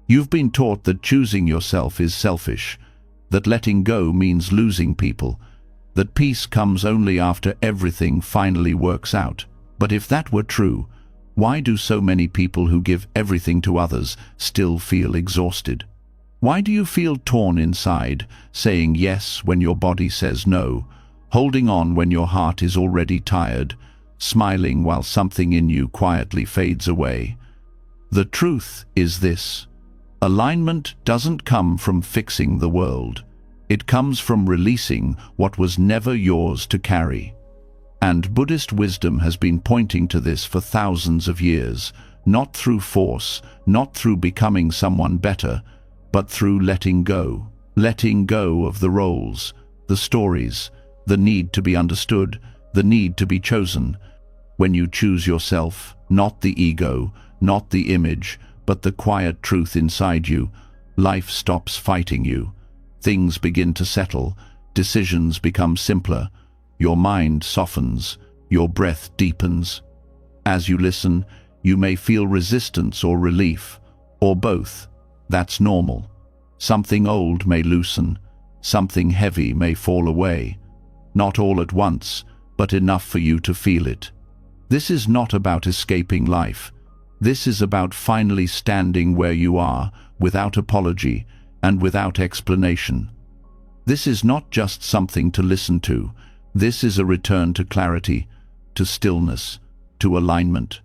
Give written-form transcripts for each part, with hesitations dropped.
You've been taught that choosing yourself is selfish, that letting go means losing people, that peace comes only after everything finally works out. But if that were true, why do so many people who give everything to others still feel exhausted? Why do you feel torn inside, saying yes when your body says no, holding on when your heart is already tired, smiling while something in you quietly fades away? The truth is this: alignment doesn't come from fixing the world. It comes from releasing what was never yours to carry. And Buddhist wisdom has been pointing to this for thousands of years, not through force, not through becoming someone better, but through letting go of the roles, the stories, the need to be understood, the need to be chosen. When you choose yourself, not the ego, not the image, but the quiet truth inside you, life stops fighting you. Things begin to settle, decisions become simpler, your mind softens, your breath deepens. As you listen, you may feel resistance or relief, or both. That's normal. Something old may loosen, something heavy may fall away. Not all at once, but enough for you to feel it. This is not about escaping life. This is about finally standing where you are, without apology and without explanation. This is not just something to listen to. This is a return to clarity, to stillness, to alignment.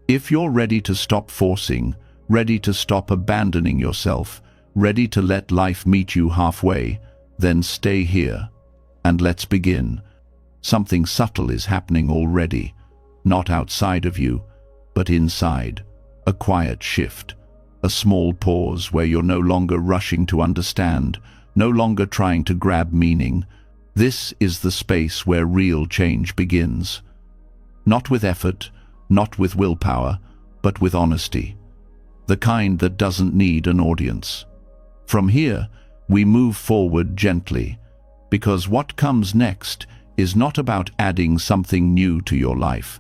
If you're ready to stop forcing, ready to stop abandoning yourself, ready to let life meet you halfway, then stay here, and let's begin. Something subtle is happening already, not outside of you, but inside. A quiet shift, a small pause where you're no longer rushing to understand, no longer trying to grab meaning. This is the space where real change begins. Not with effort, not with willpower, but with honesty. The kind that doesn't need an audience. From here, we move forward gently, because what comes next is not about adding something new to your life,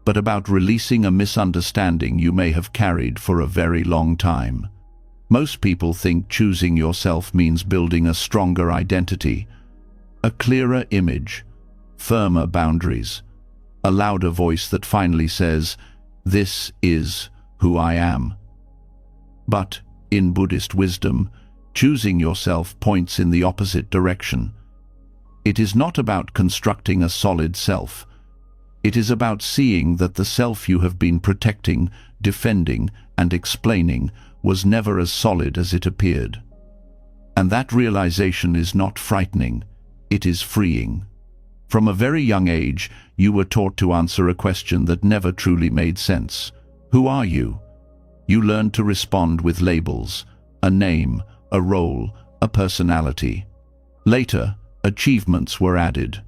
but about releasing a misunderstanding you may have carried for a very long time. Most people think choosing yourself means building a stronger identity, a clearer image, firmer boundaries, a louder voice that finally says, "This is who I am." But in Buddhist wisdom, choosing yourself points in the opposite direction. It is not about constructing a solid self. It is about seeing that the self you have been protecting, defending, and explaining was never as solid as it appeared. And that realization is not frightening, it is freeing. From a very young age, you were taught to answer a question that never truly made sense. Who are you? You learned to respond with labels, a name, a role, a personality. Later, achievements were added.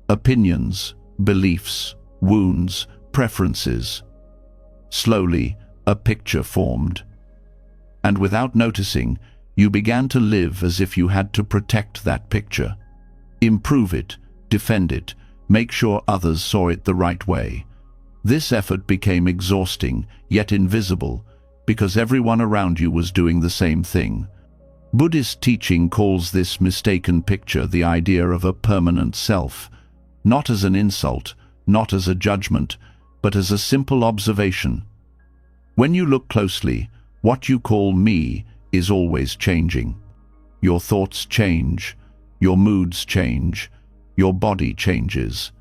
Opinions, beliefs, wounds, preferences. Slowly, a picture formed. And without noticing, you began to live as if you had to protect that picture. Improve it, defend it, make sure others saw it the right way. This effort became exhausting, yet invisible, because everyone around you was doing the same thing. Buddhist teaching calls this mistaken picture the idea of a permanent self, not as an insult, not as a judgment, but as a simple observation. When you look closely, what you call me is always changing. Your thoughts change, your moods change, your body changes.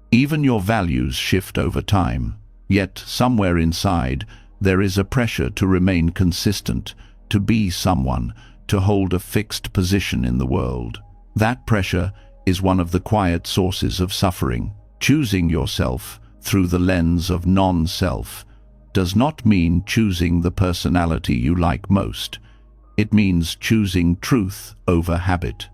Even your values shift over time. Yet, somewhere inside, there is a pressure to remain consistent, to be someone, to hold a fixed position in the world. That pressure is one of the quiet sources of suffering. Choosing yourself through the lens of non-self does not mean choosing the personality you like most. It means choosing truth over habit.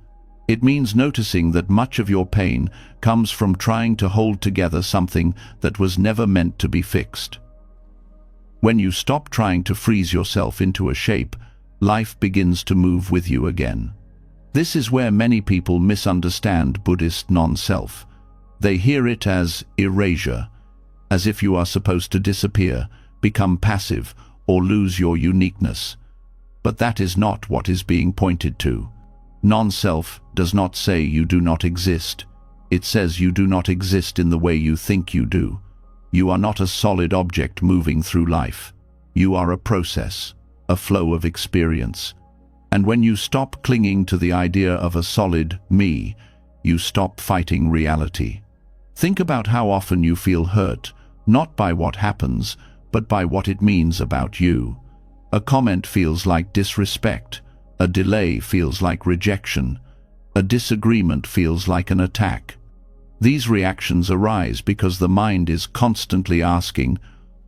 It means noticing that much of your pain comes from trying to hold together something that was never meant to be fixed. When you stop trying to freeze yourself into a shape, life begins to move with you again. This is where many people misunderstand Buddhist non-self. They hear it as erasure, as if you are supposed to disappear, become passive, or lose your uniqueness. But that is not what is being pointed to. Non-self does not say you do not exist. It says you do not exist in the way you think you do. You are not a solid object moving through life. You are a process, a flow of experience. And when you stop clinging to the idea of a solid me, you stop fighting reality. Think about how often you feel hurt, not by what happens, but by what it means about you. A comment feels like disrespect. A delay feels like rejection. A disagreement feels like an attack. These reactions arise because the mind is constantly asking,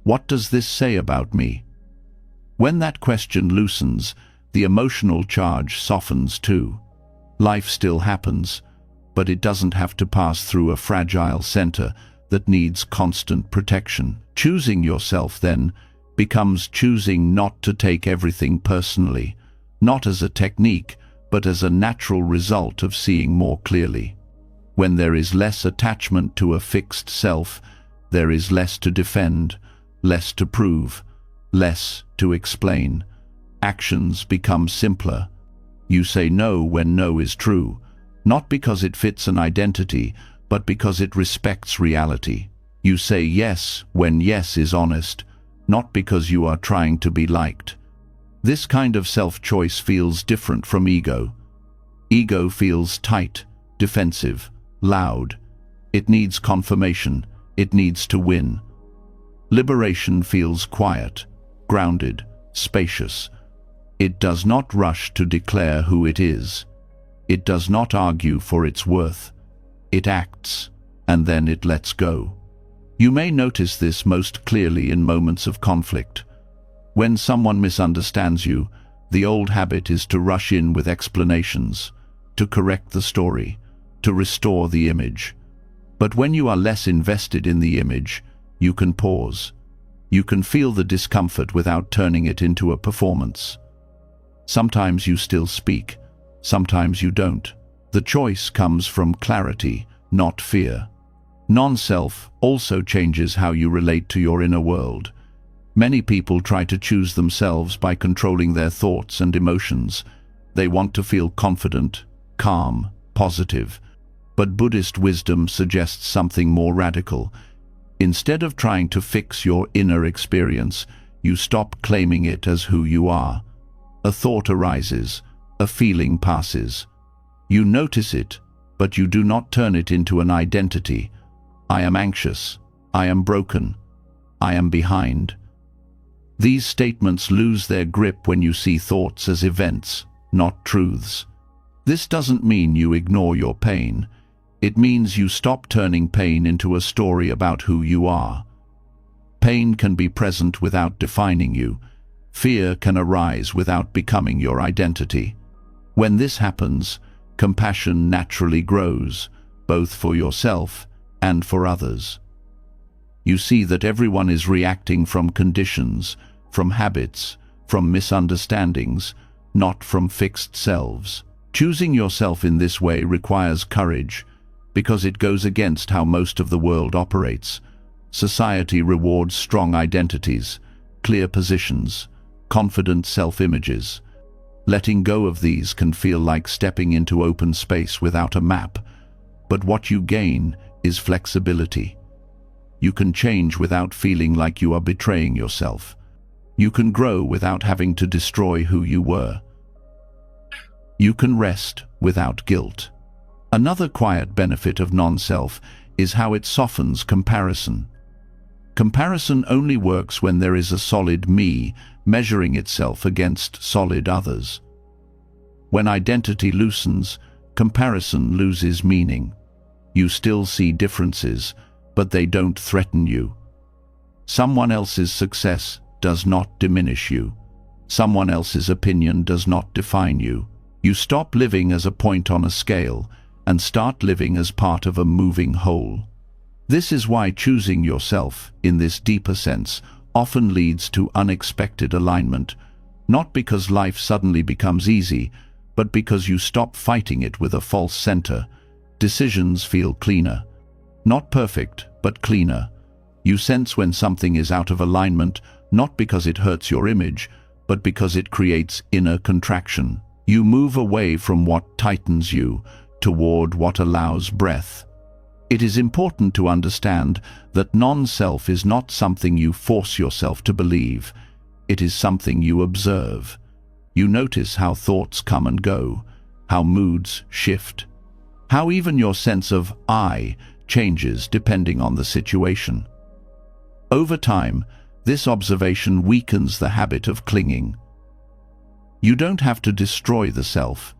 "What does this say about me?" When that question loosens, the emotional charge softens too. Life still happens, but it doesn't have to pass through a fragile center that needs constant protection. Choosing yourself, then, becomes choosing not to take everything personally, not as a technique, but as a natural result of seeing more clearly. When there is less attachment to a fixed self, there is less to defend, less to prove, less to explain. Actions become simpler. You say no when no is true, not because it fits an identity, but because it respects reality. You say yes when yes is honest, not because you are trying to be liked. This kind of self-choice feels different from ego. Ego feels tight, defensive, loud. It needs confirmation. It needs to win. Liberation feels quiet, grounded, spacious. It does not rush to declare who it is. It does not argue for its worth. It acts, and then it lets go. You may notice this most clearly in moments of conflict. When someone misunderstands you, the old habit is to rush in with explanations, to correct the story, to restore the image. But when you are less invested in the image, you can pause. You can feel the discomfort without turning it into a performance. Sometimes you still speak, sometimes you don't. The choice comes from clarity, not fear. Non-self also changes how you relate to your inner world. Many people try to choose themselves by controlling their thoughts and emotions. They want to feel confident, calm, positive. But Buddhist wisdom suggests something more radical. Instead of trying to fix your inner experience, you stop claiming it as who you are. A thought arises, a feeling passes. You notice it, but you do not turn it into an identity. I am anxious. I am broken. I am behind. These statements lose their grip when you see thoughts as events, not truths. This doesn't mean you ignore your pain. It means you stop turning pain into a story about who you are. Pain can be present without defining you. Fear can arise without becoming your identity. When this happens, compassion naturally grows, both for yourself and for others. You see that everyone is reacting from conditions, from habits, from misunderstandings, not from fixed selves. Choosing yourself in this way requires courage, because it goes against how most of the world operates. Society rewards strong identities, clear positions, confident self-images. Letting go of these can feel like stepping into open space without a map, but what you gain is flexibility. You can change without feeling like you are betraying yourself. You can grow without having to destroy who you were. You can rest without guilt. Another quiet benefit of non-self is how it softens comparison. Comparison only works when there is a solid me measuring itself against solid others. When identity loosens, comparison loses meaning. You still see differences, but they don't threaten you. Someone else's success does not diminish you. Someone else's opinion does not define you. You stop living as a point on a scale and start living as part of a moving whole. This is why choosing yourself, in this deeper sense, often leads to unexpected alignment, not because life suddenly becomes easy, but because you stop fighting it with a false center. Decisions feel cleaner. Not perfect, but cleaner. You sense when something is out of alignment, not because it hurts your image, but because it creates inner contraction. You move away from what tightens you toward what allows breath. It is important to understand that non-self is not something you force yourself to believe. It is something you observe. You notice how thoughts come and go, how moods shift, how even your sense of I changes depending on the situation. Over time, this observation weakens the habit of clinging. You don't have to destroy the self.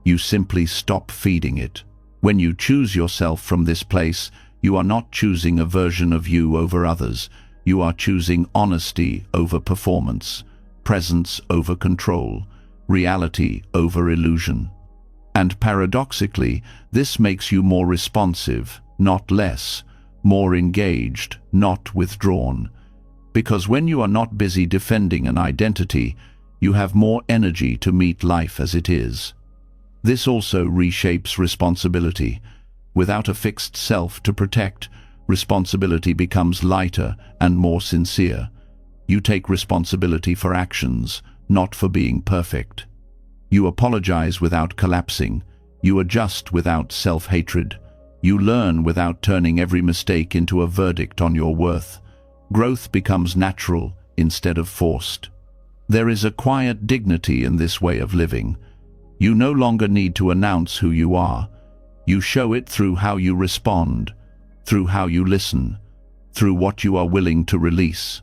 You simply stop feeding it. When you choose yourself from this place, you are not choosing a version of you over others. You are choosing honesty over performance, presence over control, reality over illusion. And paradoxically, this makes you more responsive, not less, more engaged, not withdrawn. Because when you are not busy defending an identity, you have more energy to meet life as it is. This also reshapes responsibility. Without a fixed self to protect, responsibility becomes lighter and more sincere. You take responsibility for actions, not for being perfect. You apologize without collapsing. You adjust without self-hatred. You learn without turning every mistake into a verdict on your worth. Growth becomes natural instead of forced. There is a quiet dignity in this way of living. You no longer need to announce who you are. You show it through how you respond, through how you listen, through what you are willing to release.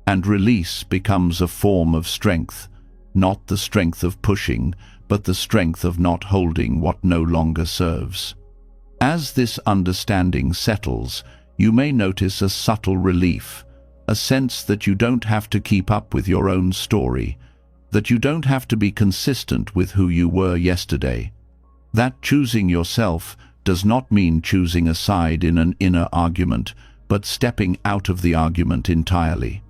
And release becomes a form of strength, not the strength of pushing, but the strength of not holding what no longer serves. As this understanding settles, you may notice a subtle relief, a sense that you don't have to keep up with your own story, that you don't have to be consistent with who you were yesterday. That choosing yourself does not mean choosing a side in an inner argument, but stepping out of the argument entirely.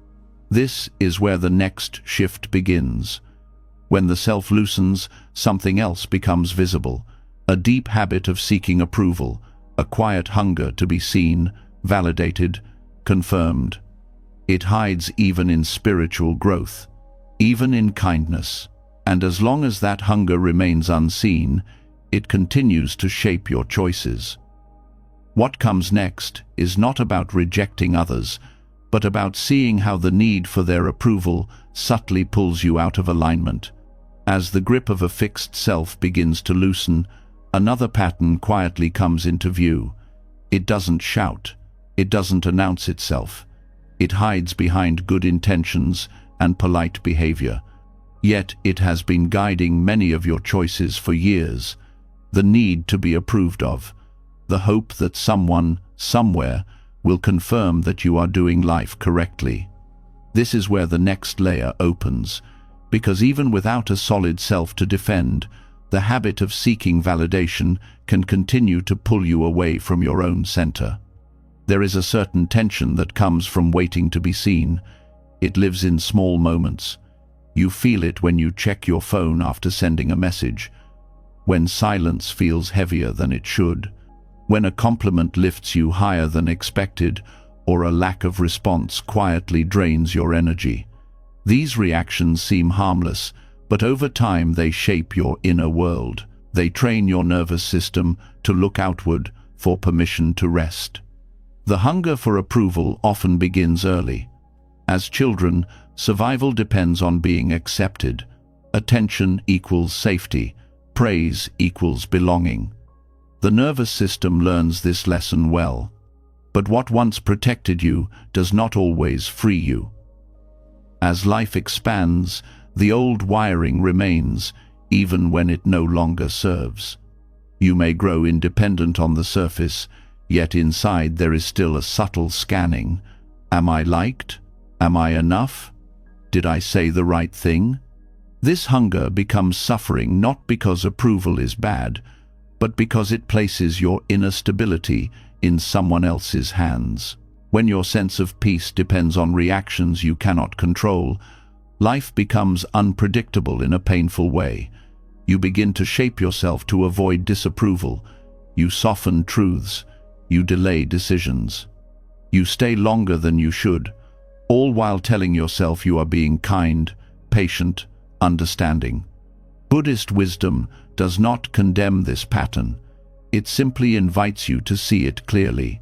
This is where the next shift begins. When the self loosens, something else becomes visible, a deep habit of seeking approval, a quiet hunger to be seen, validated, confirmed. It hides even in spiritual growth, even in kindness, and as long as that hunger remains unseen, it continues to shape your choices. What comes next is not about rejecting others, but about seeing how the need for their approval subtly pulls you out of alignment. As the grip of a fixed self begins to loosen, another pattern quietly comes into view. It doesn't shout, it doesn't announce itself. It hides behind good intentions and polite behavior. Yet it has been guiding many of your choices for years. The need to be approved of, the hope that someone, somewhere, will confirm that you are doing life correctly. This is where the next layer opens, because even without a solid self to defend, the habit of seeking validation can continue to pull you away from your own center. There is a certain tension that comes from waiting to be seen. It lives in small moments. You feel it when you check your phone after sending a message, when silence feels heavier than it should, when a compliment lifts you higher than expected, or a lack of response quietly drains your energy. These reactions seem harmless, but over time they shape your inner world. They train your nervous system to look outward for permission to rest. The hunger for approval often begins early. As children, survival depends on being accepted. Attention equals safety. Praise equals belonging. The nervous system learns this lesson well. But what once protected you does not always free you. As life expands, the old wiring remains, even when it no longer serves. You may grow independent on the surface, yet inside there is still a subtle scanning. Am I liked? Am I enough? Did I say the right thing? This hunger becomes suffering not because approval is bad, but because it places your inner stability in someone else's hands. When your sense of peace depends on reactions you cannot control, life becomes unpredictable in a painful way. You begin to shape yourself to avoid disapproval. You soften truths. You delay decisions. You stay longer than you should, all while telling yourself you are being kind, patient, understanding. Buddhist wisdom does not condemn this pattern. It simply invites you to see it clearly.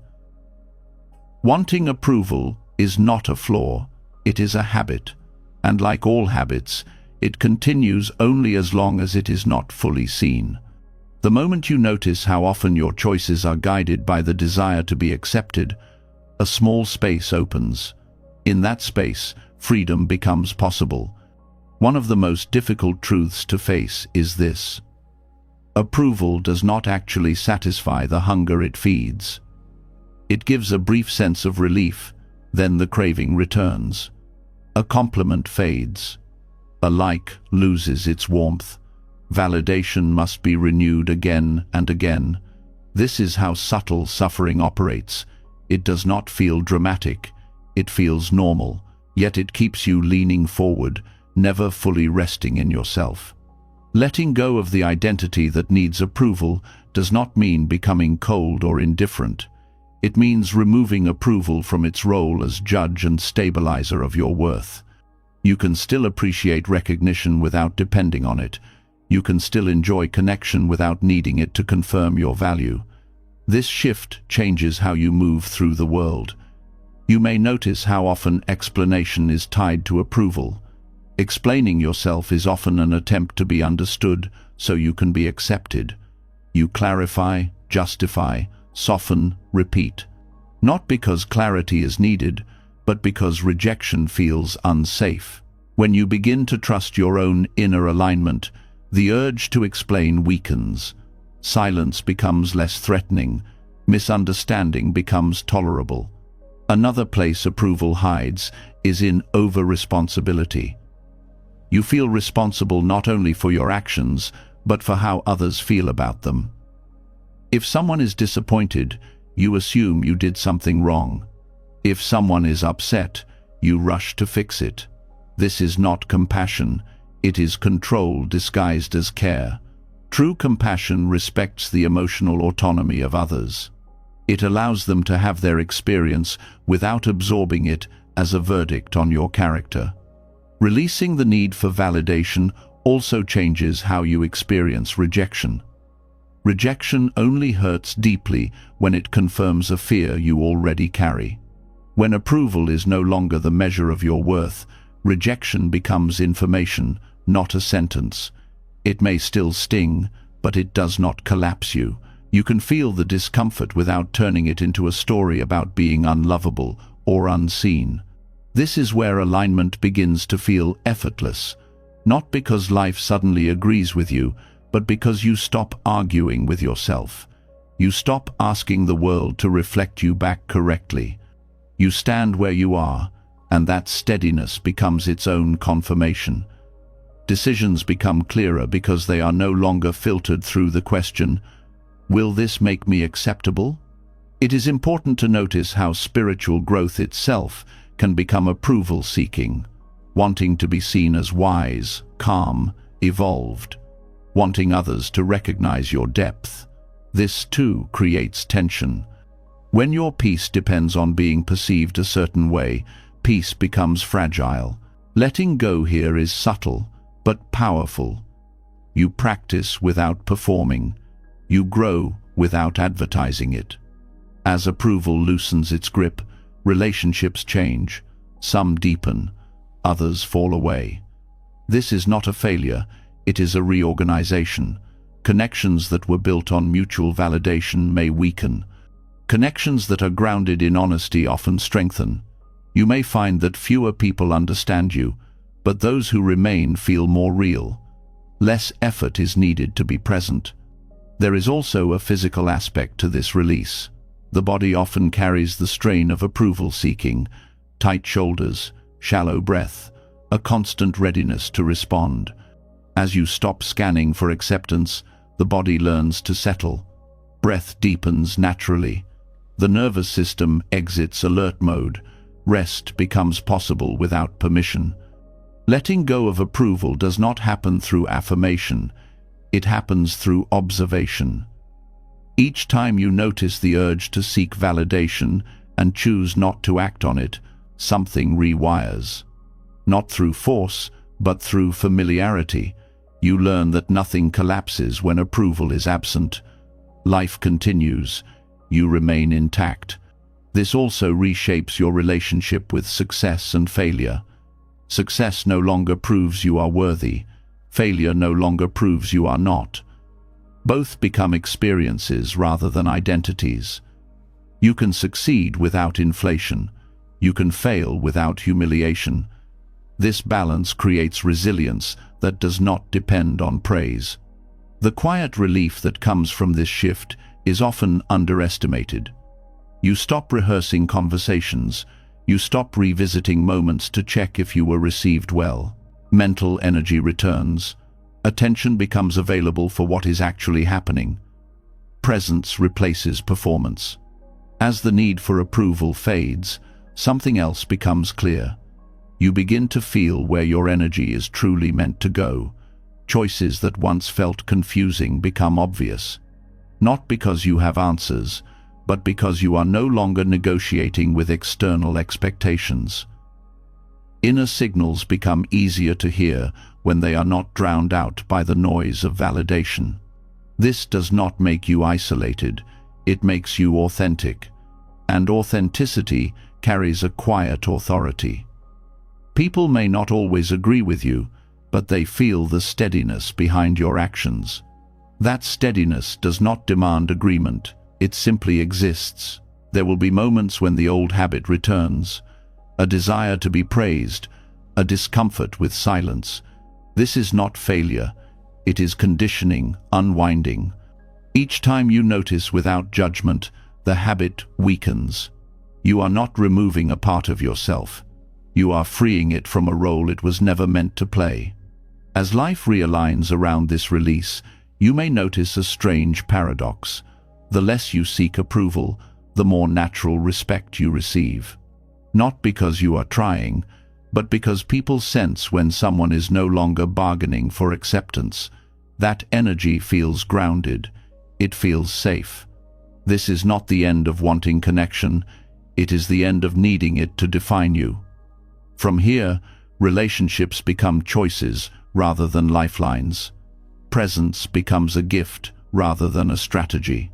Wanting approval is not a flaw, it is a habit, and like all habits, it continues only as long as it is not fully seen. The moment you notice how often your choices are guided by the desire to be accepted, a small space opens. In that space, freedom becomes possible. One of the most difficult truths to face is this: approval does not actually satisfy the hunger it feeds. It gives a brief sense of relief, then the craving returns. A compliment fades. A like loses its warmth. Validation must be renewed again and again. This is how subtle suffering operates. It does not feel dramatic. It feels normal, yet it keeps you leaning forward, never fully resting in yourself. Letting go of the identity that needs approval does not mean becoming cold or indifferent. It means removing approval from its role as judge and stabilizer of your worth. You can still appreciate recognition without depending on it. You can still enjoy connection without needing it to confirm your value. This shift changes how you move through the world. You may notice how often explanation is tied to approval. Explaining yourself is often an attempt to be understood so you can be accepted. You clarify, justify, soften, repeat. Not because clarity is needed, but because rejection feels unsafe. When you begin to trust your own inner alignment, the urge to explain weakens. Silence becomes less threatening. Misunderstanding becomes tolerable. Another place approval hides is in over-responsibility. You feel responsible not only for your actions, but for how others feel about them. If someone is disappointed, you assume you did something wrong. If someone is upset, you rush to fix it. This is not compassion, it is control disguised as care. True compassion respects the emotional autonomy of others. It allows them to have their experience without absorbing it as a verdict on your character. Releasing the need for validation also changes how you experience rejection. Rejection only hurts deeply when it confirms a fear you already carry. When approval is no longer the measure of your worth, rejection becomes information, not a sentence. It may still sting, but it does not collapse you. You can feel the discomfort without turning it into a story about being unlovable or unseen. This is where alignment begins to feel effortless, not because life suddenly agrees with you, but because you stop arguing with yourself. You stop asking the world to reflect you back correctly. You stand where you are, and that steadiness becomes its own confirmation. Decisions become clearer because they are no longer filtered through the question, "Will this make me acceptable?" It is important to notice how spiritual growth itself can become approval-seeking, wanting to be seen as wise, calm, evolved, wanting others to recognize your depth. This too creates tension. When your peace depends on being perceived a certain way, peace becomes fragile. Letting go here is subtle, but powerful. You practice without performing. You grow without advertising it. As approval loosens its grip, relationships change. Some deepen, others fall away. This is not a failure, it is a reorganization. Connections that were built on mutual validation may weaken. Connections that are grounded in honesty often strengthen. You may find that fewer people understand you, but those who remain feel more real. Less effort is needed to be present. There is also a physical aspect to this release. The body often carries the strain of approval-seeking, tight shoulders, shallow breath, a constant readiness to respond. As you stop scanning for acceptance, the body learns to settle. Breath deepens naturally. The nervous system exits alert mode. Rest becomes possible without permission. Letting go of approval does not happen through affirmation. It happens through observation. Each time you notice the urge to seek validation and choose not to act on it, something rewires. Not through force, but through familiarity. You learn that nothing collapses when approval is absent. Life continues. You remain intact. This also reshapes your relationship with success and failure. Success no longer proves you are worthy. Failure no longer proves you are not. Both become experiences rather than identities. You can succeed without inflation. You can fail without humiliation. This balance creates resilience that does not depend on praise. The quiet relief that comes from this shift is often underestimated. You stop rehearsing conversations. You stop revisiting moments to check if you were received well. Mental energy returns. Attention becomes available for what is actually happening. Presence replaces performance. As the need for approval fades, something else becomes clear. You begin to feel where your energy is truly meant to go. Choices that once felt confusing become obvious. Not because you have answers, but because you are no longer negotiating with external expectations. Inner signals become easier to hear when they are not drowned out by the noise of validation. This does not make you isolated, it makes you authentic. And authenticity carries a quiet authority. People may not always agree with you, but they feel the steadiness behind your actions. That steadiness does not demand agreement, it simply exists. There will be moments when the old habit returns, a desire to be praised, a discomfort with silence. This is not failure, it is conditioning, unwinding. Each time you notice without judgment, the habit weakens. You are not removing a part of yourself. You are freeing it from a role it was never meant to play. As life realigns around this release, you may notice a strange paradox. The less you seek approval, the more natural respect you receive. Not because you are trying, but because people sense when someone is no longer bargaining for acceptance. That energy feels grounded. It feels safe. This is not the end of wanting connection. It is the end of needing it to define you. From here, relationships become choices rather than lifelines. Presence becomes a gift rather than a strategy.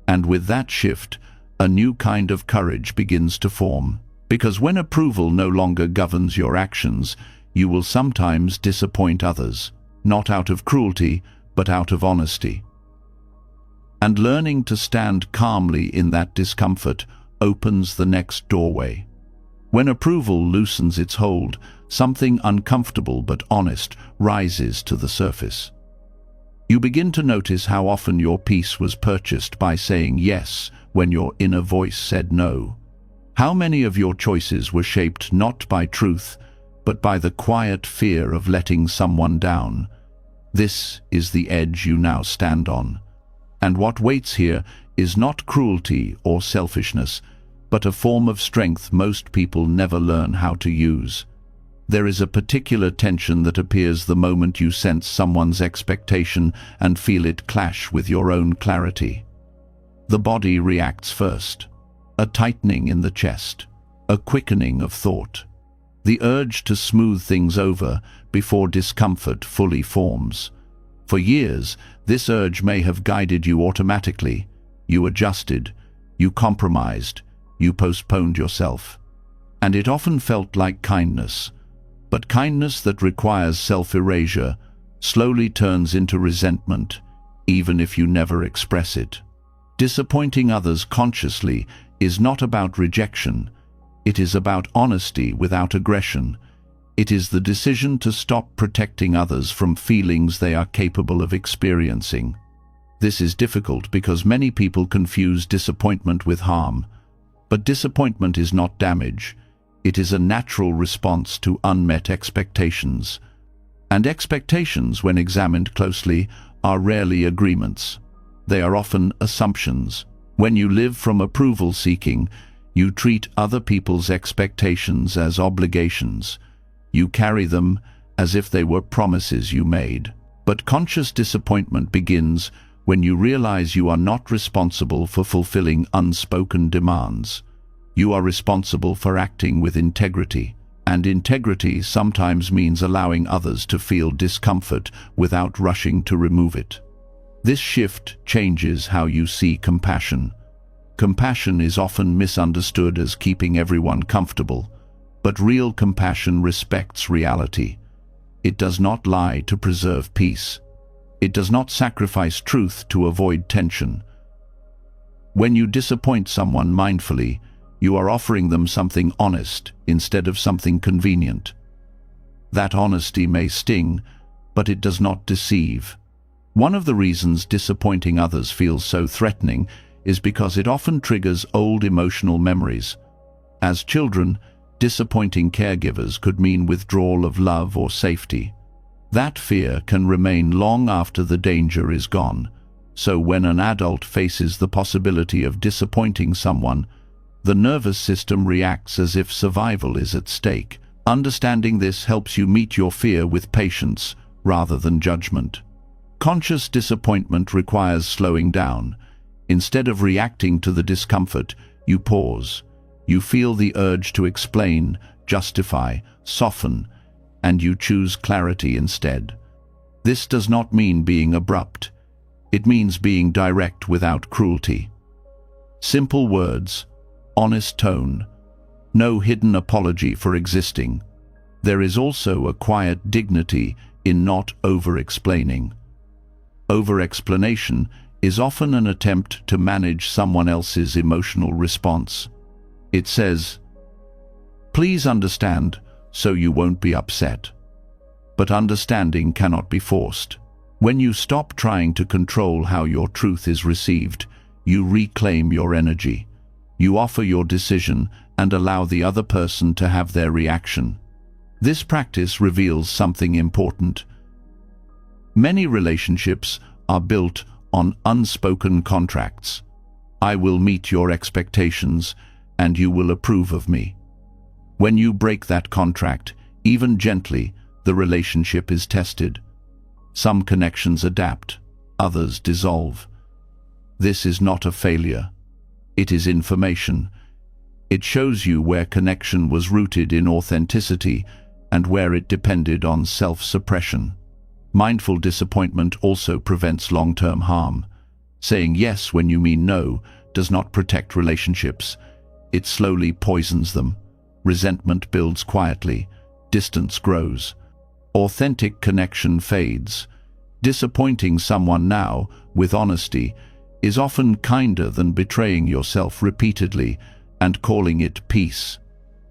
And with that shift, a new kind of courage begins to form. Because when approval no longer governs your actions, you will sometimes disappoint others, not out of cruelty, but out of honesty. And learning to stand calmly in that discomfort opens the next doorway. When approval loosens its hold, something uncomfortable but honest rises to the surface. You begin to notice how often your peace was purchased by saying yes when your inner voice said no. How many of your choices were shaped not by truth, but by the quiet fear of letting someone down? This is the edge you now stand on. And what waits here is not cruelty or selfishness, but a form of strength most people never learn how to use. There is a particular tension that appears the moment you sense someone's expectation and feel it clash with your own clarity. The body reacts first. A tightening in the chest, a quickening of thought. The urge to smooth things over before discomfort fully forms. For years, this urge may have guided you automatically. You adjusted, you compromised, you postponed yourself. And it often felt like kindness. But kindness that requires self-erasure slowly turns into resentment, even if you never express it. Disappointing others consciously is not about rejection. It is about honesty without aggression. It is the decision to stop protecting others from feelings they are capable of experiencing. This is difficult because many people confuse disappointment with harm. But disappointment is not damage. It is a natural response to unmet expectations. And expectations, when examined closely, are rarely agreements. They are often assumptions. When you live from approval seeking, you treat other people's expectations as obligations. You carry them as if they were promises you made. But conscious disappointment begins when you realize you are not responsible for fulfilling unspoken demands. You are responsible for acting with integrity. And integrity sometimes means allowing others to feel discomfort without rushing to remove it. This shift changes how you see compassion. Compassion is often misunderstood as keeping everyone comfortable, but real compassion respects reality. It does not lie to preserve peace. It does not sacrifice truth to avoid tension. When you disappoint someone mindfully, you are offering them something honest instead of something convenient. That honesty may sting, but it does not deceive. One of the reasons disappointing others feels so threatening is because it often triggers old emotional memories. As children, disappointing caregivers could mean withdrawal of love or safety. That fear can remain long after the danger is gone. So when an adult faces the possibility of disappointing someone, the nervous system reacts as if survival is at stake. Understanding this helps you meet your fear with patience rather than judgment. Conscious disappointment requires slowing down. Instead of reacting to the discomfort, you pause. You feel the urge to explain, justify, soften, and you choose clarity instead. This does not mean being abrupt. It means being direct without cruelty. Simple words, honest tone, no hidden apology for existing. There is also a quiet dignity in not over-explaining. Over-explanation is often an attempt to manage someone else's emotional response. It says, "Please understand, so you won't be upset." But understanding cannot be forced. When you stop trying to control how your truth is received, you reclaim your energy. You offer your decision and allow the other person to have their reaction. This practice reveals something important. Many relationships are built on unspoken contracts. I will meet your expectations, and you will approve of me. When you break that contract, even gently, the relationship is tested. Some connections adapt, others dissolve. This is not a failure. It is information. It shows you where connection was rooted in authenticity and where it depended on self-suppression. Mindful disappointment also prevents long-term harm. Saying yes when you mean no does not protect relationships. It slowly poisons them. Resentment builds quietly. Distance grows. Authentic connection fades. Disappointing someone now, with honesty, is often kinder than betraying yourself repeatedly and calling it peace.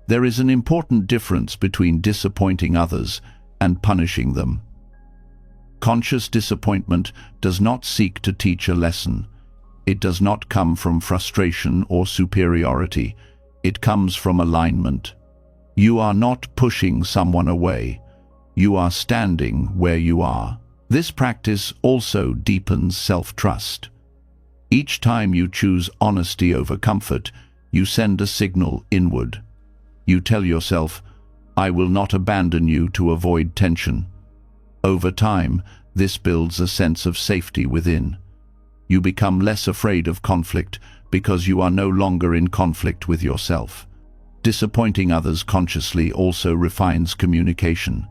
There is an important difference between disappointing others and punishing them. Conscious disappointment does not seek to teach a lesson. It does not come from frustration or superiority. It comes from alignment. You are not pushing someone away. You are standing where you are. This practice also deepens self-trust. Each time you choose honesty over comfort, you send a signal inward. You tell yourself, "I will not abandon you to avoid tension." Over time, this builds a sense of safety within. You become less afraid of conflict because you are no longer in conflict with yourself. Disappointing others consciously also refines communication.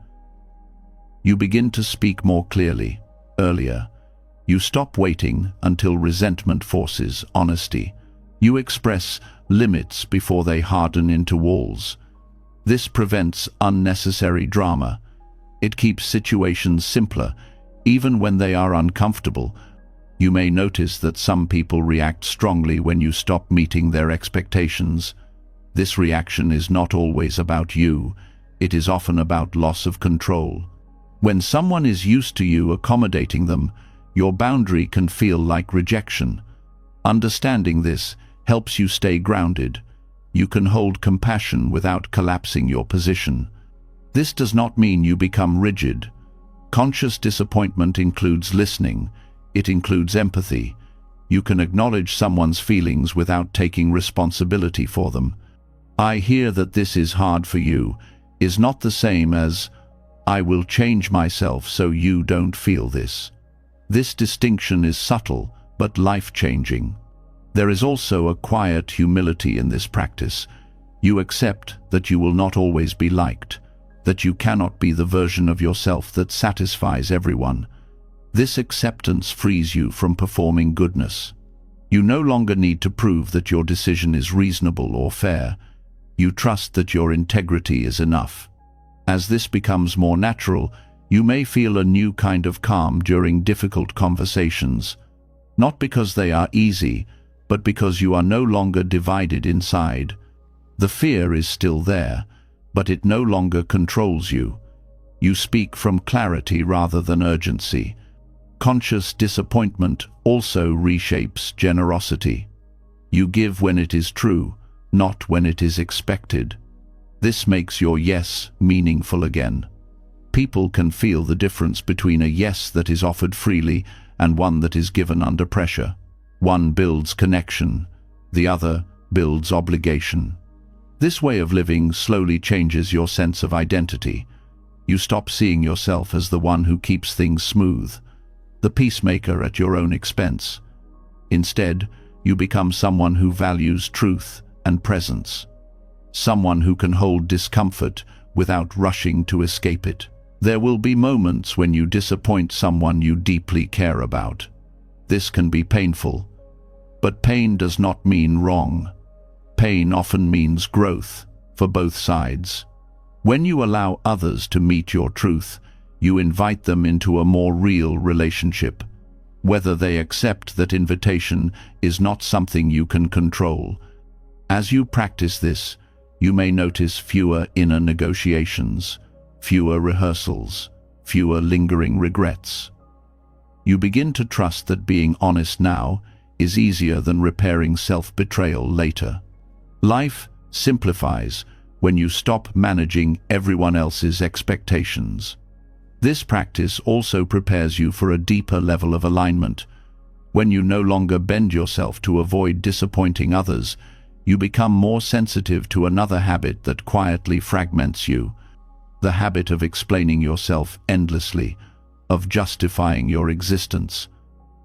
You begin to speak more clearly, earlier. You stop waiting until resentment forces honesty. You express limits before they harden into walls. This prevents unnecessary drama. It keeps situations simpler, even when they are uncomfortable. You may notice that some people react strongly when you stop meeting their expectations. This reaction is not always about you. It is often about loss of control. When someone is used to you accommodating them, your boundary can feel like rejection. Understanding this helps you stay grounded. You can hold compassion without collapsing your position. This does not mean you become rigid. Conscious disappointment includes listening. It includes empathy. You can acknowledge someone's feelings without taking responsibility for them. "I hear that this is hard for you" is not the same as "I will change myself so you don't feel this." This distinction is subtle but life-changing. There is also a quiet humility in this practice. You accept that you will not always be liked, that you cannot be the version of yourself that satisfies everyone. This acceptance frees you from performing goodness. You no longer need to prove that your decision is reasonable or fair. You trust that your integrity is enough. As this becomes more natural, you may feel a new kind of calm during difficult conversations, not because they are easy, but because you are no longer divided inside. The fear is still there, but it no longer controls you. You speak from clarity rather than urgency. Conscious disappointment also reshapes generosity. You give when it is true, not when it is expected. This makes your yes meaningful again. People can feel the difference between a yes that is offered freely and one that is given under pressure. One builds connection, the other builds obligation. This way of living slowly changes your sense of identity. You stop seeing yourself as the one who keeps things smooth, the peacemaker at your own expense. Instead, you become someone who values truth and presence, someone who can hold discomfort without rushing to escape it. There will be moments when you disappoint someone you deeply care about. This can be painful, but pain does not mean wrong. Pain often means growth for both sides. When you allow others to meet your truth, you invite them into a more real relationship. Whether they accept that invitation is not something you can control. As you practice this, you may notice fewer inner negotiations, fewer rehearsals, fewer lingering regrets. You begin to trust that being honest now is easier than repairing self-betrayal later. Life simplifies when you stop managing everyone else's expectations. This practice also prepares you for a deeper level of alignment. When you no longer bend yourself to avoid disappointing others, you become more sensitive to another habit that quietly fragments you, the habit of explaining yourself endlessly, of justifying your existence.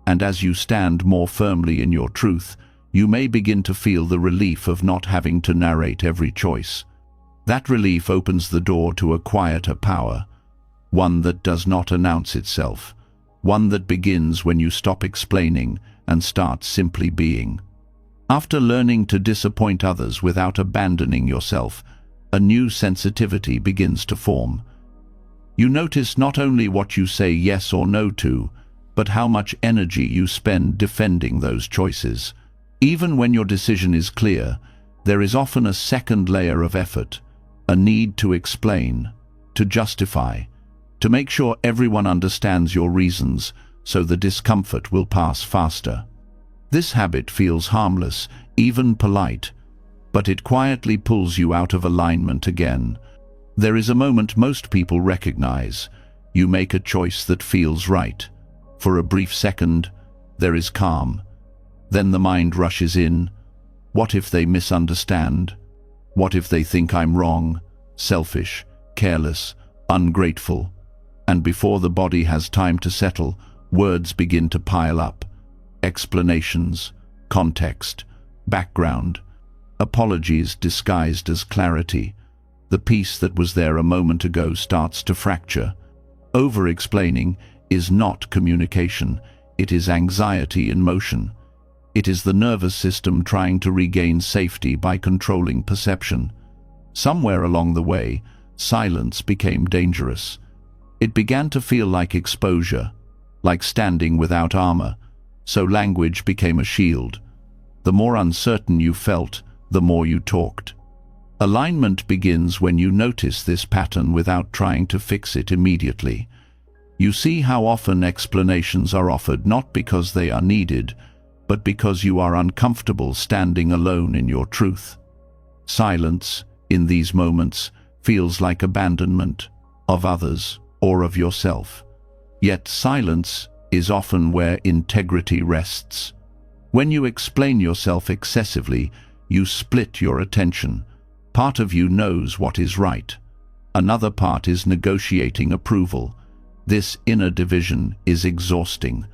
And as you stand more firmly in your truth, you may begin to feel the relief of not having to narrate every choice. That relief opens the door to a quieter power, one that does not announce itself, one that begins when you stop explaining and start simply being. After learning to disappoint others without abandoning yourself, a new sensitivity begins to form. You notice not only what you say yes or no to, but how much energy you spend defending those choices. Even when your decision is clear, there is often a second layer of effort, a need to explain, to justify, to make sure everyone understands your reasons so the discomfort will pass faster. This habit feels harmless, even polite, but it quietly pulls you out of alignment again. There is a moment most people recognize. You make a choice that feels right. For a brief second, there is calm. Then the mind rushes in. What if they misunderstand? What if they think I'm wrong, selfish, careless, ungrateful? And before the body has time to settle, words begin to pile up. Explanations, context, background, apologies disguised as clarity. The peace that was there a moment ago starts to fracture. Over-explaining is not communication, it is anxiety in motion. It is the nervous system trying to regain safety by controlling perception. Somewhere along the way, silence became dangerous. It began to feel like exposure, like standing without armor, so language became a shield. The more uncertain you felt, the more you talked. Alignment begins when you notice this pattern without trying to fix it immediately. You see how often explanations are offered not because they are needed, but because you are uncomfortable standing alone in your truth. Silence, in these moments, feels like abandonment of others or of yourself. Yet silence is often where integrity rests. When you explain yourself excessively, you split your attention. Part of you knows what is right. Another part is negotiating approval. This inner division is exhausting.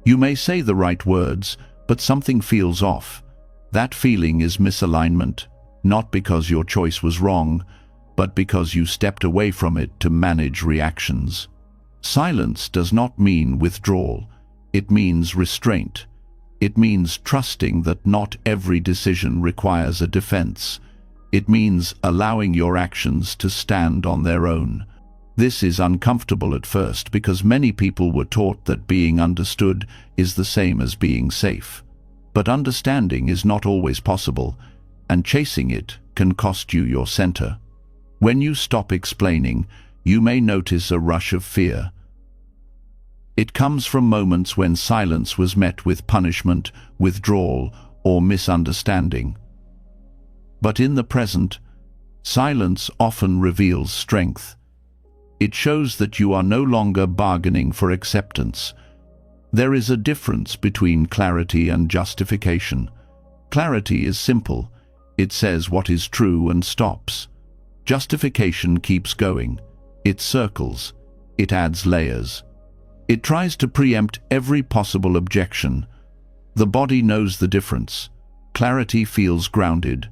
You may say the right words, but something feels off. That feeling is misalignment. not because your choice was wrong, but because you stepped away from it to manage reactions. Silence does not mean withdrawal. It means restraint. It means trusting that not every decision requires a defense. It means allowing your actions to stand on their own. This is uncomfortable at first because many people were taught that being understood is the same as being safe. But understanding is not always possible, and chasing it can cost you your center. When you stop explaining, you may notice a rush of fear. It comes from moments when silence was met with punishment, withdrawal, or misunderstanding. But in the present, silence often reveals strength. It shows that you are no longer bargaining for acceptance. There is a difference between clarity and justification. Clarity is simple. It says what is true and stops. Justification keeps going. It circles. It adds layers. It tries to preempt every possible objection. The body knows the difference. Clarity feels grounded.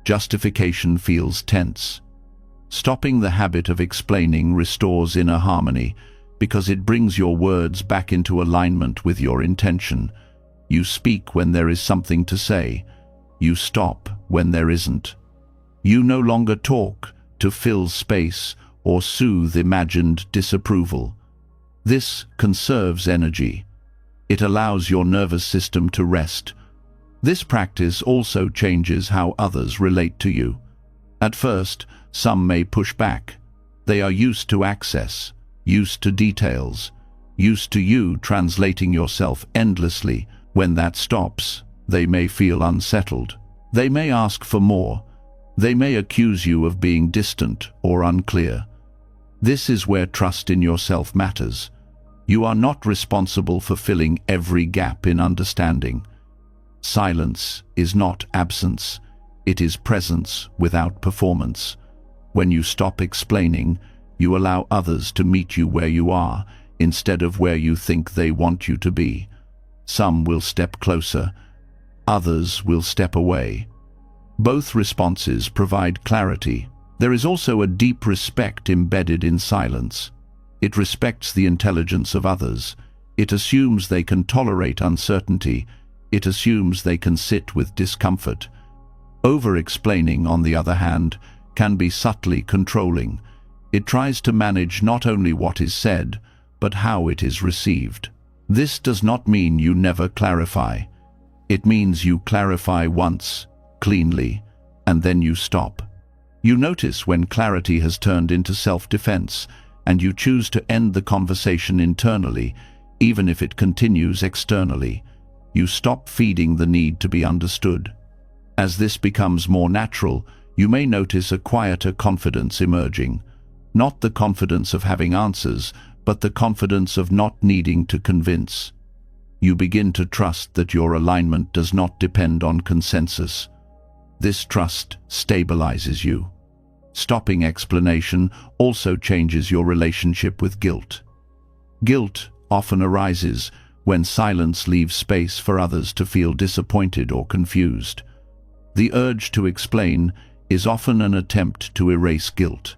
Justification feels tense. Stopping the habit of explaining restores inner harmony because it brings your words back into alignment with your intention. You speak when there is something to say. You stop when there isn't. You no longer talk to fill space or soothe imagined disapproval. This conserves energy. It allows your nervous system to rest. This practice also changes how others relate to you. At first, some may push back. They are used to access, used to details, used to you translating yourself endlessly. When that stops, they may feel unsettled. They may ask for more. They may accuse you of being distant or unclear. This is where trust in yourself matters. You are not responsible for filling every gap in understanding. Silence is not absence. It is presence without performance. When you stop explaining, you allow others to meet you where you are, instead of where you think they want you to be. Some will step closer. Others will step away. Both responses provide clarity. There is also a deep respect embedded in silence. It respects the intelligence of others. It assumes they can tolerate uncertainty. It assumes they can sit with discomfort. Over-explaining, on the other hand, can be subtly controlling. It tries to manage not only what is said, but how it is received. This does not mean you never clarify. It means you clarify once, cleanly, and then you stop. You notice when clarity has turned into self-defense, and you choose to end the conversation internally, even if it continues externally. You stop feeding the need to be understood. As this becomes more natural, you may notice a quieter confidence emerging. Not the confidence of having answers, but the confidence of not needing to convince. You begin to trust that your alignment does not depend on consensus. This trust stabilizes you. Stopping explanation also changes your relationship with guilt. Guilt often arises when silence leaves space for others to feel disappointed or confused. The urge to explain is often an attempt to erase guilt.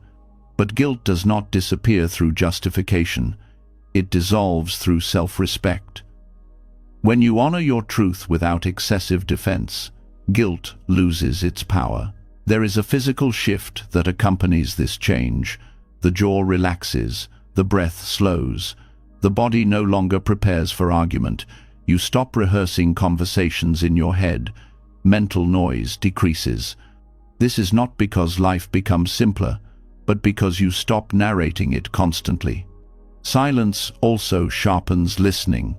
But guilt does not disappear through justification. It dissolves through self-respect. When you honor your truth without excessive defense, guilt loses its power. There is a physical shift that accompanies this change. The jaw relaxes, the breath slows, the body no longer prepares for argument. You stop rehearsing conversations in your head. Mental noise decreases. This is not because life becomes simpler, but because you stop narrating it constantly. Silence also sharpens listening.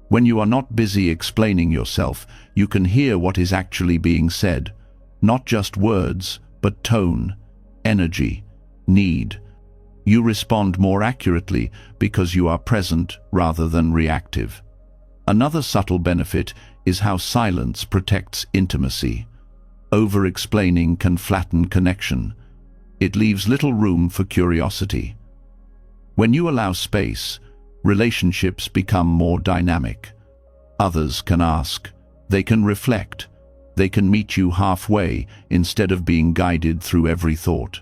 When you are not busy explaining yourself, you can hear what is actually being said. Not just words, but tone, energy, need. You respond more accurately because you are present rather than reactive. Another subtle benefit is how silence protects intimacy. Over-explaining can flatten connection. It leaves little room for curiosity. When you allow space, relationships become more dynamic. Others can ask. They can reflect. They can meet you halfway instead of being guided through every thought.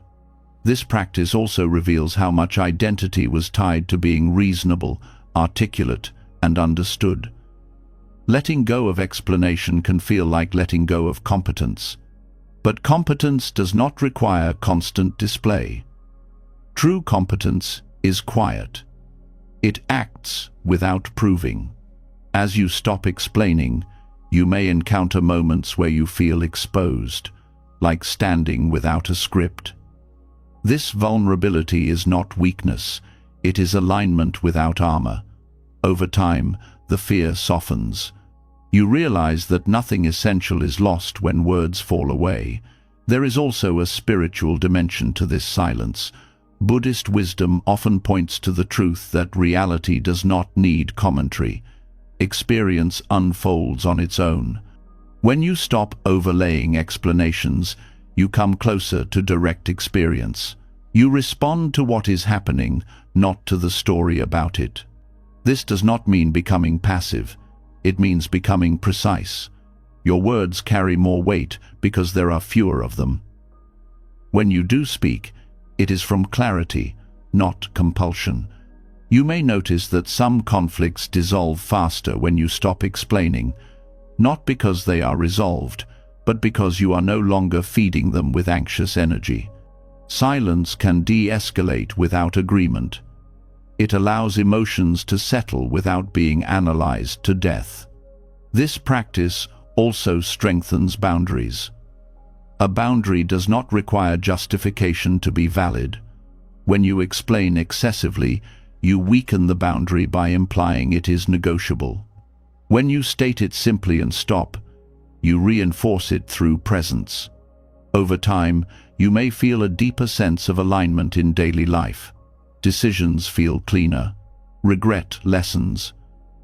This practice also reveals how much identity was tied to being reasonable, articulate, and understood. Letting go of explanation can feel like letting go of competence. But competence does not require constant display. True competence is quiet. It acts without proving. As you stop explaining, you may encounter moments where you feel exposed, like standing without a script. This vulnerability is not weakness, it is alignment without armor. Over time, the fear softens. You realize that nothing essential is lost when words fall away. There is also a spiritual dimension to this silence. Buddhist wisdom often points to the truth that reality does not need commentary. Experience unfolds on its own. When you stop overlaying explanations, you come closer to direct experience. You respond to what is happening, not to the story about it. This does not mean becoming passive. It means becoming precise. Your words carry more weight because there are fewer of them. When you do speak, it is from clarity, not compulsion. You may notice that some conflicts dissolve faster when you stop explaining, not because they are resolved, but because you are no longer feeding them with anxious energy. Silence can de-escalate without agreement. It allows emotions to settle without being analyzed to death. This practice also strengthens boundaries. A boundary does not require justification to be valid. When you explain excessively, you weaken the boundary by implying it is negotiable. When you state it simply and stop, you reinforce it through presence. Over time, you may feel a deeper sense of alignment in daily life. Decisions feel cleaner. Regret lessens.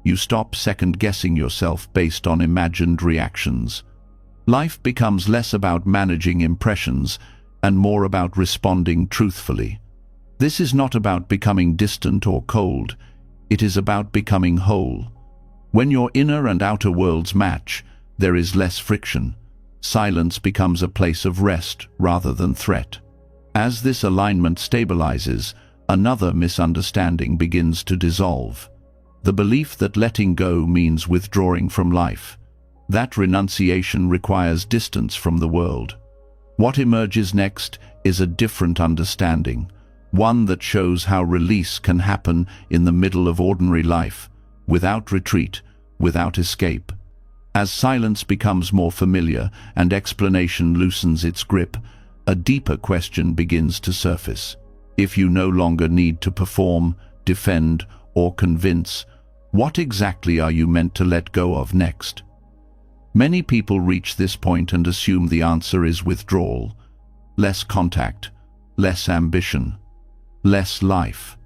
You stop second-guessing yourself based on imagined reactions. Life becomes less about managing impressions and more about responding truthfully. This is not about becoming distant or cold. It is about becoming whole. When your inner and outer worlds match, there is less friction. Silence becomes a place of rest rather than threat. As this alignment stabilizes, another misunderstanding begins to dissolve. The belief that letting go means withdrawing from life. That renunciation requires distance from the world. What emerges next is a different understanding, one that shows how release can happen in the middle of ordinary life, without retreat, without escape. As silence becomes more familiar and explanation loosens its grip, a deeper question begins to surface. If you no longer need to perform, defend, or convince, what exactly are you meant to let go of next? Many people reach this point and assume the answer is withdrawal, less contact, less ambition, less life.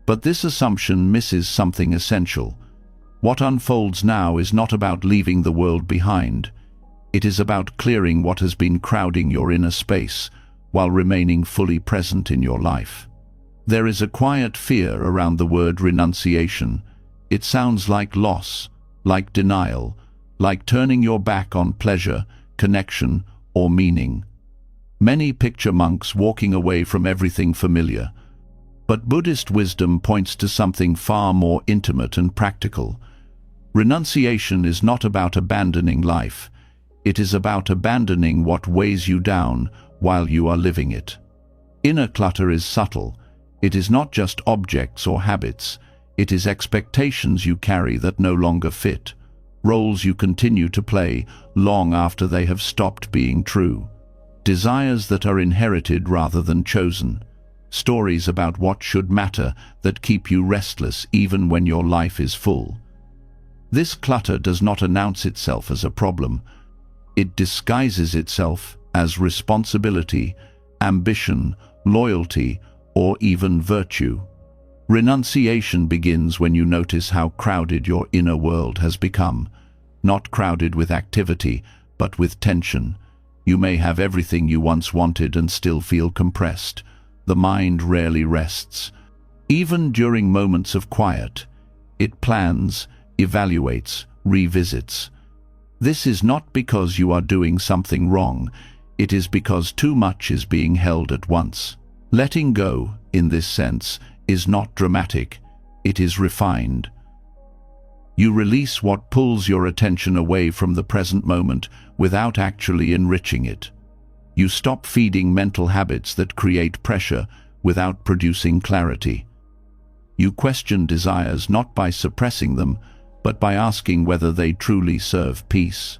But this assumption misses something essential. What unfolds now is not about leaving the world behind. It is about clearing what has been crowding your inner space while remaining fully present in your life. There is a quiet fear around the word renunciation. It sounds like loss, like denial, like turning your back on pleasure, connection, or meaning. Many picture monks walking away from everything familiar. But Buddhist wisdom points to something far more intimate and practical. Renunciation is not about abandoning life. It is about abandoning what weighs you down while you are living it. Inner clutter is subtle. It is not just objects or habits. It is expectations you carry that no longer fit, roles you continue to play long after they have stopped being true, desires that are inherited rather than chosen, stories about what should matter that keep you restless even when your life is full. This clutter does not announce itself as a problem. It disguises itself as responsibility, ambition, loyalty, or even virtue. Renunciation begins when you notice how crowded your inner world has become. Not crowded with activity, but with tension. You may have everything you once wanted and still feel compressed. The mind rarely rests. Even during moments of quiet, it plans, evaluates, revisits. This is not because you are doing something wrong, it is because too much is being held at once. Letting go, in this sense, is not dramatic, it is refined. You release what pulls your attention away from the present moment without actually enriching it. You stop feeding mental habits that create pressure without producing clarity. You question desires not by suppressing them, but by asking whether they truly serve peace.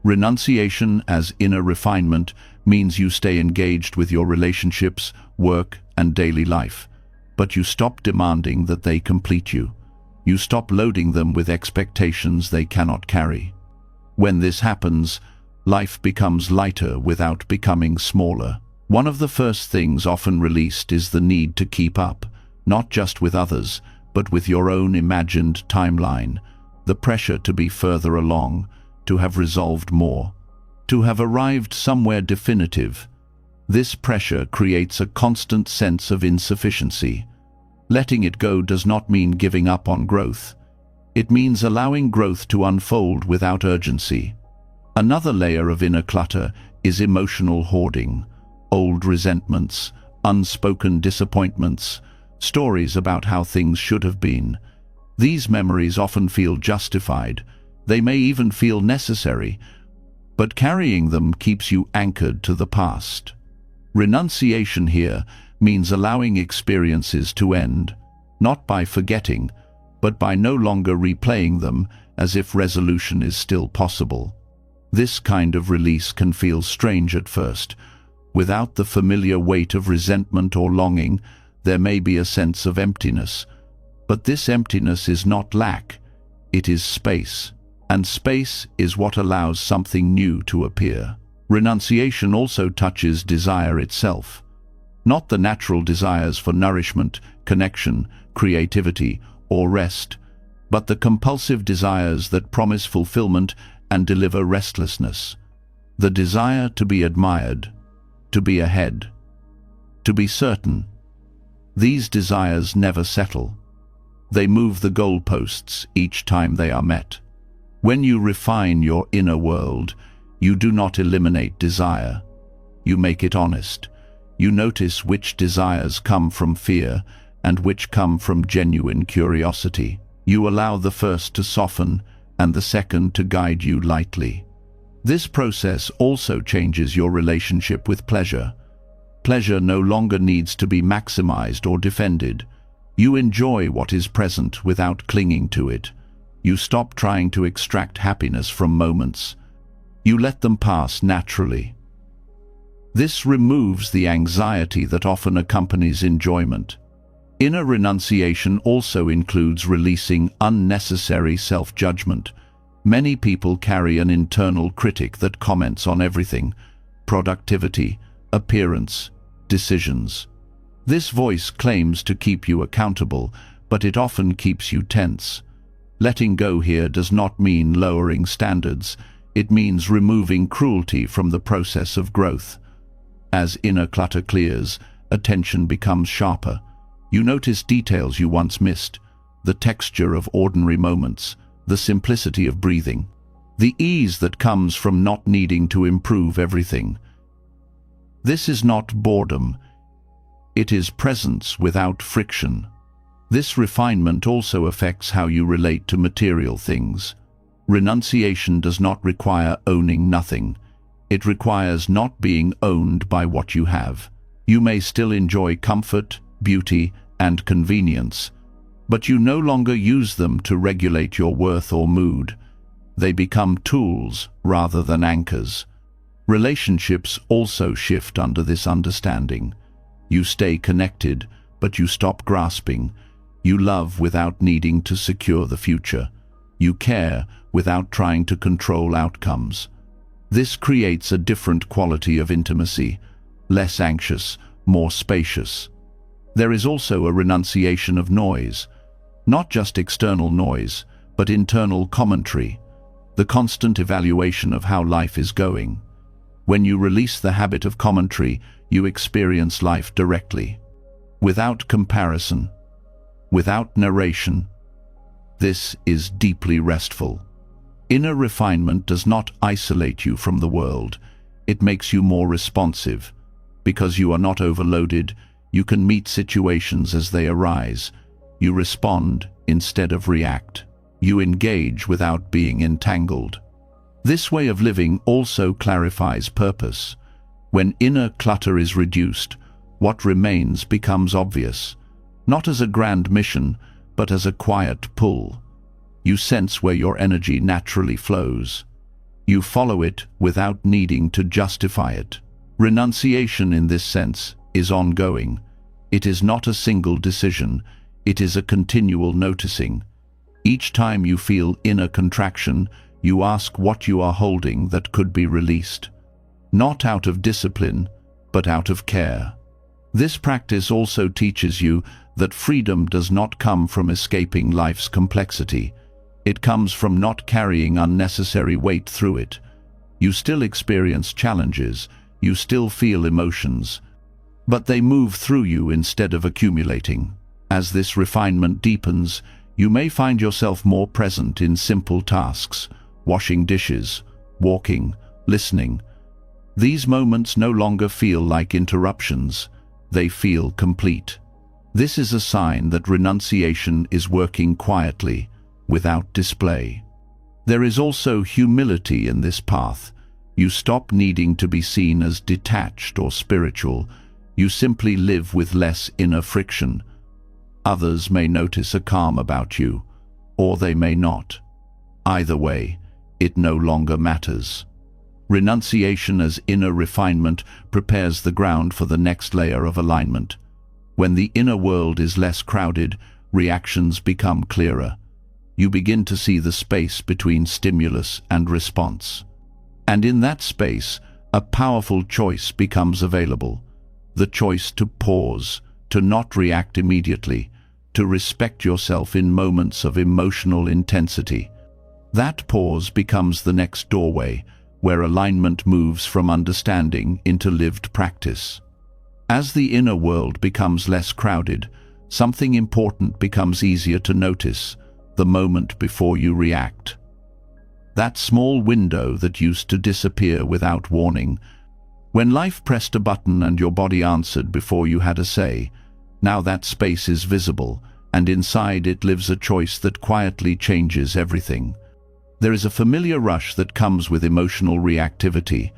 Renunciation as inner refinement means you stay engaged with your relationships, work, and daily life, but you stop demanding that they complete you. You stop loading them with expectations they cannot carry. When this happens, life becomes lighter without becoming smaller. One of the first things often released is the need to keep up, not just with others, but with your own imagined timeline, the pressure to be further along, to have resolved more, to have arrived somewhere definitive. This pressure creates a constant sense of insufficiency. Letting it go does not mean giving up on growth. It means allowing growth to unfold without urgency. Another layer of inner clutter is emotional hoarding, old resentments, unspoken disappointments, stories about how things should have been. These memories often feel justified. They may even feel necessary, but carrying them keeps you anchored to the past. Renunciation here means allowing experiences to end, not by forgetting, but by no longer replaying them as if resolution is still possible. This kind of release can feel strange at first. Without the familiar weight of resentment or longing, there may be a sense of emptiness. But this emptiness is not lack, it is space. And space is what allows something new to appear. Renunciation also touches desire itself. Not the natural desires for nourishment, connection, creativity, or rest, but the compulsive desires that promise fulfillment and deliver restlessness. The desire to be admired, to be ahead, to be certain. These desires never settle. They move the goalposts each time they are met. When you refine your inner world, you do not eliminate desire. You make it honest. You notice which desires come from fear and which come from genuine curiosity. You allow the first to soften and the second to guide you lightly. This process also changes your relationship with pleasure. Pleasure no longer needs to be maximized or defended. You enjoy what is present without clinging to it. You stop trying to extract happiness from moments. You let them pass naturally. This removes the anxiety that often accompanies enjoyment. Inner renunciation also includes releasing unnecessary self-judgment. Many people carry an internal critic that comments on everything: productivity, appearance, decisions. This voice claims to keep you accountable, but it often keeps you tense. Letting go here does not mean lowering standards. It means removing cruelty from the process of growth. As inner clutter clears, attention becomes sharper. You notice details you once missed, the texture of ordinary moments, the simplicity of breathing, the ease that comes from not needing to improve everything. This is not boredom. It is presence without friction. This refinement also affects how you relate to material things. Renunciation does not require owning nothing. It requires not being owned by what you have. You may still enjoy comfort, beauty, and convenience, but you no longer use them to regulate your worth or mood. They become tools rather than anchors. Relationships also shift under this understanding. You stay connected, but you stop grasping. You love without needing to secure the future. You care without trying to control outcomes. This creates a different quality of intimacy, less anxious, more spacious. There is also a renunciation of noise, not just external noise, but internal commentary, the constant evaluation of how life is going. When you release the habit of commentary, you experience life directly, without comparison, without narration. This is deeply restful. Inner refinement does not isolate you from the world. It makes you more responsive. Because you are not overloaded, you can meet situations as they arise. You respond instead of react. You engage without being entangled. This way of living also clarifies purpose. When inner clutter is reduced, what remains becomes obvious, not as a grand mission, but as a quiet pull. You sense where your energy naturally flows. You follow it without needing to justify it. Renunciation in this sense is ongoing. It is not a single decision, it is a continual noticing. Each time you feel inner contraction, you ask what you are holding that could be released. Not out of discipline, but out of care. This practice also teaches you that freedom does not come from escaping life's complexity. It comes from not carrying unnecessary weight through it. You still experience challenges, you still feel emotions, but they move through you instead of accumulating. As this refinement deepens, you may find yourself more present in simple tasks, washing dishes, walking, listening. These moments no longer feel like interruptions, they feel complete. This is a sign that renunciation is working quietly, without display. There is also humility in this path. You stop needing to be seen as detached or spiritual. You simply live with less inner friction. Others may notice a calm about you, or they may not. Either way, it no longer matters. Renunciation as inner refinement prepares the ground for the next layer of alignment. When the inner world is less crowded, reactions become clearer. You begin to see the space between stimulus and response. And in that space, a powerful choice becomes available. The choice to pause, to not react immediately, to respect yourself in moments of emotional intensity. That pause becomes the next doorway, where alignment moves from understanding into lived practice. As the inner world becomes less crowded, something important becomes easier to notice, the moment before you react. That small window that used to disappear without warning. When life pressed a button and your body answered before you had a say, now that space is visible, and inside it lives a choice that quietly changes everything. There is a familiar rush that comes with emotional reactivity,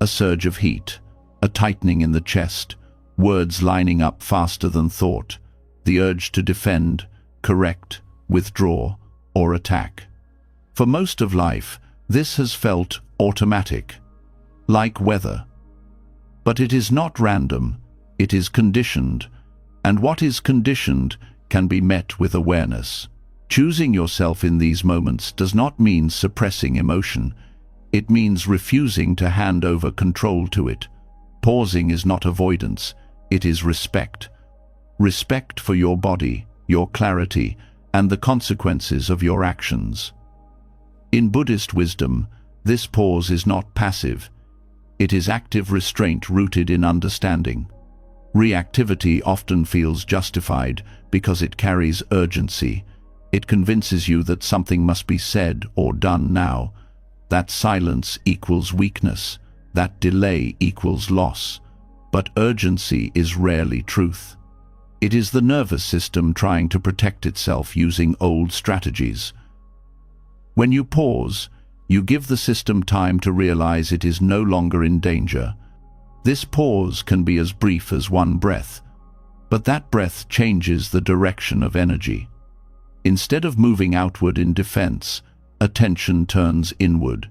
a surge of heat, a tightening in the chest, words lining up faster than thought, the urge to defend, correct, withdraw, or attack. For most of life, this has felt automatic, like weather. But it is not random, it is conditioned, and what is conditioned can be met with awareness. Choosing yourself in these moments does not mean suppressing emotion. It means refusing to hand over control to it. Pausing is not avoidance, it is respect. Respect for your body, your clarity, and the consequences of your actions. In Buddhist wisdom, this pause is not passive. It is active restraint rooted in understanding. Reactivity often feels justified because it carries urgency. It convinces you that something must be said or done now, that silence equals weakness, that delay equals loss. But urgency is rarely truth. It is the nervous system trying to protect itself using old strategies. When you pause, you give the system time to realize it is no longer in danger. This pause can be as brief as one breath, but that breath changes the direction of energy. Instead of moving outward in defense, attention turns inward.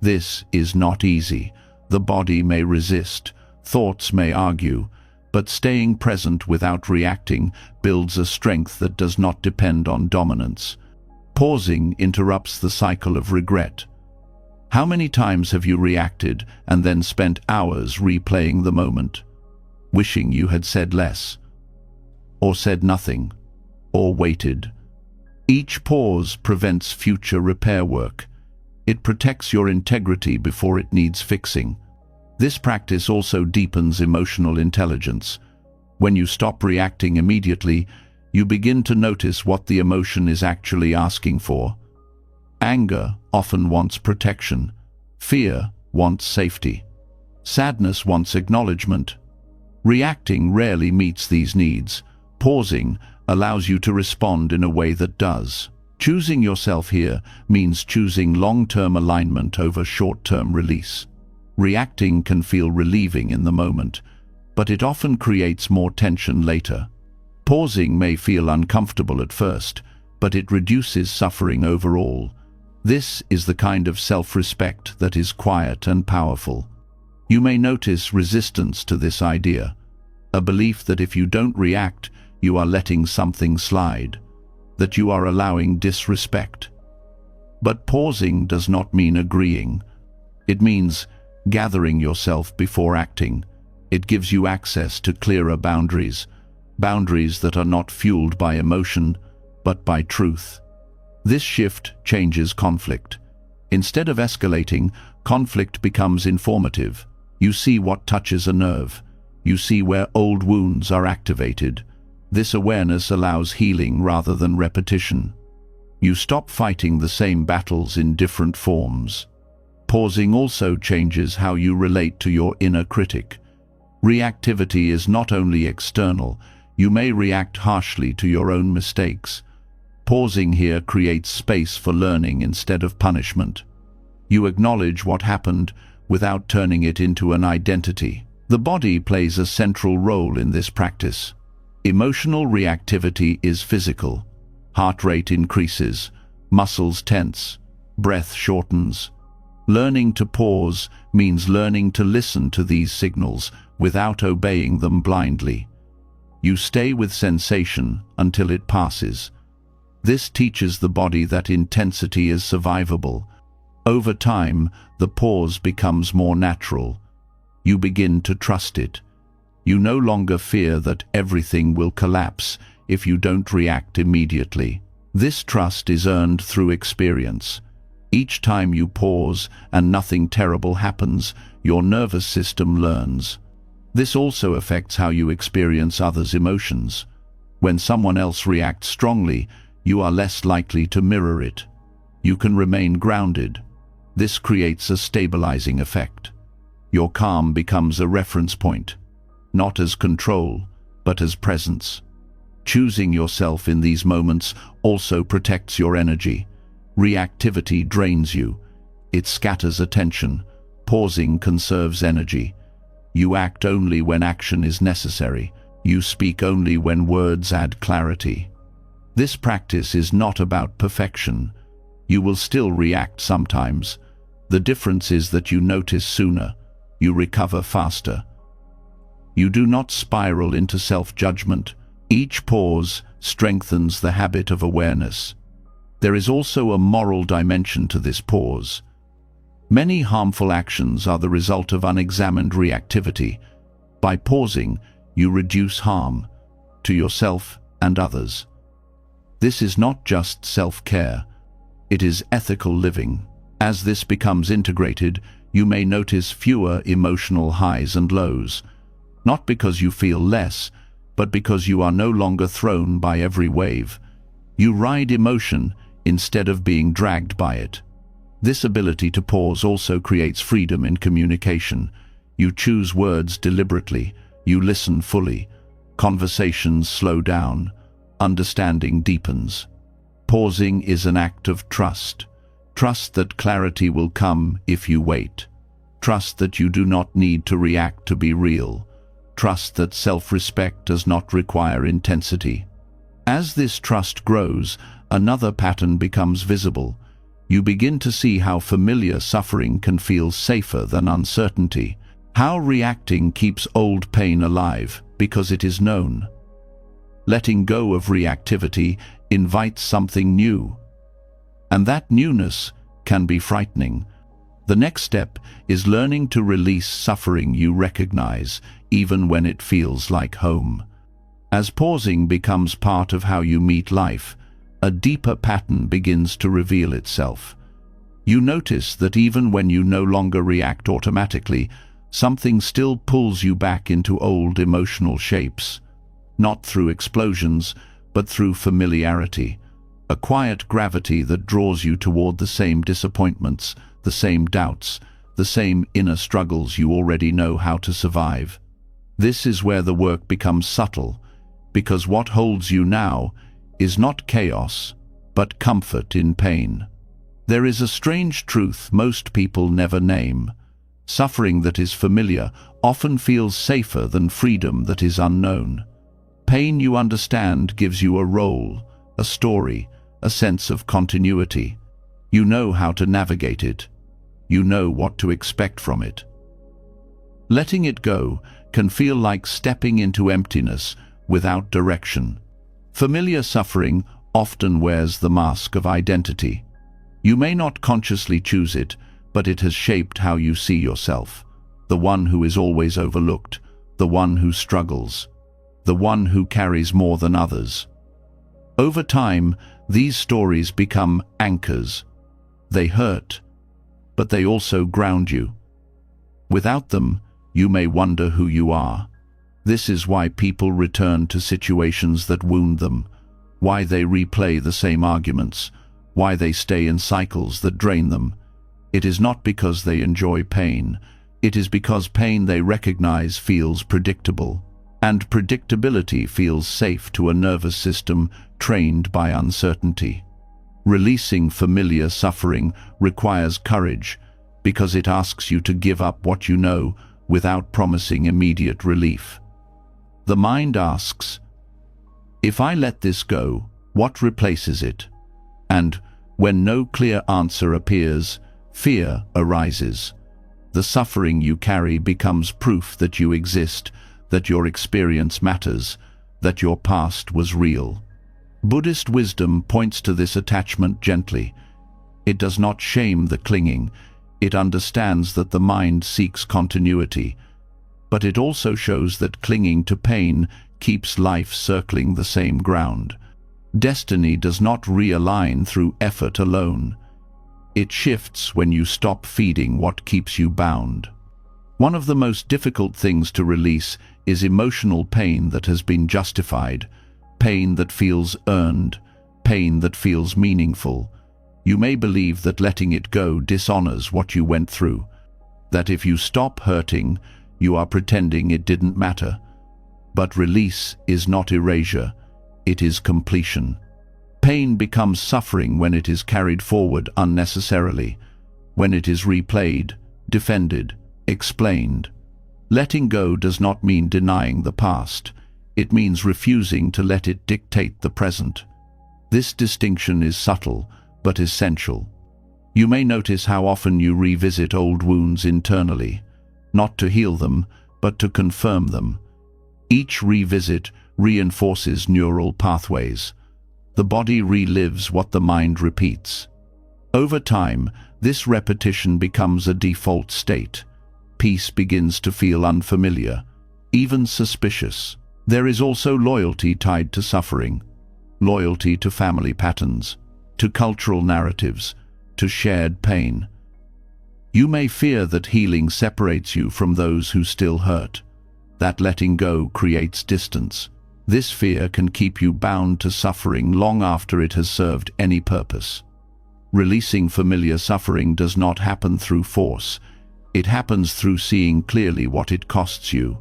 This is not easy. The body may resist, thoughts may argue, but staying present without reacting builds a strength that does not depend on dominance. Pausing interrupts the cycle of regret. How many times have you reacted and then spent hours replaying the moment, wishing you had said less, or said nothing, or waited? Each pause prevents future repair work. It protects your integrity before it needs fixing. This practice also deepens emotional intelligence. When you stop reacting immediately, you begin to notice what the emotion is actually asking for. Anger often wants protection. Fear wants safety. Sadness wants acknowledgement. Reacting rarely meets these needs. Pausing allows you to respond in a way that does. Choosing yourself here means choosing long-term alignment over short-term release. Reacting can feel relieving in the moment, but it often creates more tension later. Pausing may feel uncomfortable at first, but it reduces suffering overall. This is the kind of self-respect that is quiet and powerful. You may notice resistance to this idea, a belief that if you don't react, you are letting something slide, that you are allowing disrespect. But pausing does not mean agreeing. It means gathering yourself before acting. It gives you access to clearer boundaries, boundaries that are not fueled by emotion, but by truth. This shift changes conflict. Instead of escalating, conflict becomes informative. You see what touches a nerve. You see where old wounds are activated. This awareness allows healing rather than repetition. You stop fighting the same battles in different forms. Pausing also changes how you relate to your inner critic. Reactivity is not only external. You may react harshly to your own mistakes. Pausing here creates space for learning instead of punishment. You acknowledge what happened without turning it into an identity. The body plays a central role in this practice. Emotional reactivity is physical. Heart rate increases, muscles tense, breath shortens. Learning to pause means learning to listen to these signals without obeying them blindly. You stay with sensation until it passes. This teaches the body that intensity is survivable. Over time, the pause becomes more natural. You begin to trust it. You no longer fear that everything will collapse if you don't react immediately. This trust is earned through experience. Each time you pause and nothing terrible happens, your nervous system learns. This also affects how you experience others' emotions. When someone else reacts strongly, you are less likely to mirror it. You can remain grounded. This creates a stabilizing effect. Your calm becomes a reference point, not as control, but as presence. Choosing yourself in these moments also protects your energy. Reactivity drains you. It scatters attention. Pausing conserves energy. You act only when action is necessary. You speak only when words add clarity. This practice is not about perfection. You will still react sometimes. The difference is that you notice sooner. You recover faster. You do not spiral into self-judgment. Each pause strengthens the habit of awareness. There is also a moral dimension to this pause. Many harmful actions are the result of unexamined reactivity. By pausing, you reduce harm to yourself and others. This is not just self-care, it is ethical living. As this becomes integrated, you may notice fewer emotional highs and lows, not because you feel less, but because you are no longer thrown by every wave. You ride emotion instead of being dragged by it. This ability to pause also creates freedom in communication. You choose words deliberately, you listen fully, conversations slow down, understanding deepens. Pausing is an act of trust. Trust that clarity will come if you wait. Trust that you do not need to react to be real. Trust that self-respect does not require intensity. As this trust grows, another pattern becomes visible. You begin to see how familiar suffering can feel safer than uncertainty. How reacting keeps old pain alive because it is known. Letting go of reactivity invites something new. And that newness can be frightening. The next step is learning to release suffering you recognize, even when it feels like home. As pausing becomes part of how you meet life, a deeper pattern begins to reveal itself. You notice that even when you no longer react automatically, something still pulls you back into old emotional shapes. Not through explosions, but through familiarity. a quiet gravity that draws you toward the same disappointments, the same doubts, the same inner struggles you already know how to survive. This is where the work becomes subtle, because what holds you now is not chaos, but comfort in pain. There is a strange truth most people never name. Suffering that is familiar often feels safer than freedom that is unknown. Pain you understand gives you a role, a story, a sense of continuity. You know how to navigate it. You know what to expect from it. Letting it go can feel like stepping into emptiness without direction. Familiar suffering often wears the mask of identity. You may not consciously choose it, but it has shaped how you see yourself. The one who is always overlooked, the one who struggles, the one who carries more than others. Over time, these stories become anchors. They hurt, but they also ground you. Without them, you may wonder who you are. This is why people return to situations that wound them, why they replay the same arguments, why they stay in cycles that drain them. It is not because they enjoy pain. It is because pain they recognize feels predictable, and predictability feels safe to a nervous system trained by uncertainty. Releasing familiar suffering requires courage, because it asks you to give up what you know without promising immediate relief. The mind asks, if I let this go, what replaces it? And when no clear answer appears, fear arises. The suffering you carry becomes proof that you exist, that your experience matters, that your past was real. Buddhist wisdom points to this attachment gently. It does not shame the clinging. It understands that the mind seeks continuity, but it also shows that clinging to pain keeps life circling the same ground. Destiny does not realign through effort alone. It shifts when you stop feeding what keeps you bound. One of the most difficult things to release is emotional pain that has been justified, pain that feels earned, pain that feels meaningful. You may believe that letting it go dishonors what you went through, that if you stop hurting, you are pretending it didn't matter. But release is not erasure, it is completion. Pain becomes suffering when it is carried forward unnecessarily, when it is replayed, defended, explained. Letting go does not mean denying the past. It means refusing to let it dictate the present. This distinction is subtle, but essential. You may notice how often you revisit old wounds internally, not to heal them, but to confirm them. Each revisit reinforces neural pathways. The body relives what the mind repeats. Over time, this repetition becomes a default state. Peace begins to feel unfamiliar, even suspicious. There is also loyalty tied to suffering, loyalty to family patterns, to cultural narratives, to shared pain. You may fear that healing separates you from those who still hurt, that letting go creates distance. This fear can keep you bound to suffering long after it has served any purpose. Releasing familiar suffering does not happen through force. It happens through seeing clearly what it costs you,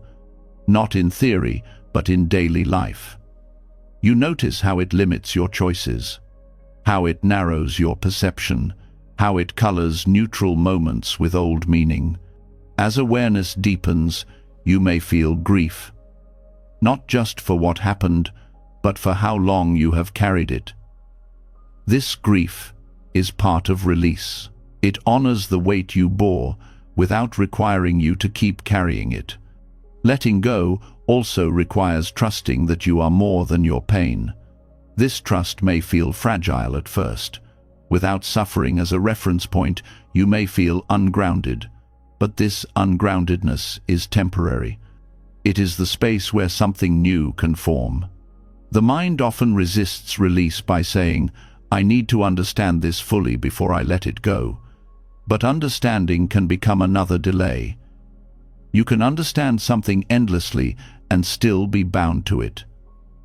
not in theory, but in daily life. You notice how it limits your choices, how it narrows your perception, how it colors neutral moments with old meaning. As awareness deepens, you may feel grief, not just for what happened, but for how long you have carried it. This grief is part of release. It honors the weight you bore without requiring you to keep carrying it. Letting go also requires trusting that you are more than your pain. This trust may feel fragile at first. Without suffering as a reference point, you may feel ungrounded, but this ungroundedness is temporary. It is the space where something new can form. The mind often resists release by saying, I need to understand this fully before I let it go. But understanding can become another delay. You can understand something endlessly and still be bound to it.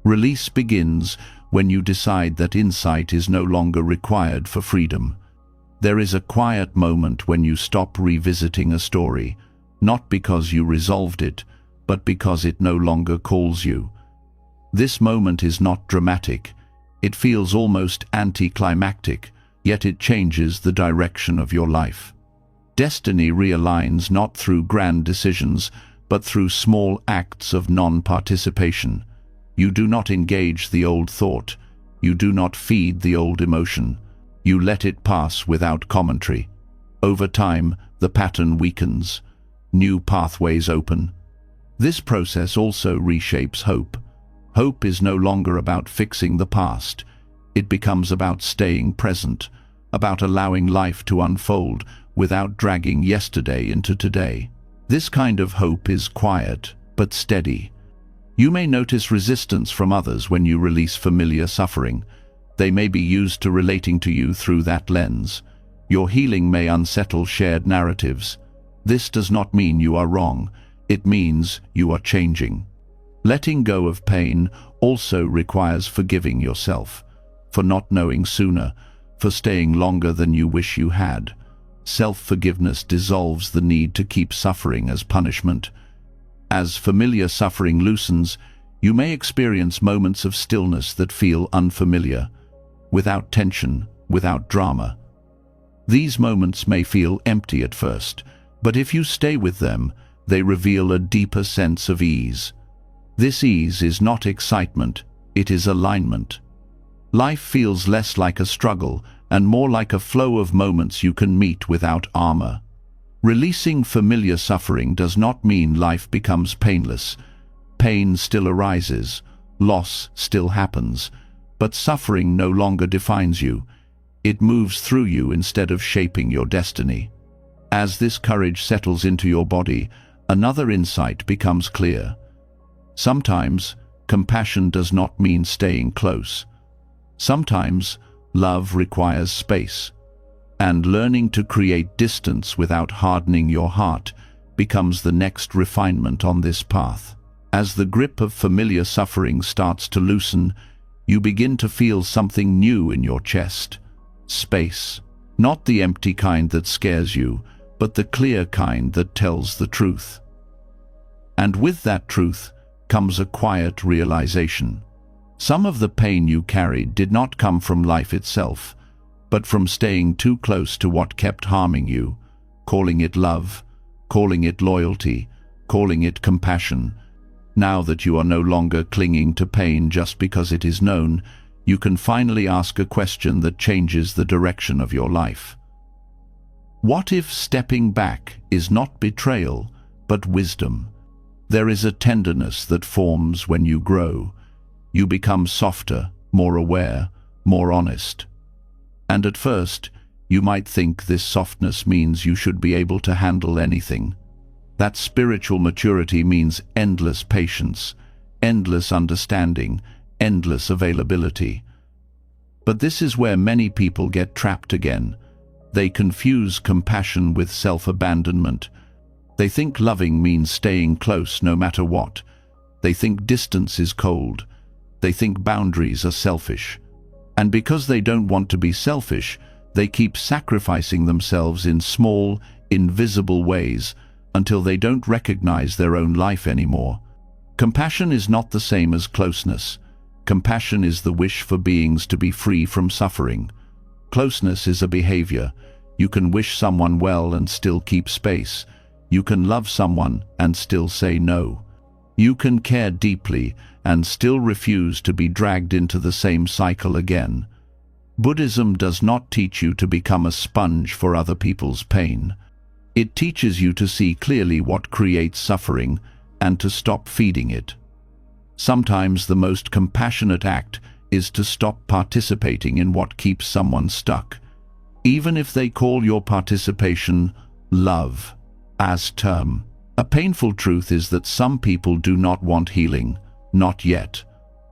Release begins when you decide that insight is no longer required for freedom. There is a quiet moment when you stop revisiting a story, not because you resolved it, but because it no longer calls you. This moment is not dramatic. It feels almost anticlimactic, yet it changes the direction of your life. Destiny realigns not through grand decisions, but through small acts of non-participation. You do not engage the old thought. You do not feed the old emotion. You let it pass without commentary. Over time, the pattern weakens. New pathways open. This process also reshapes hope. Hope is no longer about fixing the past. It becomes about staying present, about allowing life to unfold without dragging yesterday into today. This kind of hope is quiet but steady. You may notice resistance from others when you release familiar suffering. They may be used to relating to you through that lens. Your healing may unsettle shared narratives. This does not mean you are wrong. It means you are changing. Letting go of pain also requires forgiving yourself, for not knowing sooner, for staying longer than you wish you had. Self-forgiveness dissolves the need to keep suffering as punishment. As familiar suffering loosens, you may experience moments of stillness that feel unfamiliar, without tension, without drama. These moments may feel empty at first, but if you stay with them, they reveal a deeper sense of ease. This ease is not excitement, it is alignment. Life feels less like a struggle and more like a flow of moments you can meet without armor. Releasing familiar suffering does not mean life becomes painless. Pain still arises, loss still happens, but suffering no longer defines you. It moves through you instead of shaping your destiny. As this courage settles into your body, another insight becomes clear. Sometimes, compassion does not mean staying close. Sometimes, love requires space. And learning to create distance without hardening your heart becomes the next refinement on this path. As the grip of familiar suffering starts to loosen, you begin to feel something new in your chest. Space. Not the empty kind that scares you, but the clear kind that tells the truth. And with that truth comes a quiet realization. Some of the pain you carried did not come from life itself, but from staying too close to what kept harming you, calling it love, calling it loyalty, calling it compassion. Now that you are no longer clinging to pain just because it is known, you can finally ask a question that changes the direction of your life. What if stepping back is not betrayal, but wisdom? There is a tenderness that forms when you grow. You become softer, more aware, more honest. And at first, you might think this softness means you should be able to handle anything. That spiritual maturity means endless patience, endless understanding, endless availability. But this is where many people get trapped again. They confuse compassion with self-abandonment. They think loving means staying close no matter what. They think distance is cold. They think boundaries are selfish. And because they don't want to be selfish, they keep sacrificing themselves in small, invisible ways until they don't recognize their own life anymore. Compassion is not the same as closeness. Compassion is the wish for beings to be free from suffering. Closeness is a behavior. You can wish someone well and still keep space. You can love someone and still say no. You can care deeply and still refuse to be dragged into the same cycle again. Buddhism does not teach you to become a sponge for other people's pain. It teaches you to see clearly what creates suffering and to stop feeding it. Sometimes the most compassionate act is to stop participating in what keeps someone stuck, even if they call your participation love. As term. A painful truth is that some people do not want healing, not yet.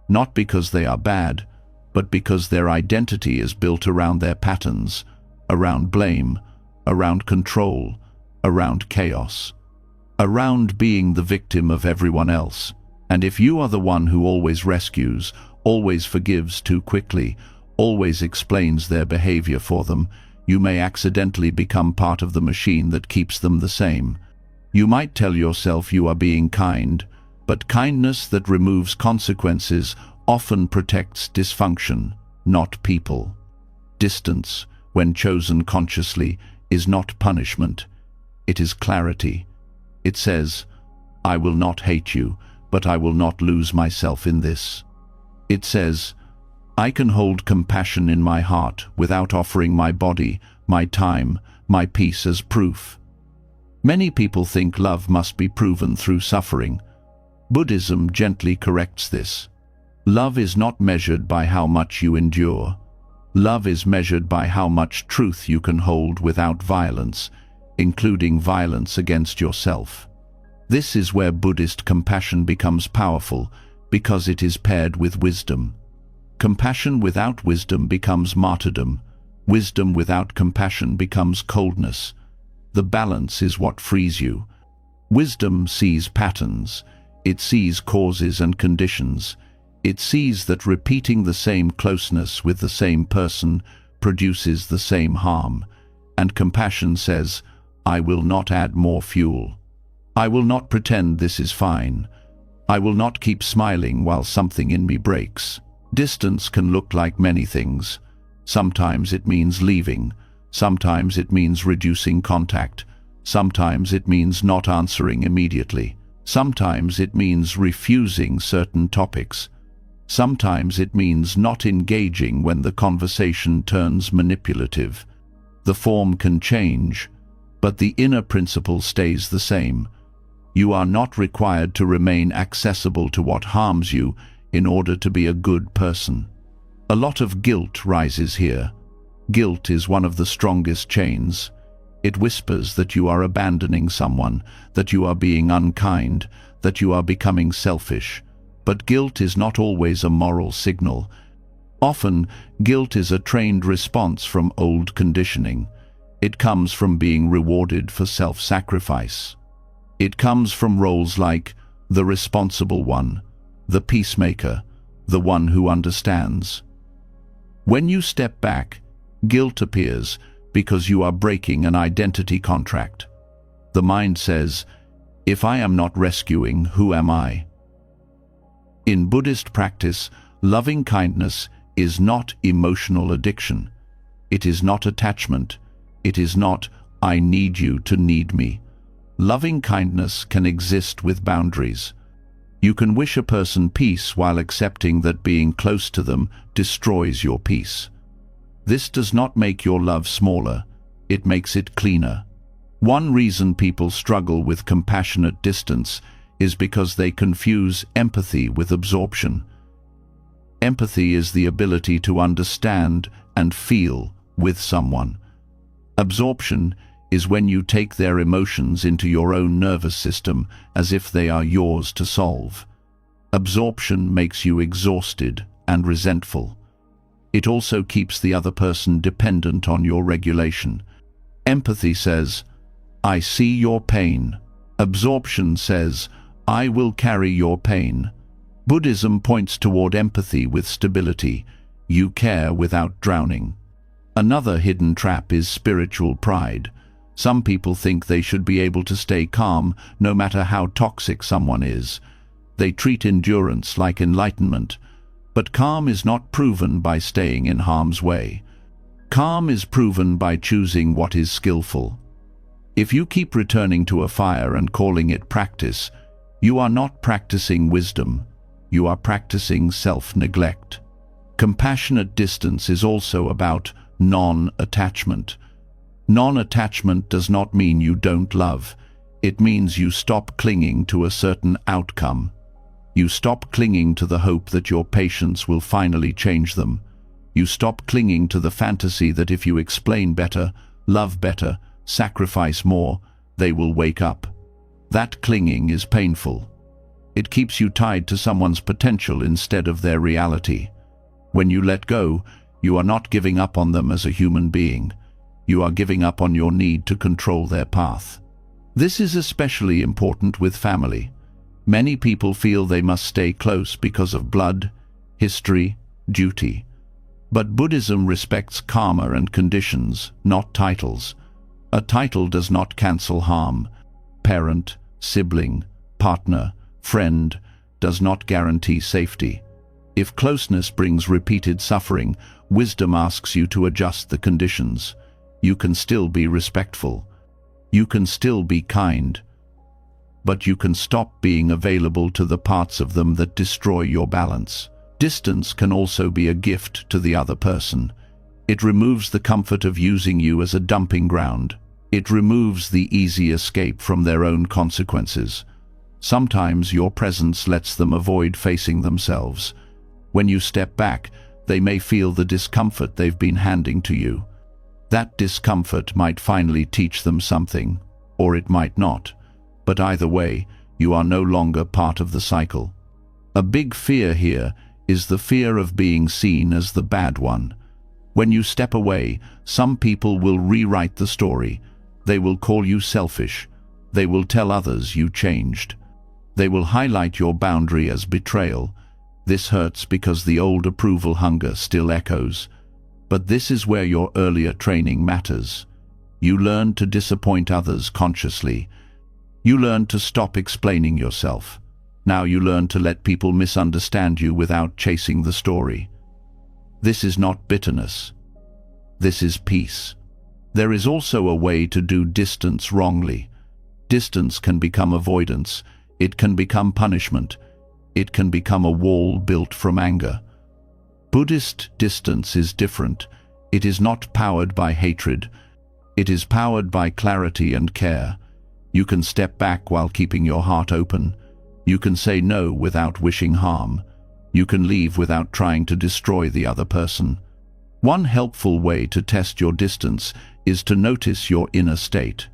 Not because they are bad, but because their identity is built around their patterns, around blame, around control, around chaos, around being the victim of everyone else. And if you are the one who always rescues, always forgives too quickly, always explains their behavior for them, you may accidentally become part of the machine that keeps them the same. You might tell yourself you are being kind, but kindness that removes consequences often protects dysfunction, not people. Distance, when chosen consciously, is not punishment. It is clarity. It says, I will not hate you, but I will not lose myself in this. It says, I can hold compassion in my heart without offering my body, my time, my peace as proof. Many people think love must be proven through suffering. Buddhism gently corrects this. Love is not measured by how much you endure. Love is measured by how much truth you can hold without violence, including violence against yourself. This is where Buddhist compassion becomes powerful, because it is paired with wisdom. Compassion without wisdom becomes martyrdom. Wisdom without compassion becomes coldness. The balance is what frees you. Wisdom sees patterns. It sees causes and conditions. It sees that repeating the same closeness with the same person produces the same harm. And compassion says, I will not add more fuel. I will not pretend this is fine. I will not keep smiling while something in me breaks. Distance can look like many things. Sometimes it means leaving. Sometimes it means reducing contact. Sometimes it means not answering immediately. Sometimes it means refusing certain topics. Sometimes it means not engaging when the conversation turns manipulative. The form can change, but the inner principle stays the same. You are not required to remain accessible to what harms you in order to be a good person. A lot of guilt rises here. Guilt is one of the strongest chains. It whispers that you are abandoning someone, that you are being unkind, that you are becoming selfish. But guilt is not always a moral signal. Often, guilt is a trained response from old conditioning. It comes from being rewarded for self-sacrifice. It comes from roles like the responsible one, the peacemaker, the one who understands. When you step back, guilt appears because you are breaking an identity contract. The mind says, if I am not rescuing, who am I? In Buddhist practice, loving kindness is not emotional addiction. It is not attachment. It is not, I need you to need me. Loving kindness can exist with boundaries. You can wish a person peace while accepting that being close to them destroys your peace. This does not make your love smaller. It makes it cleaner. One reason people struggle with compassionate distance is because they confuse empathy with absorption. Empathy is the ability to understand and feel with someone. Absorption is when you take their emotions into your own nervous system as if they are yours to solve. Absorption makes you exhausted and resentful. It also keeps the other person dependent on your regulation. Empathy says, I see your pain. Absorption says, I will carry your pain. Buddhism points toward empathy with stability. You care without drowning. Another hidden trap is spiritual pride. Some people think they should be able to stay calm no matter how toxic someone is. They treat endurance like enlightenment. But calm is not proven by staying in harm's way. Calm is proven by choosing what is skillful. If you keep returning to a fire and calling it practice, you are not practicing wisdom. You are practicing self-neglect. Compassionate distance is also about non-attachment. Non-attachment does not mean you don't love. It means you stop clinging to a certain outcome. You stop clinging to the hope that your patience will finally change them. You stop clinging to the fantasy that if you explain better, love better, sacrifice more, they will wake up. That clinging is painful. It keeps you tied to someone's potential instead of their reality. When you let go, you are not giving up on them as a human being. You are giving up on your need to control their path. This is especially important with family. Many people feel they must stay close because of blood, history, duty. But Buddhism respects karma and conditions, not titles. A title does not cancel harm. Parent, sibling, partner, friend does not guarantee safety. If closeness brings repeated suffering, wisdom asks you to adjust the conditions. You can still be respectful. You can still be kind. But you can stop being available to the parts of them that destroy your balance. Distance can also be a gift to the other person. It removes the comfort of using you as a dumping ground. It removes the easy escape from their own consequences. Sometimes your presence lets them avoid facing themselves. When you step back, they may feel the discomfort they've been handing to you. That discomfort might finally teach them something, or it might not. But either way, you are no longer part of the cycle. A big fear here is the fear of being seen as the bad one. When you step away, some people will rewrite the story. They will call you selfish. They will tell others you changed. They will highlight your boundary as betrayal. This hurts because the old approval hunger still echoes. But this is where your earlier training matters. You learn to disappoint others consciously. You learn to stop explaining yourself. Now you learn to let people misunderstand you without chasing the story. This is not bitterness. This is peace. There is also a way to do distance wrongly. Distance can become avoidance. It can become punishment. It can become a wall built from anger. Buddhist distance is different. It is not powered by hatred. It is powered by clarity and care. You can step back while keeping your heart open. You can say no without wishing harm. You can leave without trying to destroy the other person. One helpful way to test your distance is to notice your inner state.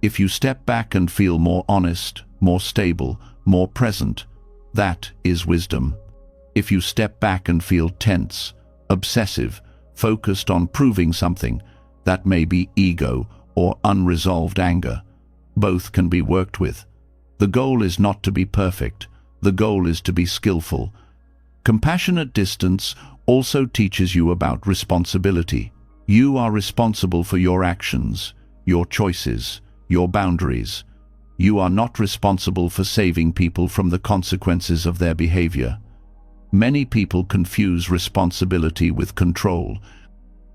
If you step back and feel more honest, more stable, more present, that is wisdom. If you step back and feel tense, obsessive, focused on proving something, that may be ego or unresolved anger. Both can be worked with. The goal is not to be perfect. The goal is to be skillful. Compassionate distance also teaches you about responsibility. You are responsible for your actions, your choices, your boundaries. You are not responsible for saving people from the consequences of their behavior. Many people confuse responsibility with control.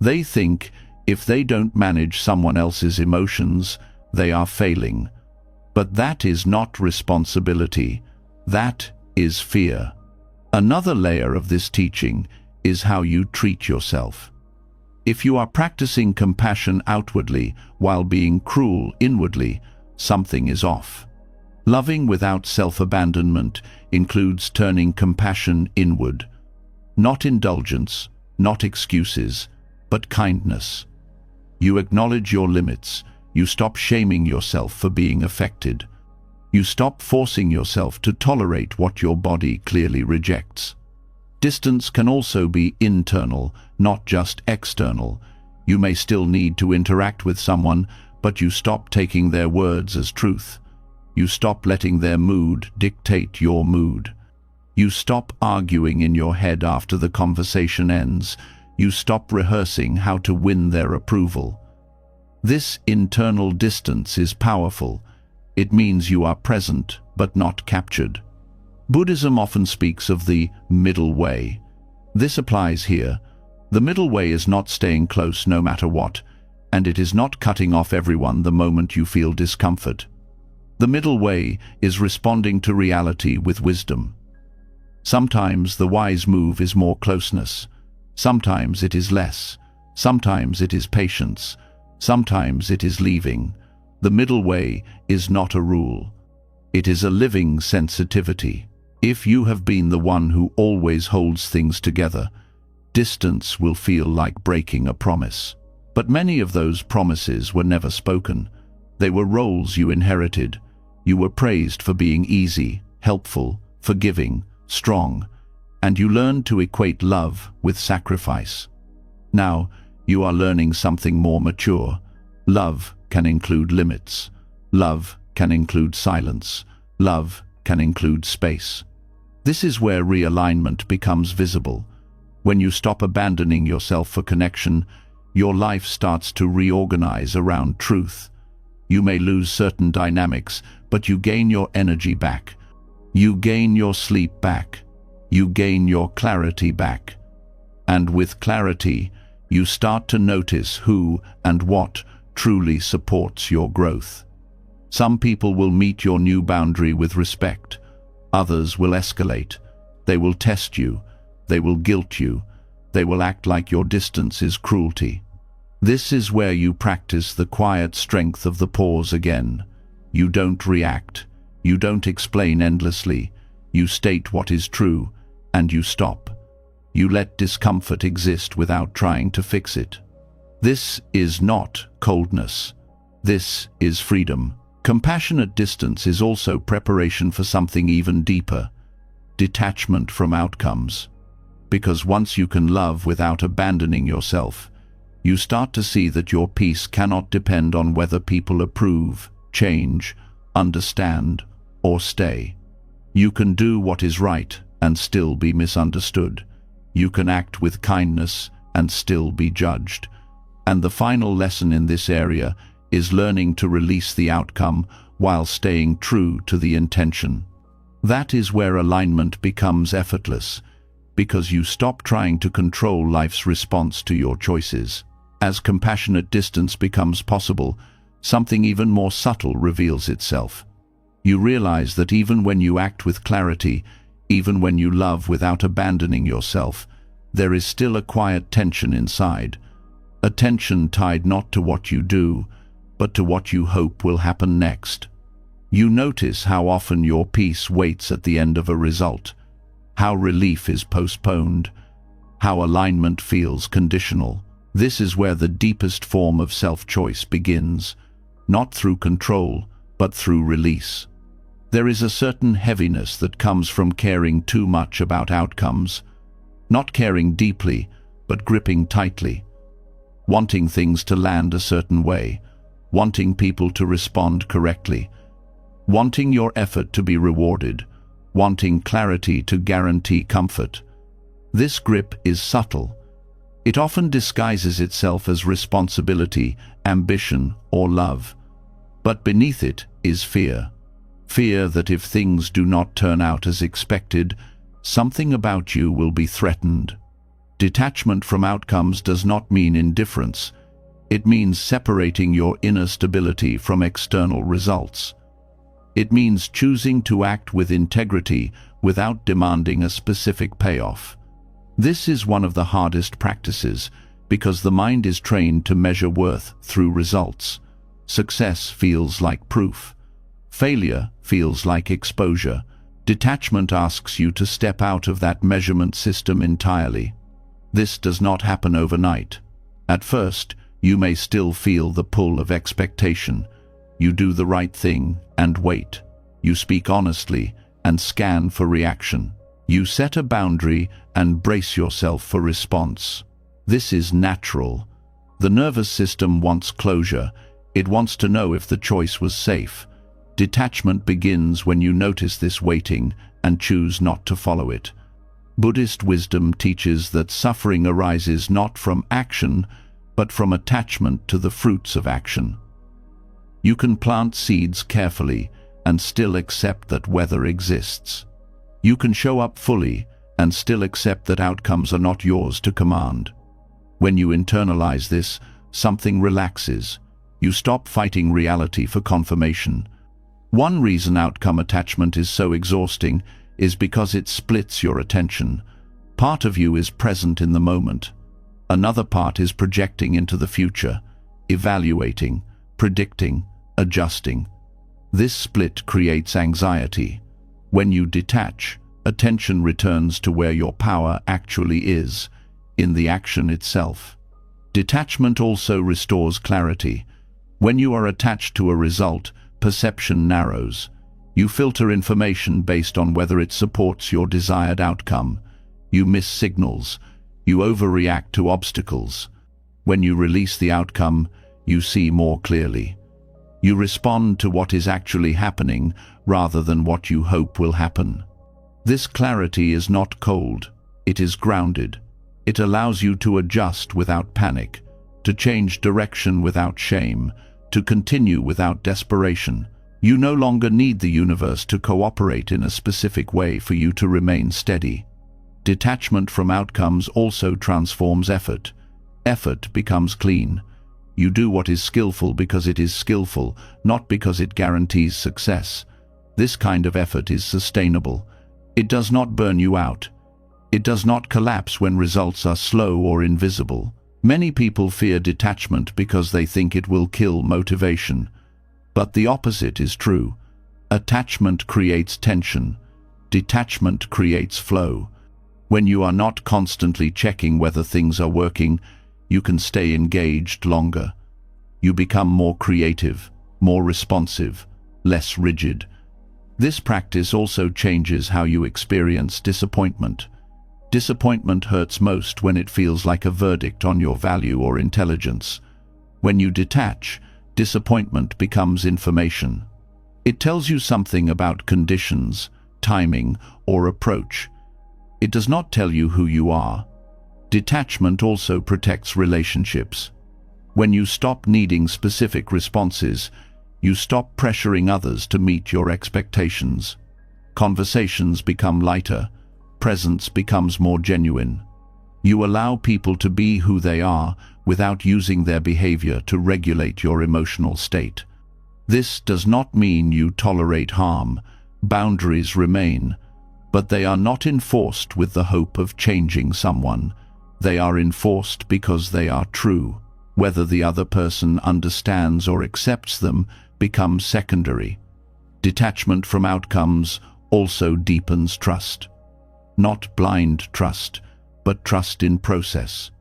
They think if they don't manage someone else's emotions, they are failing. But that is not responsibility. That is fear. Another layer of this teaching is how you treat yourself. If you are practicing compassion outwardly while being cruel inwardly, something is off. Loving without self-abandonment includes turning compassion inward. Not indulgence, not excuses, but kindness. You acknowledge your limits. You stop shaming yourself for being affected. You stop forcing yourself to tolerate what your body clearly rejects. Distance can also be internal, not just external. You may still need to interact with someone, but you stop taking their words as truth. You stop letting their mood dictate your mood. You stop arguing in your head after the conversation ends. You stop rehearsing how to win their approval. This internal distance is powerful. It means you are present, but not captured. Buddhism often speaks of the middle way. This applies here. The middle way is not staying close no matter what, and it is not cutting off everyone the moment you feel discomfort. The middle way is responding to reality with wisdom. Sometimes the wise move is more closeness. Sometimes it is less. Sometimes it is patience. Sometimes it is leaving. The middle way is not a rule. It is a living sensitivity. If you have been the one who always holds things together, distance will feel like breaking a promise. But many of those promises were never spoken. They were roles you inherited. You were praised for being easy, helpful, forgiving, strong, and you learned to equate love with sacrifice. Now, you are learning something more mature. Love can include limits. Love can include silence. Love can include space. This is where realignment becomes visible. When you stop abandoning yourself for connection, your life starts to reorganize around truth. You may lose certain dynamics, but you gain your energy back. You gain your sleep back. You gain your clarity back. And with clarity, you start to notice who and what truly supports your growth. Some people will meet your new boundary with respect. Others will escalate. They will test you. They will guilt you. They will act like your distance is cruelty. This is where you practice the quiet strength of the pause again. You don't react. You don't explain endlessly. You state what is true, and you stop. You let discomfort exist without trying to fix it. This is not coldness. This is freedom. Compassionate distance is also preparation for something even deeper: detachment from outcomes. Because once you can love without abandoning yourself, you start to see that your peace cannot depend on whether people approve, change, understand, or stay. You can do what is right and still be misunderstood. You can act with kindness and still be judged. And the final lesson in this area is learning to release the outcome while staying true to the intention. That is where alignment becomes effortless, because you stop trying to control life's response to your choices. As compassionate distance becomes possible, something even more subtle reveals itself. You realize that even when you act with clarity, even when you love without abandoning yourself, there is still a quiet tension inside. A tension tied not to what you do, but to what you hope will happen next. You notice how often your peace waits at the end of a result, how relief is postponed, how alignment feels conditional. This is where the deepest form of self-choice begins, not through control, but through release. There is a certain heaviness that comes from caring too much about outcomes, not caring deeply, but gripping tightly, wanting things to land a certain way, wanting people to respond correctly, wanting your effort to be rewarded, wanting clarity to guarantee comfort. This grip is subtle. It often disguises itself as responsibility, ambition, or love. But beneath it is fear. Fear that if things do not turn out as expected, something about you will be threatened. Detachment from outcomes does not mean indifference. It means separating your inner stability from external results. It means choosing to act with integrity without demanding a specific payoff. This is one of the hardest practices, because the mind is trained to measure worth through results. Success feels like proof. Failure feels like exposure. Detachment asks you to step out of that measurement system entirely. This does not happen overnight. At first, you may still feel the pull of expectation. You do the right thing and wait. You speak honestly and scan for reaction. You set a boundary and brace yourself for response. This is natural. The nervous system wants closure. It wants to know if the choice was safe. Detachment begins when you notice this waiting and choose not to follow it. Buddhist wisdom teaches that suffering arises not from action, but from attachment to the fruits of action. You can plant seeds carefully and still accept that weather exists. You can show up fully and still accept that outcomes are not yours to command. When you internalize this, something relaxes. You stop fighting reality for confirmation. One reason outcome attachment is so exhausting is because it splits your attention. Part of you is present in the moment. Another part is projecting into the future, evaluating, predicting, adjusting. This split creates anxiety. When you detach, attention returns to where your power actually is, in the action itself. Detachment also restores clarity. When you are attached to a result, perception narrows. You filter information based on whether it supports your desired outcome. You miss signals. You overreact to obstacles. When you release the outcome, you see more clearly. You respond to what is actually happening rather than what you hope will happen. This clarity is not cold, it is grounded. It allows you to adjust without panic, to change direction without shame, to continue without desperation. You no longer need the universe to cooperate in a specific way for you to remain steady. Detachment from outcomes also transforms effort. Effort becomes clean. You do what is skillful because it is skillful, not because it guarantees success. This kind of effort is sustainable. It does not burn you out. It does not collapse when results are slow or invisible. Many people fear detachment because they think it will kill motivation. But the opposite is true. Attachment creates tension. Detachment creates flow. When you are not constantly checking whether things are working, you can stay engaged longer. You become more creative, more responsive, less rigid. This practice also changes how you experience disappointment. Disappointment hurts most when it feels like a verdict on your value or intelligence. When you detach, disappointment becomes information. It tells you something about conditions, timing, or approach. It does not tell you who you are. Detachment also protects relationships. When you stop needing specific responses, you stop pressuring others to meet your expectations. Conversations become lighter. Presence becomes more genuine. You allow people to be who they are without using their behavior to regulate your emotional state. This does not mean you tolerate harm. Boundaries remain, but they are not enforced with the hope of changing someone. They are enforced because they are true. Whether the other person understands or accepts them becomes secondary. Detachment from outcomes also deepens trust. Not blind trust, but trust in process.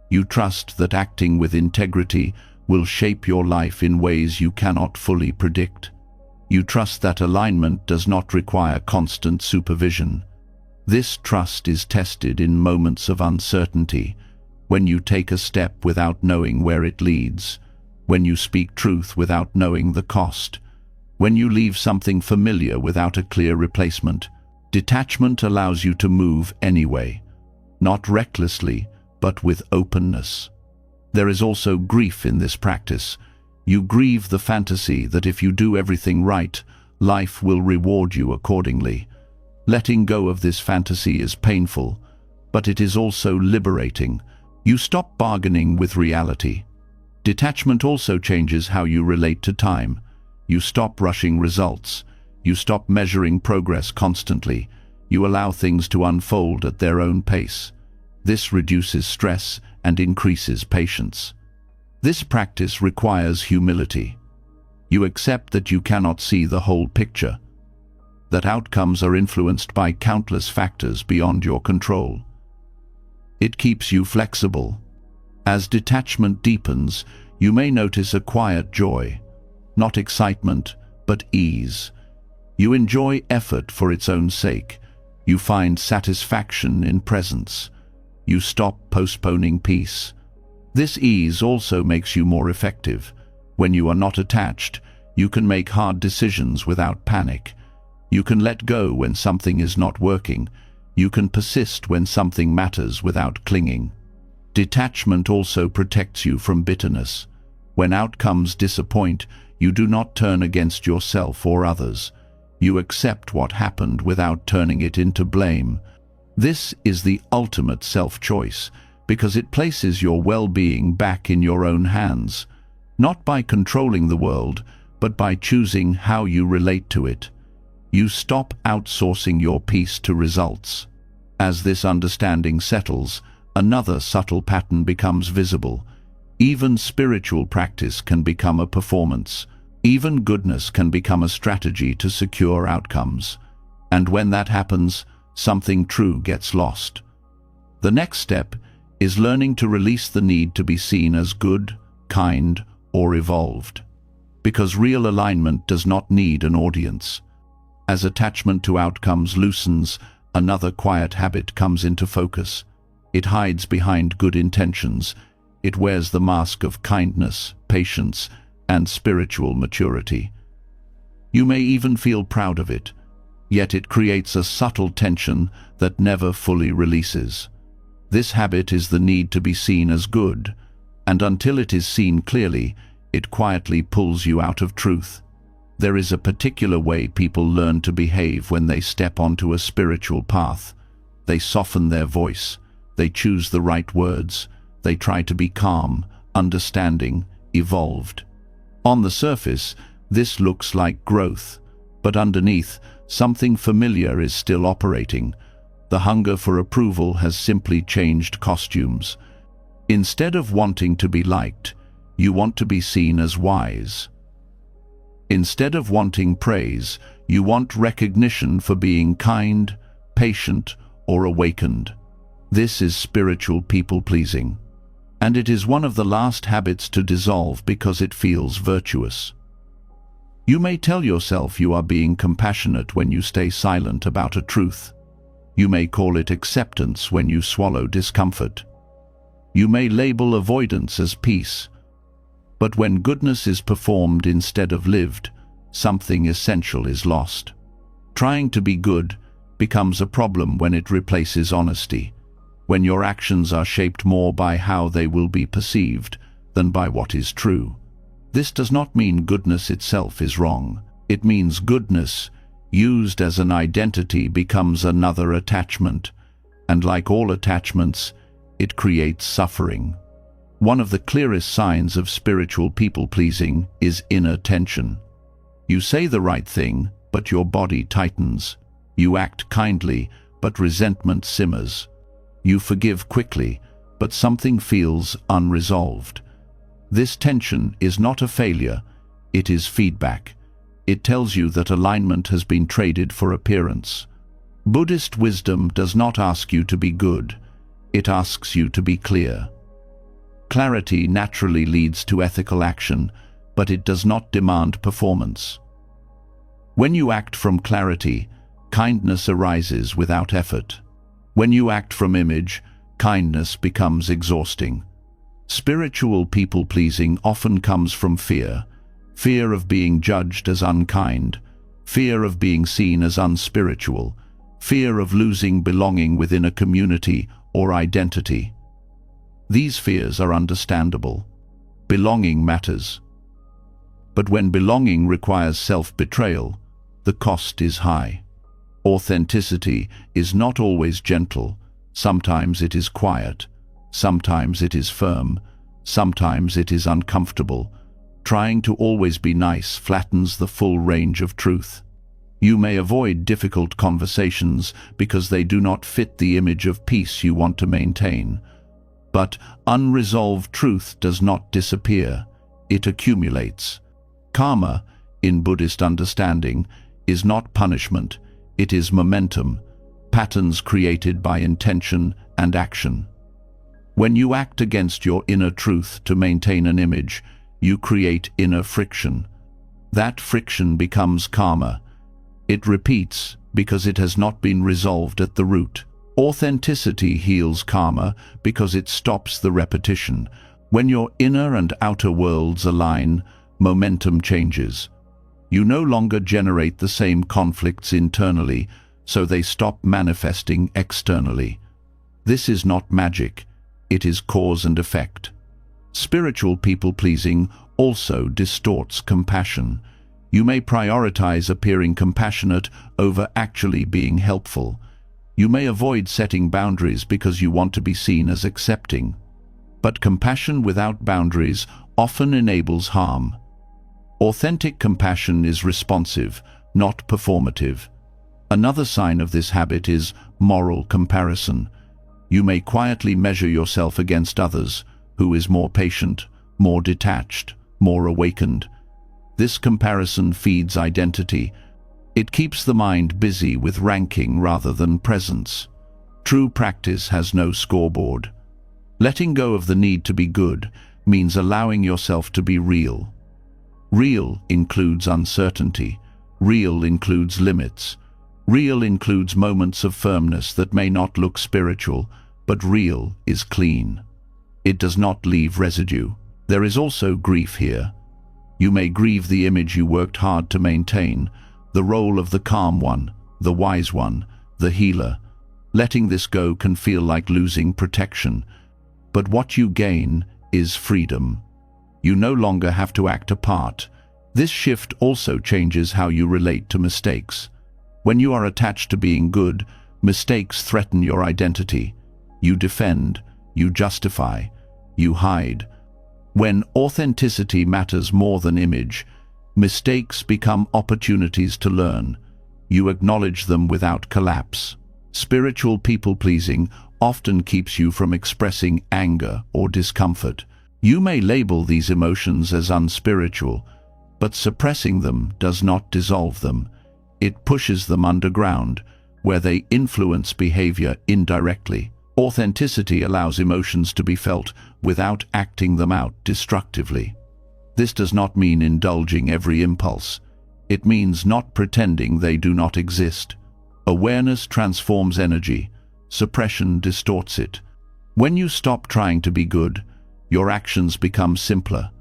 You trust that acting with integrity will shape your life in ways you cannot fully predict. You trust that alignment does not require constant supervision. This trust is tested in moments of uncertainty, when you take a step without knowing where it leads, when you speak truth without knowing the cost, when you leave something familiar without a clear replacement. Detachment allows you to move anyway, not recklessly, but with openness. There is also grief in this practice. You grieve the fantasy that if you do everything right, life will reward you accordingly. Letting go of this fantasy is painful, but it is also liberating. You stop bargaining with reality. Detachment also changes how you relate to time. You stop rushing results. You stop measuring progress constantly. You allow things to unfold at their own pace. This reduces stress and increases patience. This practice requires humility. You accept that you cannot see the whole picture, that outcomes are influenced by countless factors beyond your control. It keeps you flexible. As detachment deepens, you may notice a quiet joy, not excitement, but ease. You enjoy effort for its own sake. You find satisfaction in presence. You stop postponing peace. This ease also makes you more effective. When you are not attached, you can make hard decisions without panic. You can let go when something is not working. You can persist when something matters without clinging. Detachment also protects you from bitterness. When outcomes disappoint, you do not turn against yourself or others. You accept what happened without turning it into blame. This is the ultimate self-choice, because it places your well-being back in your own hands, not by controlling the world, but by choosing how you relate to it. You stop outsourcing your peace to results. As this understanding settles, another subtle pattern becomes visible. Even spiritual practice can become a performance. Even goodness can become a strategy to secure outcomes. And when that happens, something true gets lost. The next step is learning to release the need to be seen as good, kind, or evolved. Because real alignment does not need an audience. As attachment to outcomes loosens, another quiet habit comes into focus. It hides behind good intentions. It wears the mask of kindness, patience, and spiritual maturity. You may even feel proud of it. yet it creates a subtle tension that never fully releases. This habit is the need to be seen as good, and until it is seen clearly, it quietly pulls you out of truth. There is a particular way people learn to behave when they step onto a spiritual path. They soften their voice, they choose the right words, they try to be calm, understanding, evolved. On the surface, this looks like growth, but underneath, something familiar is still operating. The hunger for approval has simply changed costumes. Instead of wanting to be liked, you want to be seen as wise. Instead of wanting praise, you want recognition for being kind, patient, or awakened. This is spiritual people-pleasing, and it is one of the last habits to dissolve because it feels virtuous. You may tell yourself you are being compassionate when you stay silent about a truth. You may call it acceptance when you swallow discomfort. You may label avoidance as peace. But when goodness is performed instead of lived, something essential is lost. Trying to be good becomes a problem when it replaces honesty, when your actions are shaped more by how they will be perceived than by what is true. This does not mean goodness itself is wrong. It means goodness, used as an identity, becomes another attachment, and like all attachments, it creates suffering. One of the clearest signs of spiritual people-pleasing is inner tension. You say the right thing, but your body tightens. You act kindly, but resentment simmers. You forgive quickly, but something feels unresolved. This tension is not a failure, it is feedback. It tells you that alignment has been traded for appearance. Buddhist wisdom does not ask you to be good, it asks you to be clear. Clarity naturally leads to ethical action, but it does not demand performance. When you act from clarity, kindness arises without effort. When you act from image, kindness becomes exhausting. Spiritual people-pleasing often comes from fear. Fear of being judged as unkind, fear of being seen as unspiritual, fear of losing belonging within a community or identity. These fears are understandable. Belonging matters. But when belonging requires self-betrayal, the cost is high. Authenticity is not always gentle. Sometimes it is quiet. Sometimes it is firm. Sometimes it is uncomfortable. Trying to always be nice flattens the full range of truth. You may avoid difficult conversations because they do not fit the image of peace you want to maintain. But unresolved truth does not disappear. It accumulates. Karma, in Buddhist understanding, is not punishment. It is momentum, patterns created by intention and action. When you act against your inner truth to maintain an image, you create inner friction. That friction becomes karma. It repeats because it has not been resolved at the root. Authenticity heals karma because it stops the repetition. When your inner and outer worlds align, momentum changes. You no longer generate the same conflicts internally, so they stop manifesting externally. This is not magic. It is cause and effect. Spiritual people-pleasing also distorts compassion. You may prioritize appearing compassionate over actually being helpful. You may avoid setting boundaries because you want to be seen as accepting. But compassion without boundaries often enables harm. Authentic compassion is responsive, not performative. Another sign of this habit is moral comparison. You may quietly measure yourself against others, who is more patient, more detached, more awakened. This comparison feeds identity. It keeps the mind busy with ranking rather than presence. True practice has no scoreboard. Letting go of the need to be good means allowing yourself to be real. Real includes uncertainty. Real includes limits. Real includes moments of firmness that may not look spiritual, but real is clean. It does not leave residue. There is also grief here. You may grieve the image you worked hard to maintain, the role of the calm one, the wise one, the healer. Letting this go can feel like losing protection, but what you gain is freedom. You no longer have to act a part. This shift also changes how you relate to mistakes. When you are attached to being good, mistakes threaten your identity. You defend, you justify, you hide. When authenticity matters more than image, mistakes become opportunities to learn. You acknowledge them without collapse. Spiritual people-pleasing often keeps you from expressing anger or discomfort. You may label these emotions as unspiritual, but suppressing them does not dissolve them. It pushes them underground, where they influence behavior indirectly. Authenticity allows emotions to be felt without acting them out destructively. This does not mean indulging every impulse. It means not pretending they do not exist. Awareness transforms energy. Suppression distorts it. When you stop trying to be good, your actions become simpler.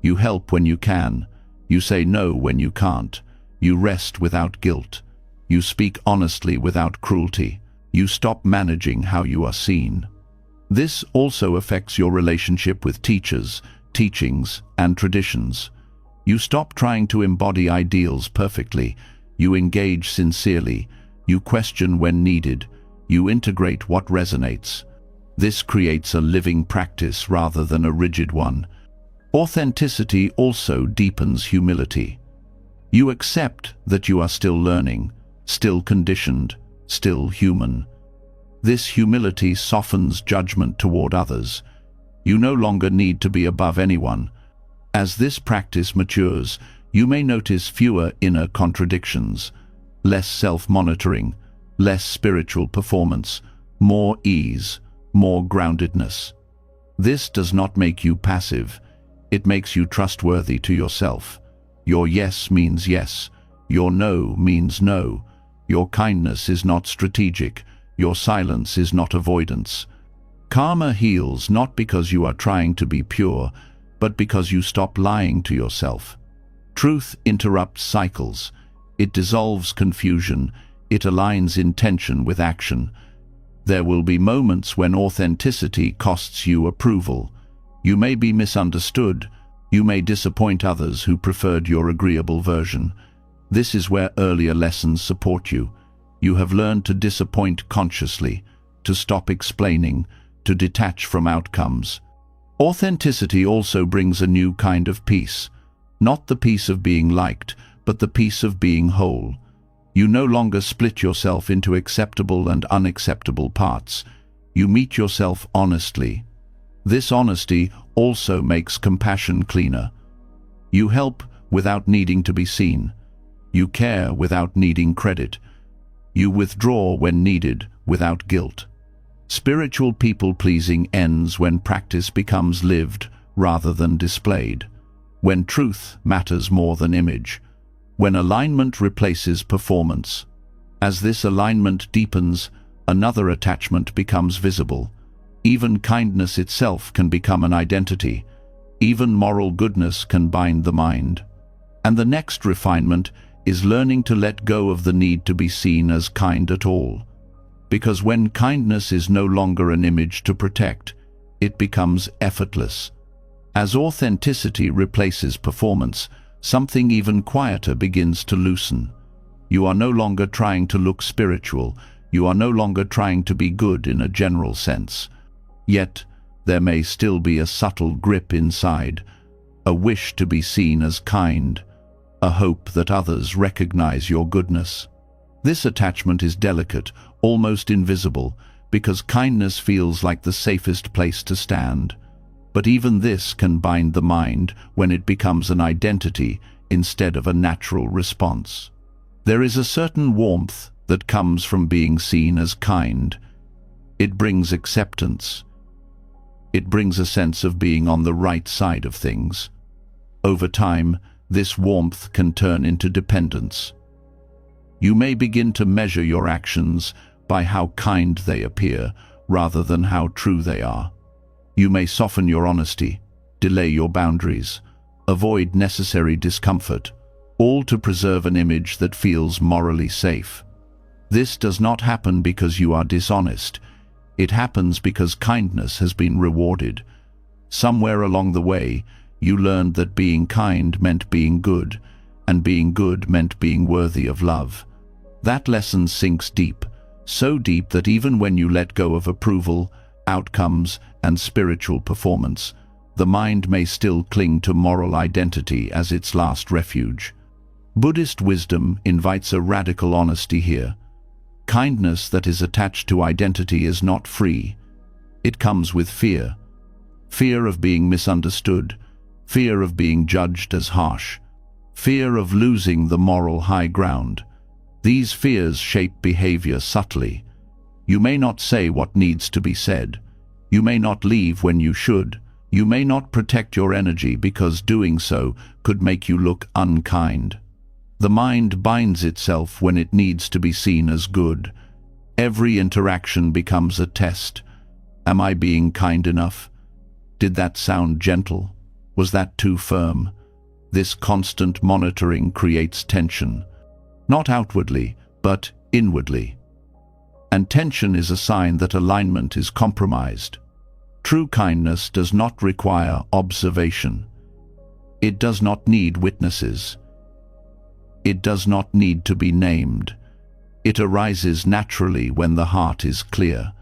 You help when you can. You say no when you can't. You rest without guilt. You speak honestly without cruelty. You stop managing how you are seen. This also affects your relationship with teachers, teachings, and traditions. You stop trying to embody ideals perfectly. You engage sincerely. You question when needed. You integrate what resonates. This creates a living practice rather than a rigid one. Authenticity also deepens humility. You accept that you are still learning, still conditioned, still human. This humility softens judgment toward others. You no longer need to be above anyone. As this practice matures, you may notice fewer inner contradictions, less self-monitoring, less spiritual performance, more ease, more groundedness. This does not make you passive. It makes you trustworthy to yourself. Your yes means yes. Your no means no. Your kindness is not strategic. Your silence is not avoidance. Karma heals not because you are trying to be pure, but because you stop lying to yourself. Truth interrupts cycles. It dissolves confusion. It aligns intention with action. There will be moments when authenticity costs you approval. You may be misunderstood. You may disappoint others who preferred your agreeable version. This is where earlier lessons support you. You have learned to disappoint consciously, to stop explaining, to detach from outcomes. Authenticity also brings a new kind of peace. Not the peace of being liked, but the peace of being whole. You no longer split yourself into acceptable and unacceptable parts. You meet yourself honestly. This honesty also makes compassion cleaner. You help without needing to be seen. You care without needing credit. You withdraw when needed without guilt. Spiritual people-pleasing ends when practice becomes lived rather than displayed, when truth matters more than image, when alignment replaces performance. As this alignment deepens, another attachment becomes visible. Even kindness itself can become an identity. Even moral goodness can bind the mind. And the next refinement is learning to let go of the need to be seen as kind at all. Because when kindness is no longer an image to protect, it becomes effortless. As authenticity replaces performance, something even quieter begins to loosen. You are no longer trying to look spiritual. You are no longer trying to be good in a general sense. Yet, there may still be a subtle grip inside, a wish to be seen as kind, a hope that others recognize your goodness. This attachment is delicate, almost invisible, because kindness feels like the safest place to stand. But even this can bind the mind when it becomes an identity instead of a natural response. There is a certain warmth that comes from being seen as kind. It brings acceptance. It brings a sense of being on the right side of things. Over time, this warmth can turn into dependence. You may begin to measure your actions by how kind they appear rather than how true they are. You may soften your honesty, delay your boundaries, avoid necessary discomfort, all to preserve an image that feels morally safe. This does not happen because you are dishonest. It happens because kindness has been rewarded. Somewhere along the way, you learned that being kind meant being good, and being good meant being worthy of love. That lesson sinks deep, so deep that even when you let go of approval, outcomes, and spiritual performance, the mind may still cling to moral identity as its last refuge. Buddhist wisdom invites a radical honesty here. Kindness that is attached to identity is not free. It comes with fear. Fear of being misunderstood, fear of being judged as harsh, fear of losing the moral high ground. These fears shape behavior subtly. You may not say what needs to be said. You may not leave when you should. You may not protect your energy because doing so could make you look unkind. The mind binds itself when it needs to be seen as good. Every interaction becomes a test. Am I being kind enough? Did that sound gentle? Was that too firm? This constant monitoring creates tension, not outwardly, but inwardly. And tension is a sign that alignment is compromised. True kindness does not require observation. It does not need witnesses. It does not need to be named. It arises naturally when the heart is clear.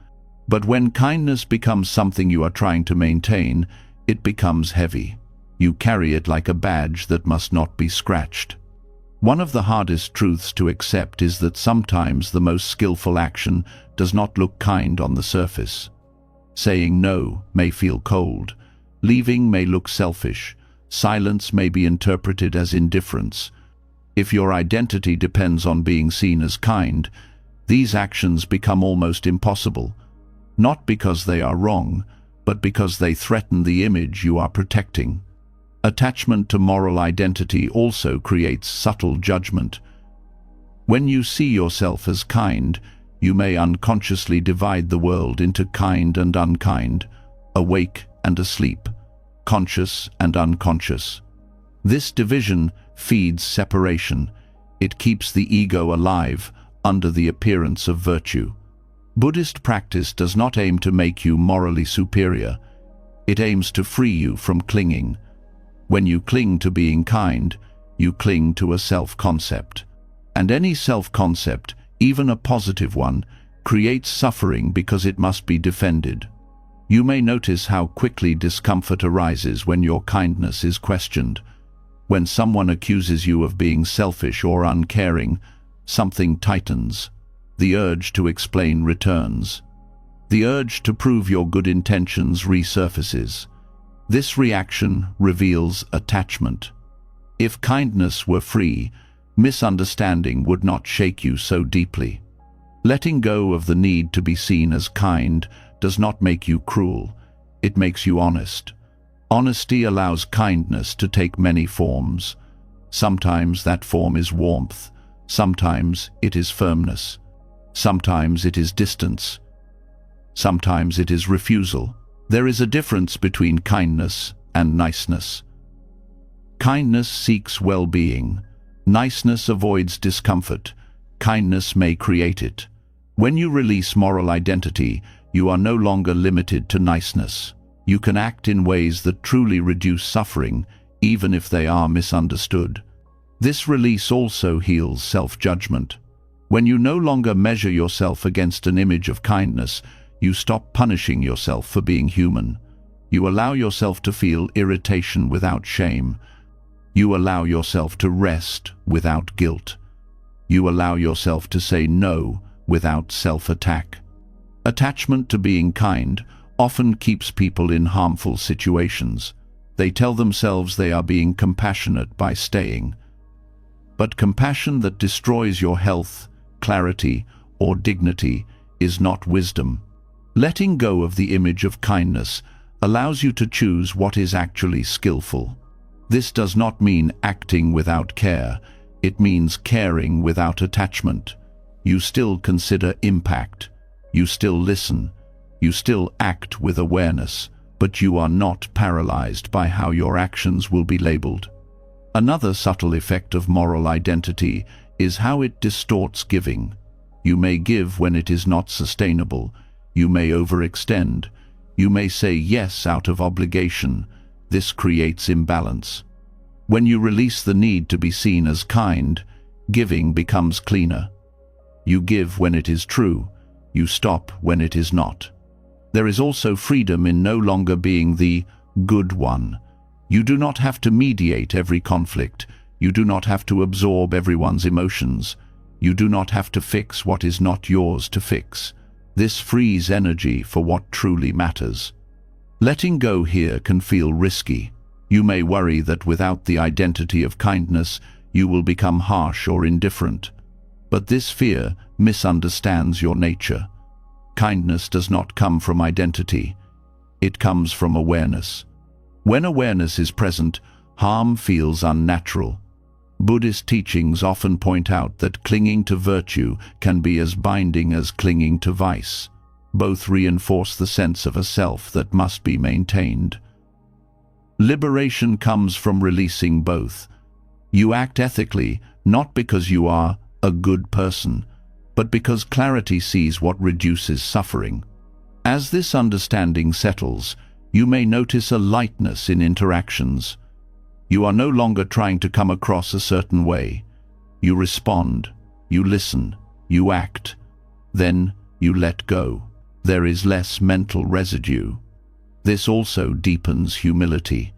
But when kindness becomes something you are trying to maintain, it becomes heavy. You carry it like a badge that must not be scratched. One of the hardest truths to accept is that sometimes the most skillful action does not look kind on the surface. Saying no may feel cold. Leaving may look selfish. Silence may be interpreted as indifference. If your identity depends on being seen as kind, these actions become almost impossible, not because they are wrong, but because they threaten the image you are protecting. Attachment to moral identity also creates subtle judgment. When you see yourself as kind, you may unconsciously divide the world into kind and unkind, awake and asleep, conscious and unconscious. This division feeds separation. It keeps the ego alive under the appearance of virtue. Buddhist practice does not aim to make you morally superior. It aims to free you from clinging. When you cling to being kind, you cling to a self-concept. And any self-concept, even a positive one, creates suffering because it must be defended. You may notice how quickly discomfort arises when your kindness is questioned. When someone accuses you of being selfish or uncaring, something tightens. The urge to explain returns. The urge to prove your good intentions resurfaces. This reaction reveals attachment. If kindness were free, misunderstanding would not shake you so deeply. Letting go of the need to be seen as kind does not make you cruel. It makes you honest. Honesty allows kindness to take many forms. Sometimes that form is warmth. Sometimes it is firmness. Sometimes it is distance. Sometimes it is refusal. There is a difference between kindness and niceness. Kindness seeks well-being. Niceness avoids discomfort. Kindness may create it. When you release moral identity, you are no longer limited to niceness. You can act in ways that truly reduce suffering, even if they are misunderstood. This release also heals self-judgment. When you no longer measure yourself against an image of kindness, you stop punishing yourself for being human. You allow yourself to feel irritation without shame. You allow yourself to rest without guilt. You allow yourself to say no without self-attack. Attachment to being kind often keeps people in harmful situations. They tell themselves they are being compassionate by staying. But compassion that destroys your health, clarity, or dignity is not wisdom. Letting go of the image of kindness allows you to choose what is actually skillful. This does not mean acting without care. It means caring without attachment. You still consider impact. You still listen. You still act with awareness, but you are not paralyzed by how your actions will be labeled. Another subtle effect of moral identity is how it distorts giving. You may give when it is not sustainable. You may overextend. You may say yes out of obligation. This creates imbalance. When you release the need to be seen as kind, giving becomes cleaner. You give when it is true. You stop when it is not. There is also freedom in no longer being the good one. You do not have to mediate every conflict. You do not have to absorb everyone's emotions. You do not have to fix what is not yours to fix. This frees energy for what truly matters. Letting go here can feel risky. You may worry that without the identity of kindness, you will become harsh or indifferent. But this fear misunderstands your nature. Kindness does not come from identity. It comes from awareness. When awareness is present, harm feels unnatural. Buddhist teachings often point out that clinging to virtue can be as binding as clinging to vice. Both reinforce the sense of a self that must be maintained. Liberation comes from releasing both. You act ethically, not because you are a good person, but because clarity sees what reduces suffering. As this understanding settles, you may notice a lightness in interactions. You are no longer trying to come across a certain way. You respond, you listen, you act. Then you let go. There is less mental residue. This also deepens humility.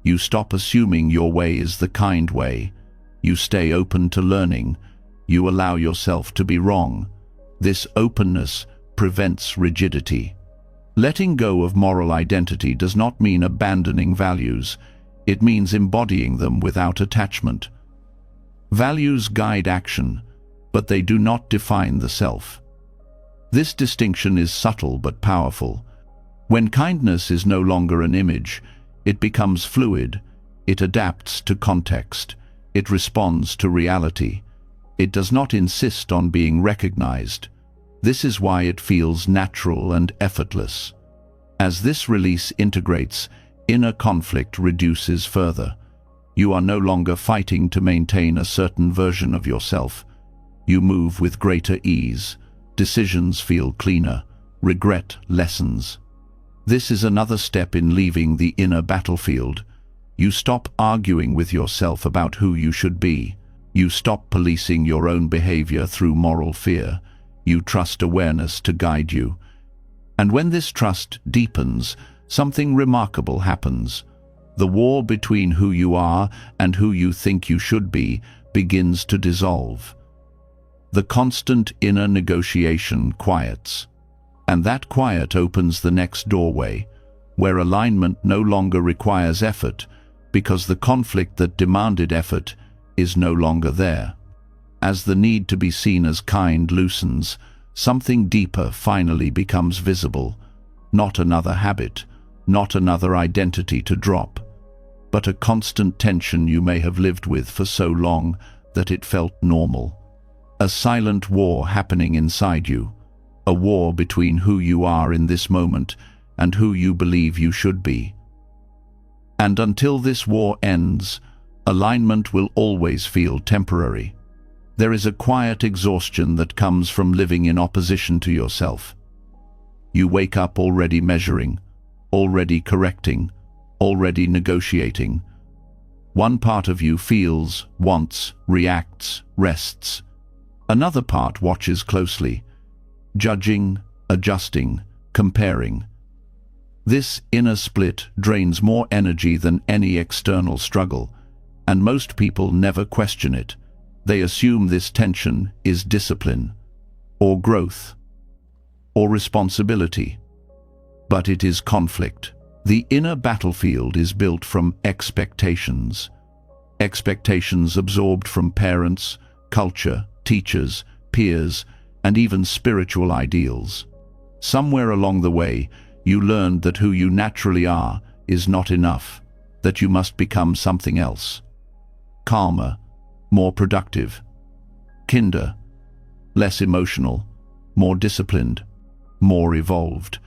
You stop assuming your way is the kind way. You stay open to learning. You allow yourself to be wrong. This openness prevents rigidity. Letting go of moral identity does not mean abandoning values. It means embodying them without attachment. Values guide action, but they do not define the self. This distinction is subtle but powerful. When kindness is no longer an image, it becomes fluid. It adapts to context. It responds to reality. It does not insist on being recognized. This is why it feels natural and effortless. As this release integrates, inner conflict reduces further. You are no longer fighting to maintain a certain version of yourself. You move with greater ease. Decisions feel cleaner. Regret lessens. This is another step in leaving the inner battlefield. You stop arguing with yourself about who you should be. You stop policing your own behavior through moral fear. You trust awareness to guide you. And when this trust deepens, something remarkable happens. The war between who you are and who you think you should be begins to dissolve. The constant inner negotiation quiets. And that quiet opens the next doorway, where alignment no longer requires effort, because the conflict that demanded effort is no longer there. As the need to be seen as kind loosens, something deeper finally becomes visible. Not another habit, not another identity to drop, but a constant tension you may have lived with for so long that it felt normal. A silent war happening inside you, a war between who you are in this moment and who you believe you should be. And until this war ends, alignment will always feel temporary. There is a quiet exhaustion that comes from living in opposition to yourself. You wake up already measuring, already correcting, already negotiating. One part of you feels, wants, reacts, rests. Another part watches closely, judging, adjusting, comparing. This inner split drains more energy than any external struggle, and most people never question it. They assume this tension is discipline, or growth, or responsibility. But it is conflict. The inner battlefield is built from expectations. Expectations absorbed from parents, culture, teachers, peers, and even spiritual ideals. Somewhere along the way, you learned that who you naturally are is not enough, that you must become something else. Calmer, more productive, kinder, less emotional, more disciplined, more evolved.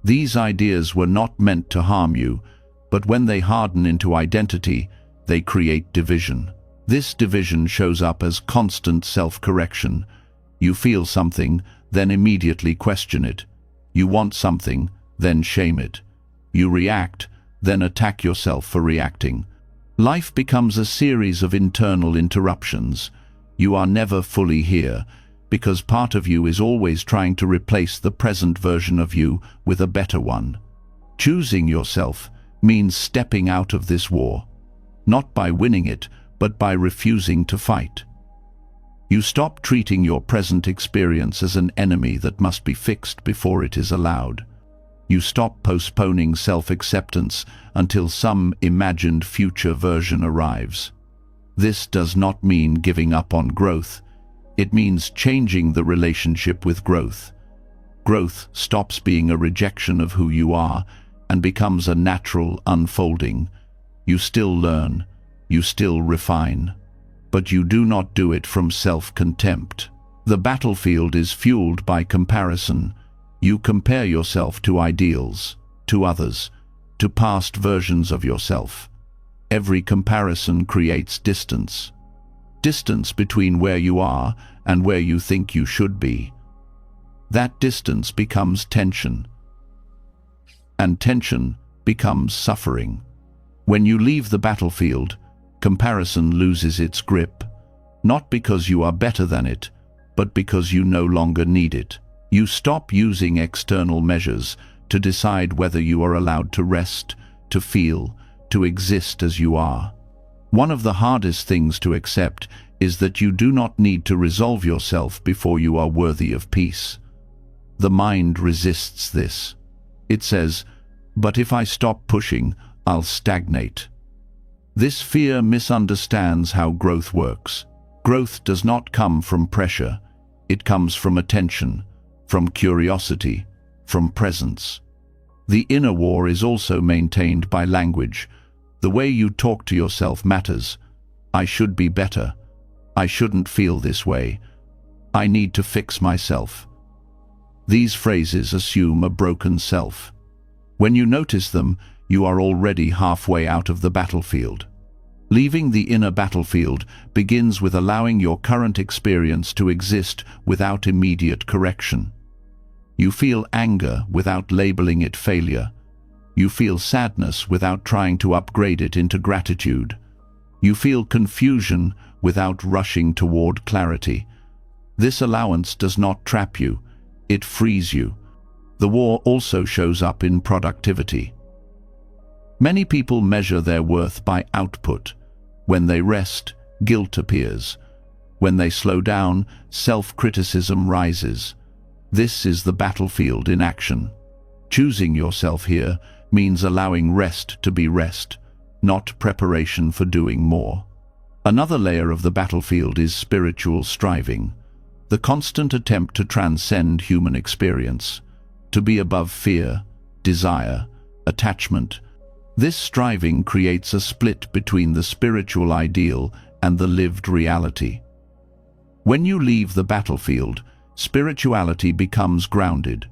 These ideas were not meant to harm you, but when they harden into identity, they create division. This division shows up as constant self-correction. You feel something, then immediately question it. You want something, then shame it. You react, then attack yourself for reacting. Life becomes a series of internal interruptions. You are never fully here, because part of you is always trying to replace the present version of you with a better one. Choosing yourself means stepping out of this war, not by winning it, but by refusing to fight. You stop treating your present experience as an enemy that must be fixed before it is allowed. You stop postponing self-acceptance until some imagined future version arrives. This does not mean giving up on growth. It means changing the relationship with growth. Growth stops being a rejection of who you are and becomes a natural unfolding. You still learn, you still refine, but you do not do it from self-contempt. The battlefield is fueled by comparison. You compare yourself to ideals, to others, to past versions of yourself. Every comparison creates distance. Distance between where you are and where you think you should be. That distance becomes tension, and tension becomes suffering. When you leave the battlefield, comparison loses its grip, not because you are better than it, but because you no longer need it. You stop using external measures to decide whether you are allowed to rest, to feel, to exist as you are. One of the hardest things to accept is that you do not need to resolve yourself before you are worthy of peace. The mind resists this. It says, "But if I stop pushing, I'll stagnate." This fear misunderstands how growth works. Growth does not come from pressure. It comes from attention, from curiosity, from presence. The inner war is also maintained by language. The way you talk to yourself matters. I should be better. I shouldn't feel this way. I need to fix myself. These phrases assume a broken self. When you notice them, you are already halfway out of the battlefield. Leaving the inner battlefield begins with allowing your current experience to exist without immediate correction. You feel anger without labeling it failure. You feel sadness without trying to upgrade it into gratitude. You feel confusion without rushing toward clarity. This allowance does not trap you, it frees you. The war also shows up in productivity. Many people measure their worth by output. When they rest, guilt appears. When they slow down, self-criticism rises. This is the battlefield in action. Choosing yourself here means allowing rest to be rest, not preparation for doing more. Another layer of the battlefield is spiritual striving, the constant attempt to transcend human experience, to be above fear, desire, attachment. This striving creates a split between the spiritual ideal and the lived reality. When you leave the battlefield, spirituality becomes grounded.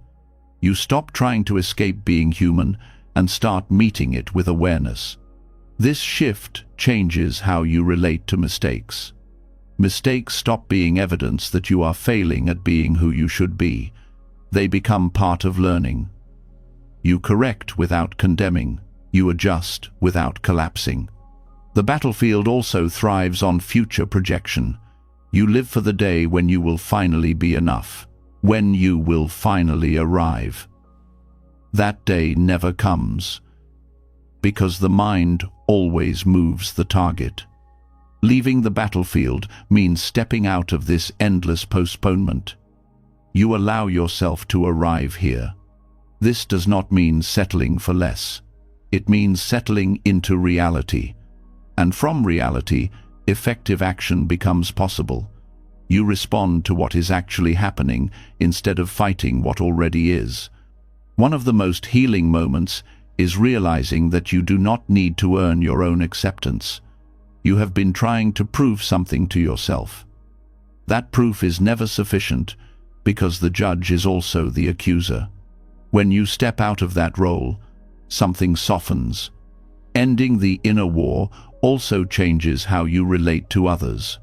You stop trying to escape being human and start meeting it with awareness. This shift changes how you relate to mistakes. Mistakes stop being evidence that you are failing at being who you should be. They become part of learning. You correct without condemning. You adjust without collapsing. The battlefield also thrives on future projection. You live for the day when you will finally be enough, when you will finally arrive. That day never comes, because the mind always moves the target. Leaving the battlefield means stepping out of this endless postponement. You allow yourself to arrive here. This does not mean settling for less. It means settling into reality. And from reality, effective action becomes possible. You respond to what is actually happening instead of fighting what already is. One of the most healing moments is realizing that you do not need to earn your own acceptance. You have been trying to prove something to yourself. That proof is never sufficient because the judge is also the accuser. When you step out of that role, something softens. Ending the inner war also changes how you relate to others.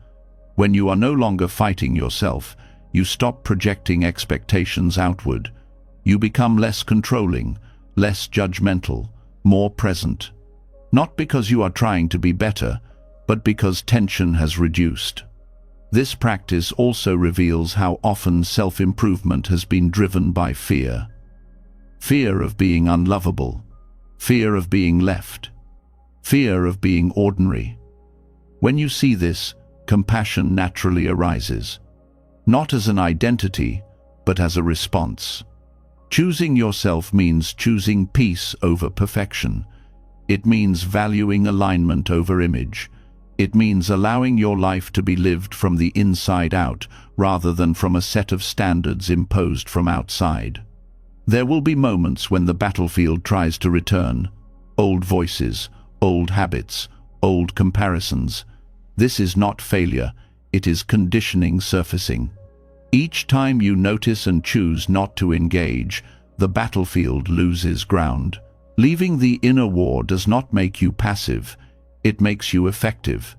When you are no longer fighting yourself, You stop projecting expectations outward. You become less controlling, less judgmental, more present. Not because you are trying to be better, but because tension has reduced. This practice also reveals how often self-improvement has been driven by fear. Fear of being unlovable, fear of being left, fear of being ordinary. When you see this, compassion naturally arises, not as an identity, but as a response. Choosing yourself means choosing peace over perfection. It means valuing alignment over image. It means allowing your life to be lived from the inside out, rather than from a set of standards imposed from outside. There will be moments when the battlefield tries to return. Old voices, old habits, old comparisons. This is not failure, it is conditioning surfacing. Each time you notice and choose not to engage, the battlefield loses ground. Leaving the inner war does not make you passive, it makes you effective.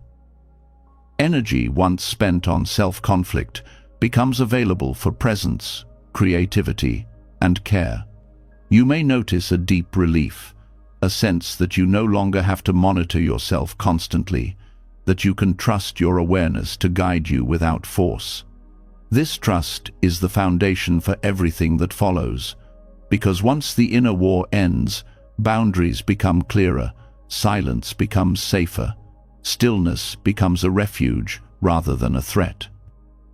Energy once spent on self-conflict becomes available for presence, creativity, and care. You may notice a deep relief, a sense that you no longer have to monitor yourself constantly, that you can trust your awareness to guide you without force. This trust is the foundation for everything that follows, because once the inner war ends, boundaries become clearer, silence becomes safer, stillness becomes a refuge rather than a threat.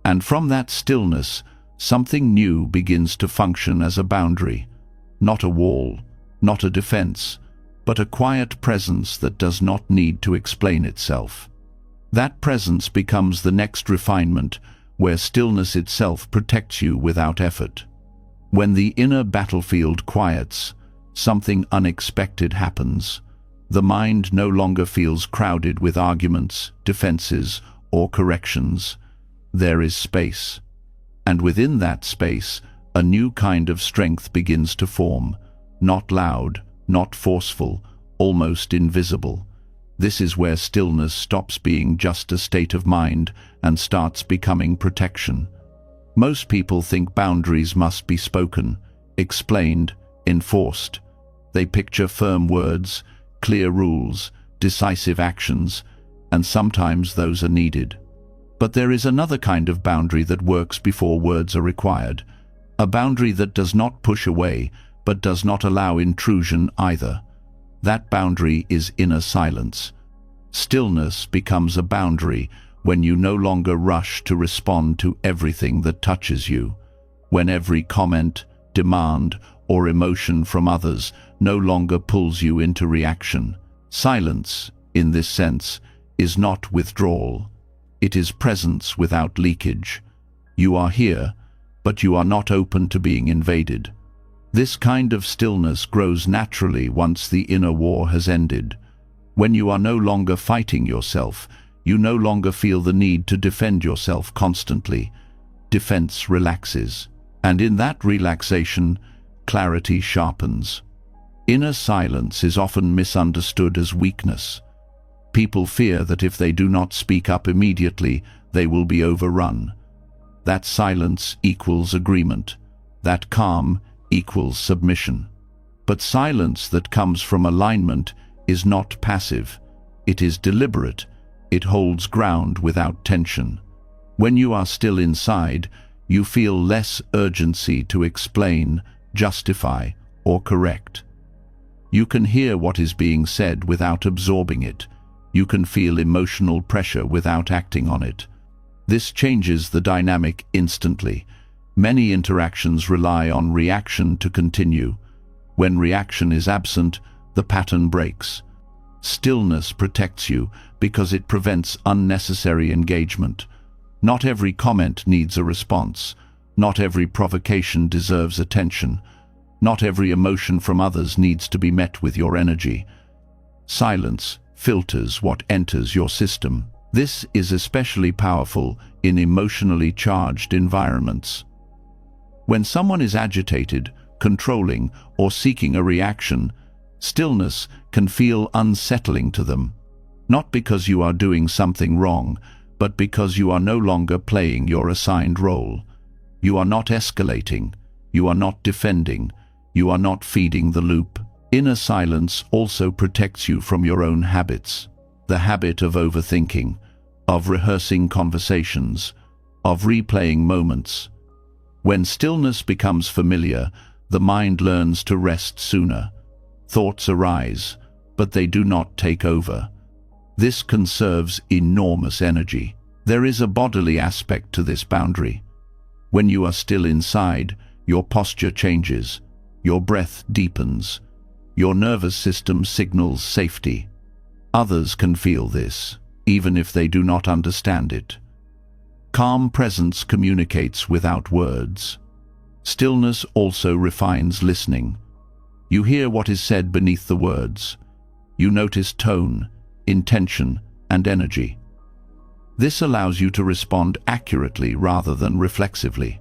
And from that stillness, something new begins to function as a boundary, not a wall, not a defense, but a quiet presence that does not need to explain itself. That presence becomes the next refinement, where stillness itself protects you without effort. When the inner battlefield quiets, something unexpected happens. The mind no longer feels crowded with arguments, defenses, or corrections. There is space. And within that space, a new kind of strength begins to form, not loud, not forceful, almost invisible. This is where stillness stops being just a state of mind and starts becoming protection. Most people think boundaries must be spoken, explained, enforced. They picture firm words, clear rules, decisive actions, and sometimes those are needed. But there is another kind of boundary that works before words are required, a boundary that does not push away, but does not allow intrusion either. That boundary is inner silence. Stillness becomes a boundary when you no longer rush to respond to everything that touches you, when every comment, demand, or emotion from others no longer pulls you into reaction. Silence, in this sense, is not withdrawal. It is presence without leakage. You are here, but you are not open to being invaded. This kind of stillness grows naturally once the inner war has ended. When you are no longer fighting yourself, you no longer feel the need to defend yourself constantly. Defense relaxes, and in that relaxation, clarity sharpens. Inner silence is often misunderstood as weakness. People fear that if they do not speak up immediately, they will be overrun. That silence equals agreement. That calm equals submission. But silence that comes from alignment is not passive. It is deliberate. It holds ground without tension. When you are still inside, you feel less urgency to explain, justify, or correct. You can hear what is being said without absorbing it. You can feel emotional pressure without acting on it. This changes the dynamic instantly. Many interactions rely on reaction to continue. When reaction is absent, the pattern breaks. Stillness protects you because it prevents unnecessary engagement. Not every comment needs a response. Not every provocation deserves attention. Not every emotion from others needs to be met with your energy. Silence filters what enters your system. This is especially powerful in emotionally charged environments. When someone is agitated, controlling, or seeking a reaction, stillness can feel unsettling to them. Not because you are doing something wrong, but because you are no longer playing your assigned role. You are not escalating. You are not defending. You are not feeding the loop. Inner silence also protects you from your own habits. The habit of overthinking, of rehearsing conversations, of replaying moments. When stillness becomes familiar, the mind learns to rest sooner. Thoughts arise, but they do not take over. This conserves enormous energy. There is a bodily aspect to this boundary. When you are still inside, your posture changes, your breath deepens, your nervous system signals safety. Others can feel this, even if they do not understand it. Calm presence communicates without words. Stillness also refines listening. You hear what is said beneath the words. You notice tone, intention, and energy. This allows you to respond accurately rather than reflexively.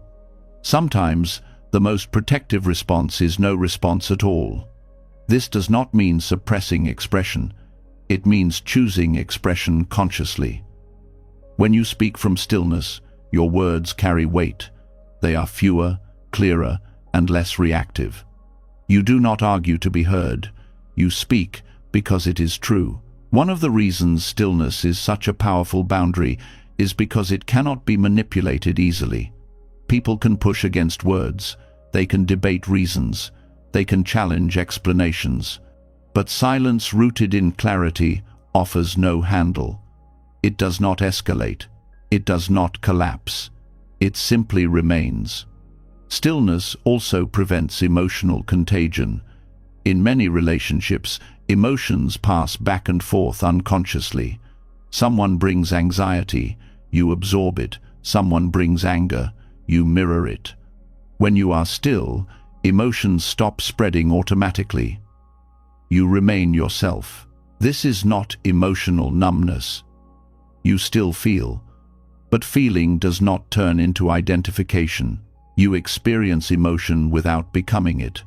Sometimes, the most protective response is no response at all. This does not mean suppressing expression. It means choosing expression consciously. When you speak from stillness, your words carry weight. They are fewer, clearer, and less reactive. You do not argue to be heard. You speak because it is true. One of the reasons stillness is such a powerful boundary is because it cannot be manipulated easily. People can push against words. They can debate reasons. They can challenge explanations. But silence rooted in clarity offers no handle. It does not escalate. It does not collapse. It simply remains. Stillness also prevents emotional contagion. In many relationships, emotions pass back and forth unconsciously. Someone brings anxiety, you absorb it. Someone brings anger, you mirror it. When you are still, emotions stop spreading automatically. You remain yourself. This is not emotional numbness. You still feel, but feeling does not turn into identification. You experience emotion without becoming it.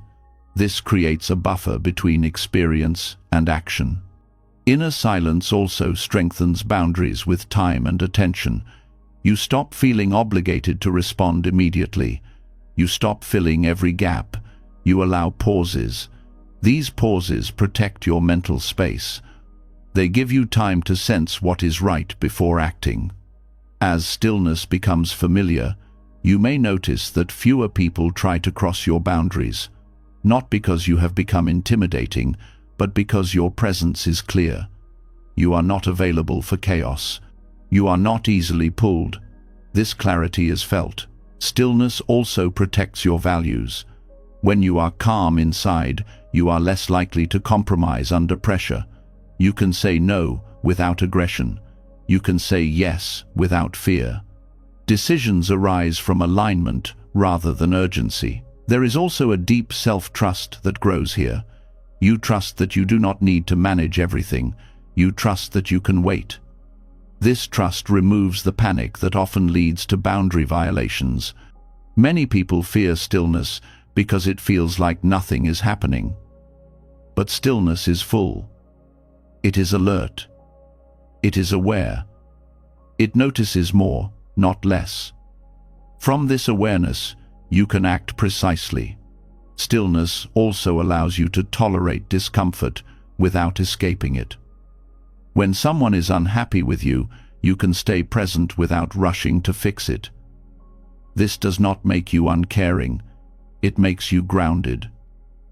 This creates a buffer between experience and action. Inner silence also strengthens boundaries with time and attention. You stop feeling obligated to respond immediately. You stop filling every gap. You allow pauses. These pauses protect your mental space. They give you time to sense what is right before acting. As stillness becomes familiar, you may notice that fewer people try to cross your boundaries, not because you have become intimidating, but because your presence is clear. You are not available for chaos. You are not easily pulled. This clarity is felt. Stillness also protects your values. When you are calm inside, you are less likely to compromise under pressure. You can say no without aggression. You can say yes without fear. Decisions arise from alignment rather than urgency. There is also a deep self-trust that grows here. You trust that you do not need to manage everything. You trust that you can wait. This trust removes the panic that often leads to boundary violations. Many people fear stillness because it feels like nothing is happening. But stillness is full. It is alert. It is aware. It notices more, not less. From this awareness, you can act precisely. Stillness also allows you to tolerate discomfort without escaping it. When someone is unhappy with you, you can stay present without rushing to fix it. This does not make you uncaring. It makes you grounded.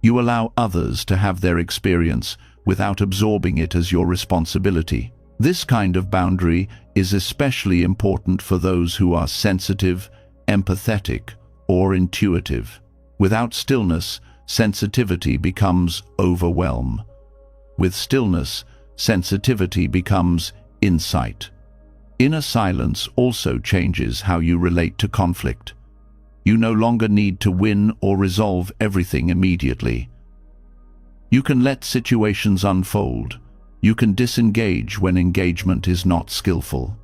You allow others to have their experience without absorbing it as your responsibility. This kind of boundary is especially important for those who are sensitive, empathetic, or intuitive. Without stillness, sensitivity becomes overwhelm. With stillness, sensitivity becomes insight. Inner silence also changes how you relate to conflict. You no longer need to win or resolve everything immediately. You can let situations unfold. You can disengage when engagement is not skillful.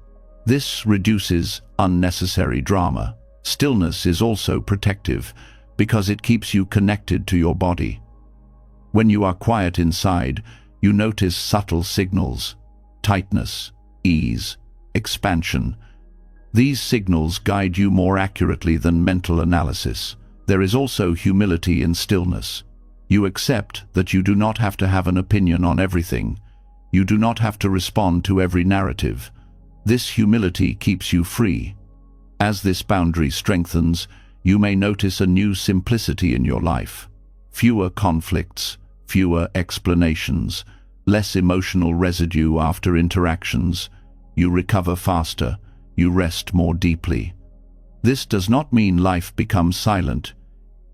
This reduces unnecessary drama. Stillness is also protective because it keeps you connected to your body. When you are quiet inside, you notice subtle signals: tightness, ease, expansion. These signals guide you more accurately than mental analysis. There is also humility in stillness. You accept that you do not have to have an opinion on everything. You do not have to respond to every narrative. This humility keeps you free. As this boundary strengthens, you may notice a new simplicity in your life. Fewer conflicts, fewer explanations, less emotional residue after interactions. You recover faster, you rest more deeply. This does not mean life becomes silent.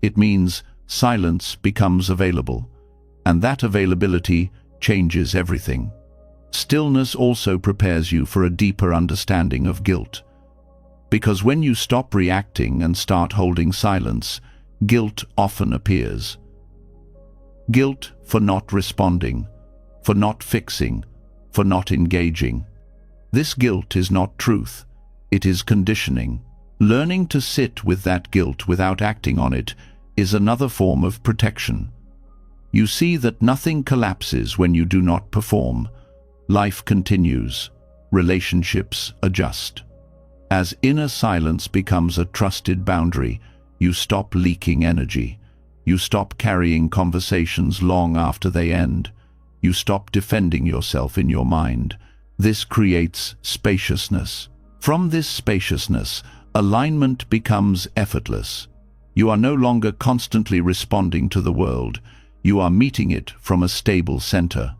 It means silence becomes available, and that availability changes everything. Stillness also prepares you for a deeper understanding of guilt. Because when you stop reacting and start holding silence, guilt often appears. Guilt for not responding, for not fixing, for not engaging. This guilt is not truth, it is conditioning. Learning to sit with that guilt without acting on it is another form of protection. You see that nothing collapses when you do not perform. Life continues. Relationships adjust. As inner silence becomes a trusted boundary, you stop leaking energy. You stop carrying conversations long after they end. You stop defending yourself in your mind. This creates spaciousness. From this spaciousness, alignment becomes effortless. You are no longer constantly responding to the world. You are meeting it from a stable center.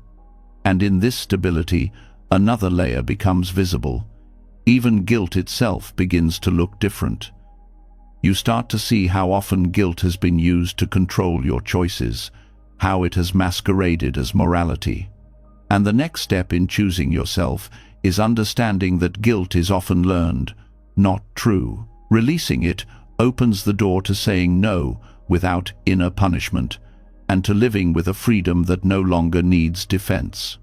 And in this stability, another layer becomes visible. Even guilt itself begins to look different. You start to see how often guilt has been used to control your choices, how it has masqueraded as morality. And the next step in choosing yourself is understanding that guilt is often learned, not true. Releasing it opens the door to saying no without inner punishment, and to living with a freedom that no longer needs defense.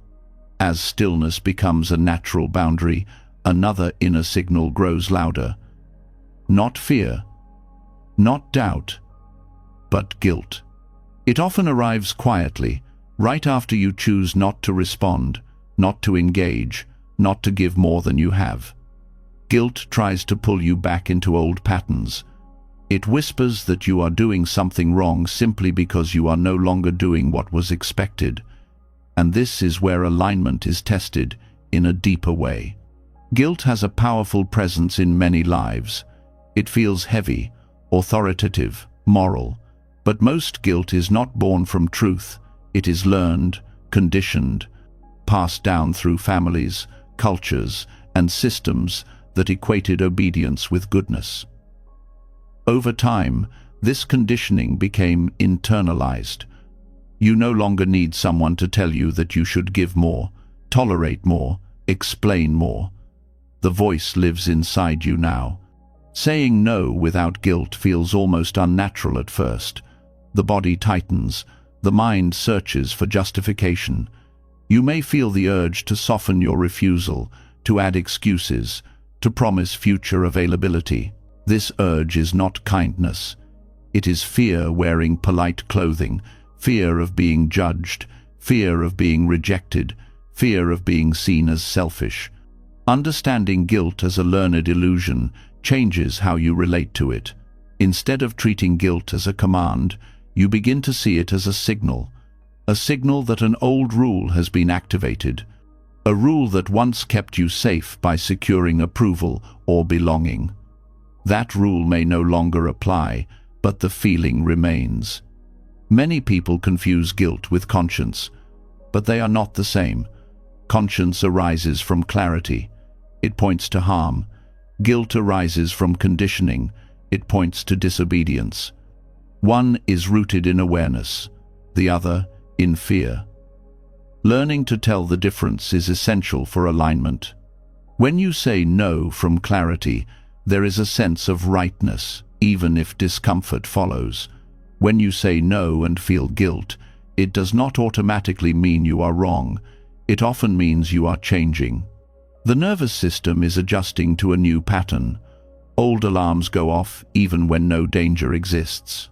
As stillness becomes a natural boundary, another inner signal grows louder. Not fear, not doubt, but guilt. It often arrives quietly, right after you choose not to respond, not to engage, not to give more than you have. Guilt tries to pull you back into old patterns. It whispers that you are doing something wrong simply because you are no longer doing what was expected. And this is where alignment is tested in a deeper way. Guilt has a powerful presence in many lives. It feels heavy, authoritative, moral. But most guilt is not born from truth. It is learned, conditioned, passed down through families, cultures, and systems that equated obedience with goodness. Over time, this conditioning became internalized. You no longer need someone to tell you that you should give more, tolerate more, explain more. The voice lives inside you now. Saying no without guilt feels almost unnatural at first. The body tightens, the mind searches for justification. You may feel the urge to soften your refusal, to add excuses, to promise future availability. This urge is not kindness. It is fear wearing polite clothing, fear of being judged, fear of being rejected, fear of being seen as selfish. Understanding guilt as a learned illusion changes how you relate to it. Instead of treating guilt as a command, you begin to see it as a signal that an old rule has been activated, a rule that once kept you safe by securing approval or belonging. That rule may no longer apply, but the feeling remains. Many people confuse guilt with conscience, but they are not the same. Conscience arises from clarity. It points to harm. Guilt arises from conditioning. It points to disobedience. One is rooted in awareness, the other in fear. Learning to tell the difference is essential for alignment. When you say no from clarity, there is a sense of rightness, even if discomfort follows. When you say no and feel guilt, it does not automatically mean you are wrong. It often means you are changing. The nervous system is adjusting to a new pattern. Old alarms go off even when no danger exists.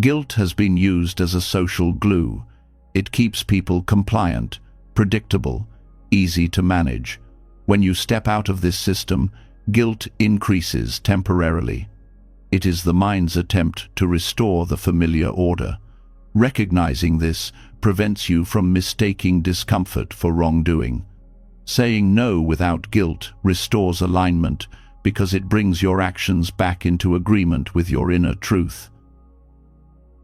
Guilt has been used as a social glue. It keeps people compliant, predictable, easy to manage. When you step out of this system, guilt increases temporarily. It is the mind's attempt to restore the familiar order. Recognizing this prevents you from mistaking discomfort for wrongdoing. Saying no without guilt restores alignment because it brings your actions back into agreement with your inner truth.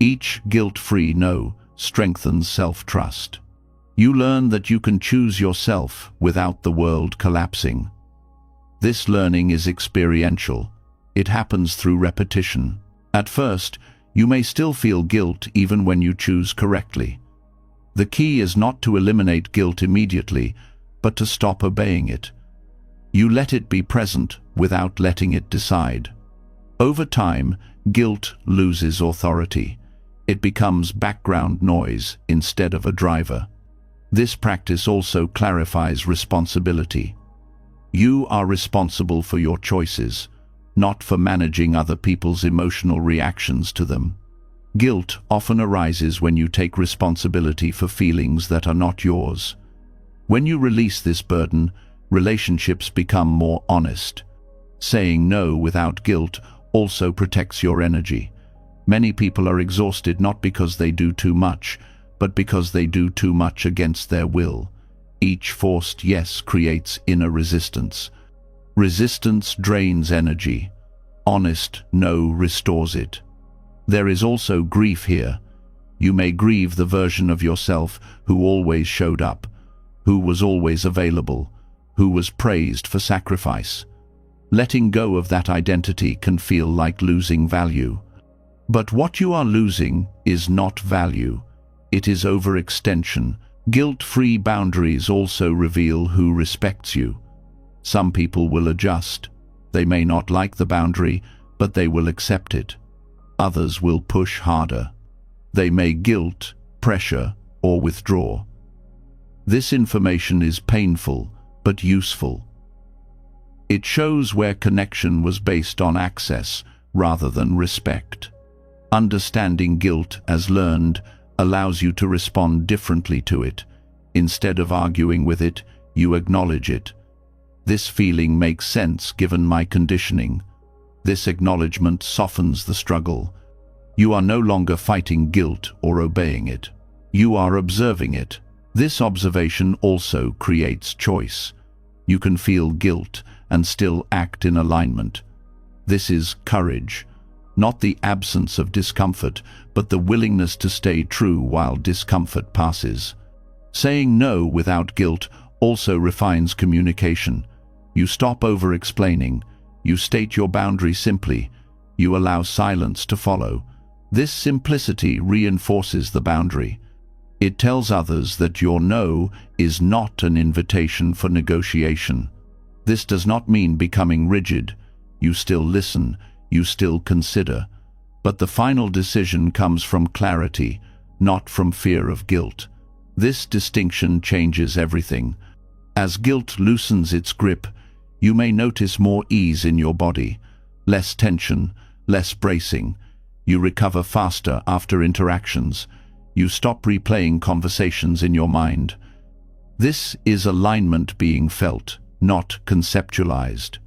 Each guilt-free no strengthens self-trust. You learn that you can choose yourself without the world collapsing. This learning is experiential. It happens through repetition. At first, you may still feel guilt even when you choose correctly. The key is not to eliminate guilt immediately, but to stop obeying it. You let it be present without letting it decide. Over time, guilt loses authority. It becomes background noise instead of a driver. This practice also clarifies responsibility. You are responsible for your choices, not for managing other people's emotional reactions to them. Guilt often arises when you take responsibility for feelings that are not yours. When you release this burden, relationships become more honest. Saying no without guilt also protects your energy. Many people are exhausted not because they do too much, but because they do too much against their will. Each forced yes creates inner resistance. Resistance drains energy. Honest no restores it. There is also grief here. You may grieve the version of yourself who always showed up, who was always available, who was praised for sacrifice. Letting go of that identity can feel like losing value. But what you are losing is not value. It is overextension. Guilt-free boundaries also reveal who respects you. Some people will adjust. They may not like the boundary, but they will accept it. Others will push harder. They may guilt, pressure, or withdraw. This information is painful, but useful. It shows where connection was based on access rather than respect. Understanding guilt as learned allows you to respond differently to it. Instead of arguing with it, you acknowledge it. This feeling makes sense given my conditioning. This acknowledgement softens the struggle. You are no longer fighting guilt or obeying it. You are observing it. This observation also creates choice. You can feel guilt and still act in alignment. This is courage, not the absence of discomfort, but the willingness to stay true while discomfort passes. Saying no without guilt also refines communication. You stop over-explaining. You state your boundary simply. You allow silence to follow. This simplicity reinforces the boundary. It tells others that your no is not an invitation for negotiation. This does not mean becoming rigid. You still listen, you still consider. But the final decision comes from clarity, not from fear of guilt. This distinction changes everything. As guilt loosens its grip, you may notice more ease in your body, less tension, less bracing. You recover faster after interactions. You stop replaying conversations in your mind. This is alignment being felt, not conceptualized.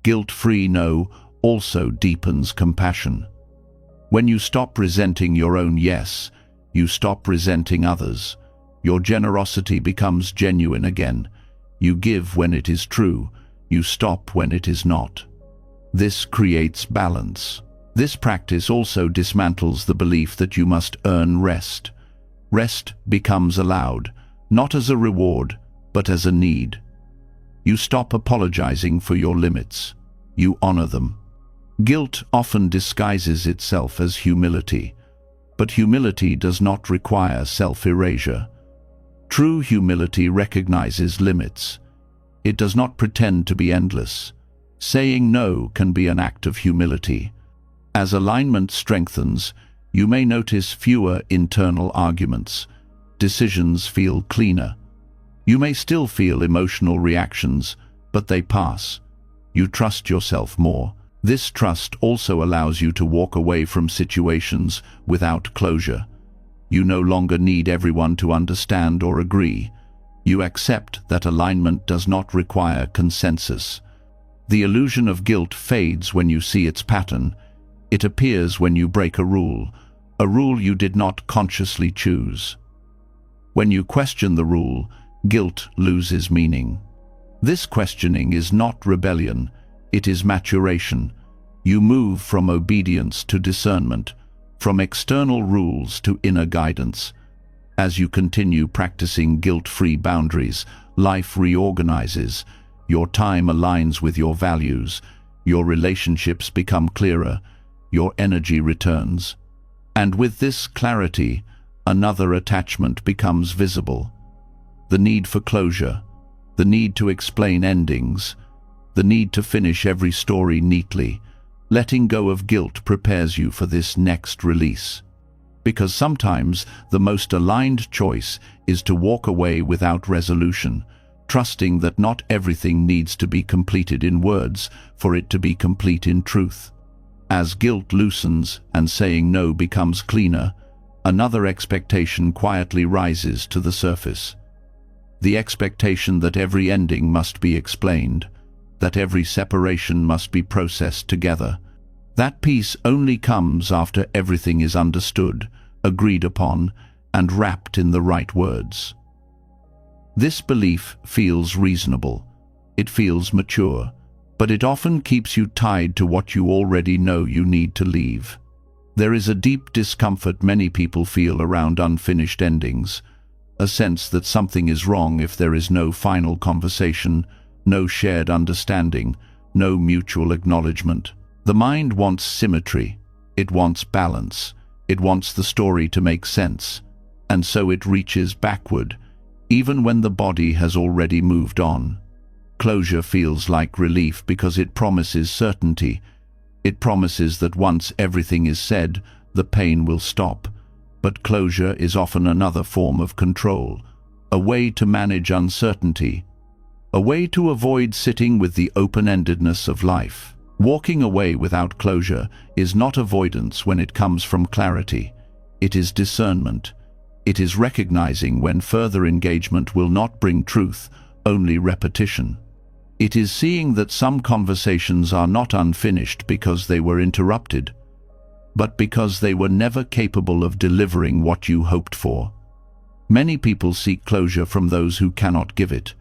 Guilt-free no also deepens compassion. When you stop resenting your own yes, you stop resenting others. Your generosity becomes genuine again. You give when it is true. You stop when it is not. This creates balance. This practice also dismantles the belief that you must earn rest. Rest becomes allowed, not as a reward, but as a need. You stop apologizing for your limits. You honor them. Guilt often disguises itself as humility, but humility does not require self-erasure. True humility recognizes limits. It does not pretend to be endless. Saying no can be an act of humility. As alignment strengthens, you may notice fewer internal arguments. Decisions feel cleaner. You may still feel emotional reactions, but they pass. You trust yourself more. This trust also allows you to walk away from situations without closure. You no longer need everyone to understand or agree. You accept that alignment does not require consensus. The illusion of guilt fades when you see its pattern. It appears when you break a rule you did not consciously choose. When you question the rule, guilt loses meaning. This questioning is not rebellion, it is maturation. You move from obedience to discernment, from external rules to inner guidance. As you continue practicing guilt-free boundaries, life reorganizes. Your time aligns with your values. Your relationships become clearer. Your energy returns. And with this clarity, another attachment becomes visible. The need for closure, the need to explain endings, the need to finish every story neatly. Letting go of guilt prepares you for this next release. Because sometimes the most aligned choice is to walk away without resolution, trusting that not everything needs to be completed in words for it to be complete in truth. As guilt loosens and saying no becomes cleaner, another expectation quietly rises to the surface. The expectation that every ending must be explained, that every separation must be processed together. That peace only comes after everything is understood, agreed upon, and wrapped in the right words. This belief feels reasonable. It feels mature, but it often keeps you tied to what you already know you need to leave. There is a deep discomfort many people feel around unfinished endings, a sense that something is wrong if there is no final conversation, no shared understanding, no mutual acknowledgement. The mind wants symmetry, it wants balance, it wants the story to make sense, and so it reaches backward, even when the body has already moved on. Closure feels like relief because it promises certainty. It promises that once everything is said, the pain will stop. But closure is often another form of control, a way to manage uncertainty, a way to avoid sitting with the open-endedness of life. Walking away without closure is not avoidance when it comes from clarity. It is discernment. It is recognizing when further engagement will not bring truth, only repetition. It is seeing that some conversations are not unfinished because they were interrupted, but because they were never capable of delivering what you hoped for. Many people seek closure from those who cannot give it,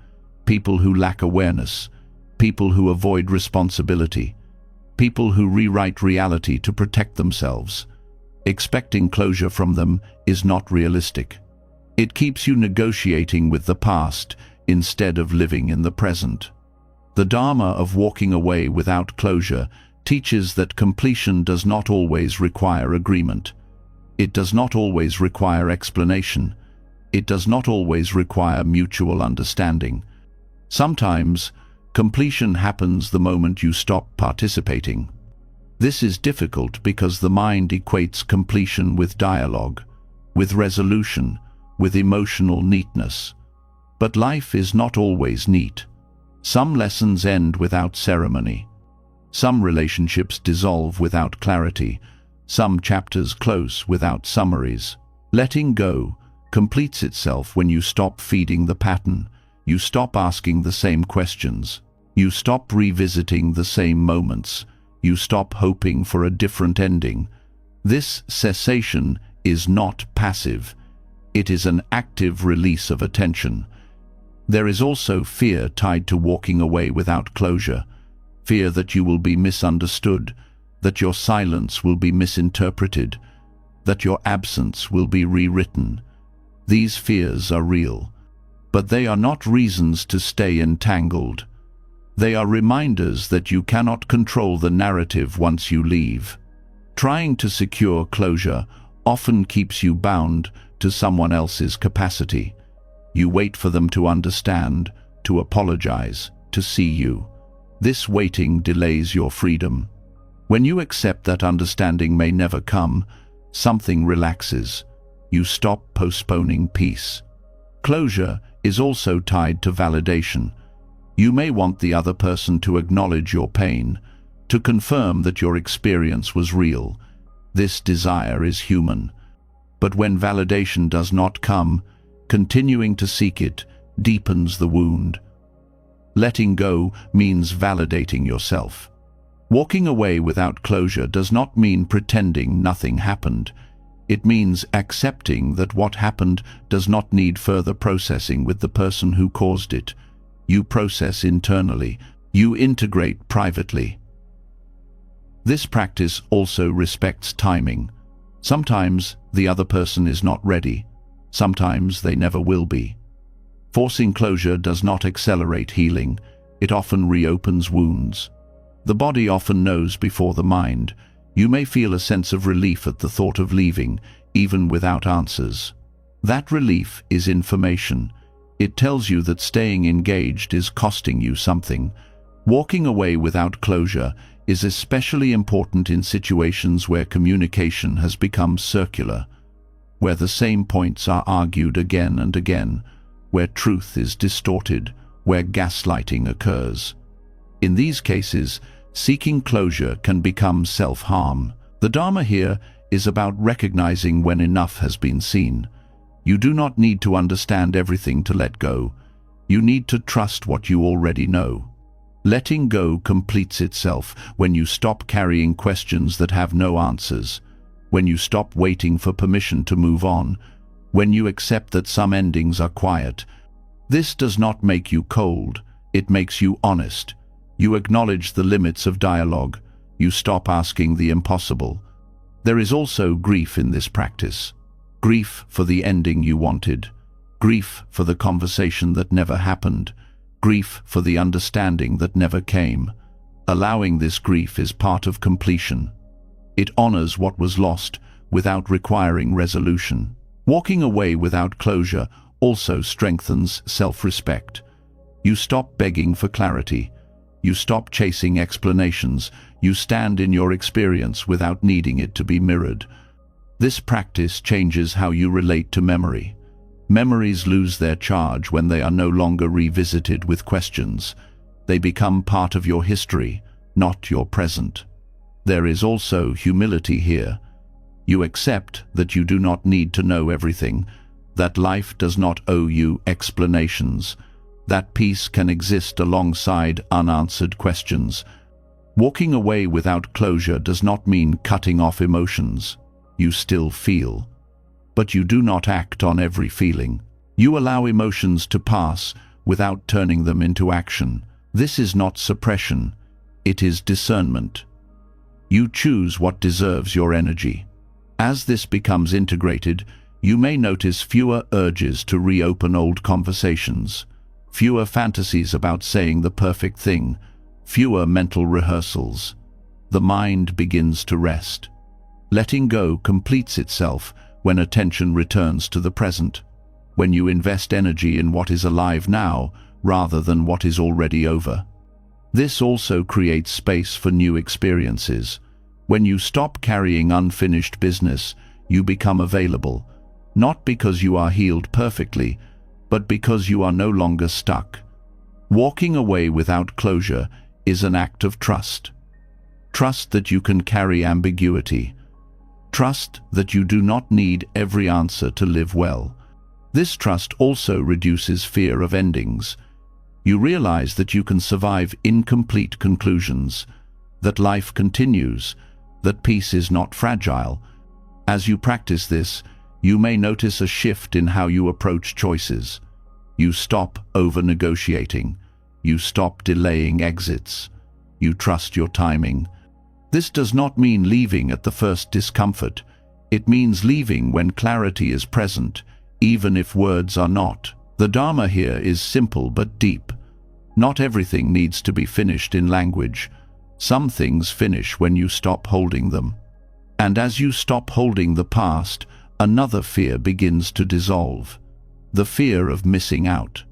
people who lack awareness, people who avoid responsibility, people who rewrite reality to protect themselves. Expecting closure from them is not realistic. It keeps you negotiating with the past instead of living in the present. The Dharma of walking away without closure teaches that completion does not always require agreement. It does not always require explanation. It does not always require mutual understanding. Sometimes, completion happens the moment you stop participating. This is difficult because the mind equates completion with dialogue, with resolution, with emotional neatness. But life is not always neat. Some lessons end without ceremony. Some relationships dissolve without clarity. Some chapters close without summaries. Letting go completes itself when you stop feeding the pattern. You stop asking the same questions. You stop revisiting the same moments. You stop hoping for a different ending. This cessation is not passive. It is an active release of attention. There is also fear tied to walking away without closure. Fear that you will be misunderstood, that your silence will be misinterpreted, that your absence will be rewritten. These fears are real, but they are not reasons to stay entangled. They are reminders that you cannot control the narrative once you leave. Trying to secure closure often keeps you bound to someone else's capacity. You wait for them to understand, to apologize, to see you. This waiting delays your freedom. When you accept that understanding may never come, something relaxes. You stop postponing peace. Closure is also tied to validation. You may want the other person to acknowledge your pain, to confirm that your experience was real. This desire is human. But when validation does not come, continuing to seek it deepens the wound. Letting go means validating yourself. Walking away without closure does not mean pretending nothing happened. It means accepting that what happened does not need further processing with the person who caused it. You process internally. You integrate privately. This practice also respects timing. Sometimes the other person is not ready. Sometimes they never will be. Forcing closure does not accelerate healing. It often reopens wounds. The body often knows before the mind. You may feel a sense of relief at the thought of leaving, even without answers. That relief is information. It tells you that staying engaged is costing you something. Walking away without closure is especially important in situations where communication has become circular, where the same points are argued again and again, where truth is distorted, where gaslighting occurs. In these cases, seeking closure can become self-harm. The Dharma here is about recognizing when enough has been seen. You do not need to understand everything to let go. You need to trust what you already know. Letting go completes itself when you stop carrying questions that have no answers, when you stop waiting for permission to move on, when you accept that some endings are quiet. This does not make you cold, it makes you honest. You acknowledge the limits of dialogue. You stop asking the impossible. There is also grief in this practice. Grief for the ending you wanted. Grief for the conversation that never happened. Grief for the understanding that never came. Allowing this grief is part of completion. It honors what was lost without requiring resolution. Walking away without closure also strengthens self-respect. You stop begging for clarity. You stop chasing explanations. You stand in your experience without needing it to be mirrored. This practice changes how you relate to memory. Memories lose their charge when they are no longer revisited with questions. They become part of your history, not your present. There is also humility here. You accept that you do not need to know everything, that life does not owe you explanations, that peace can exist alongside unanswered questions. Walking away without closure does not mean cutting off emotions. You still feel. But you do not act on every feeling. You allow emotions to pass without turning them into action. This is not suppression, it is discernment. You choose what deserves your energy. As this becomes integrated, you may notice fewer urges to reopen old conversations, fewer fantasies about saying the perfect thing, fewer mental rehearsals. The mind begins to rest. Letting go completes itself when attention returns to the present, when you invest energy in what is alive now rather than what is already over. This also creates space for new experiences. When you stop carrying unfinished business, you become available, not because you are healed perfectly, but because you are no longer stuck. Walking away without closure is an act of trust. Trust that you can carry ambiguity. Trust that you do not need every answer to live well. This trust also reduces fear of endings. You realize that you can survive incomplete conclusions, that life continues, that peace is not fragile. As you practice this, you may notice a shift in how you approach choices. You stop over-negotiating. You stop delaying exits. You trust your timing. This does not mean leaving at the first discomfort. It means leaving when clarity is present, even if words are not. The Dharma here is simple but deep. Not everything needs to be finished in language. Some things finish when you stop holding them. And as you stop holding the past, another fear begins to dissolve. The fear of missing out.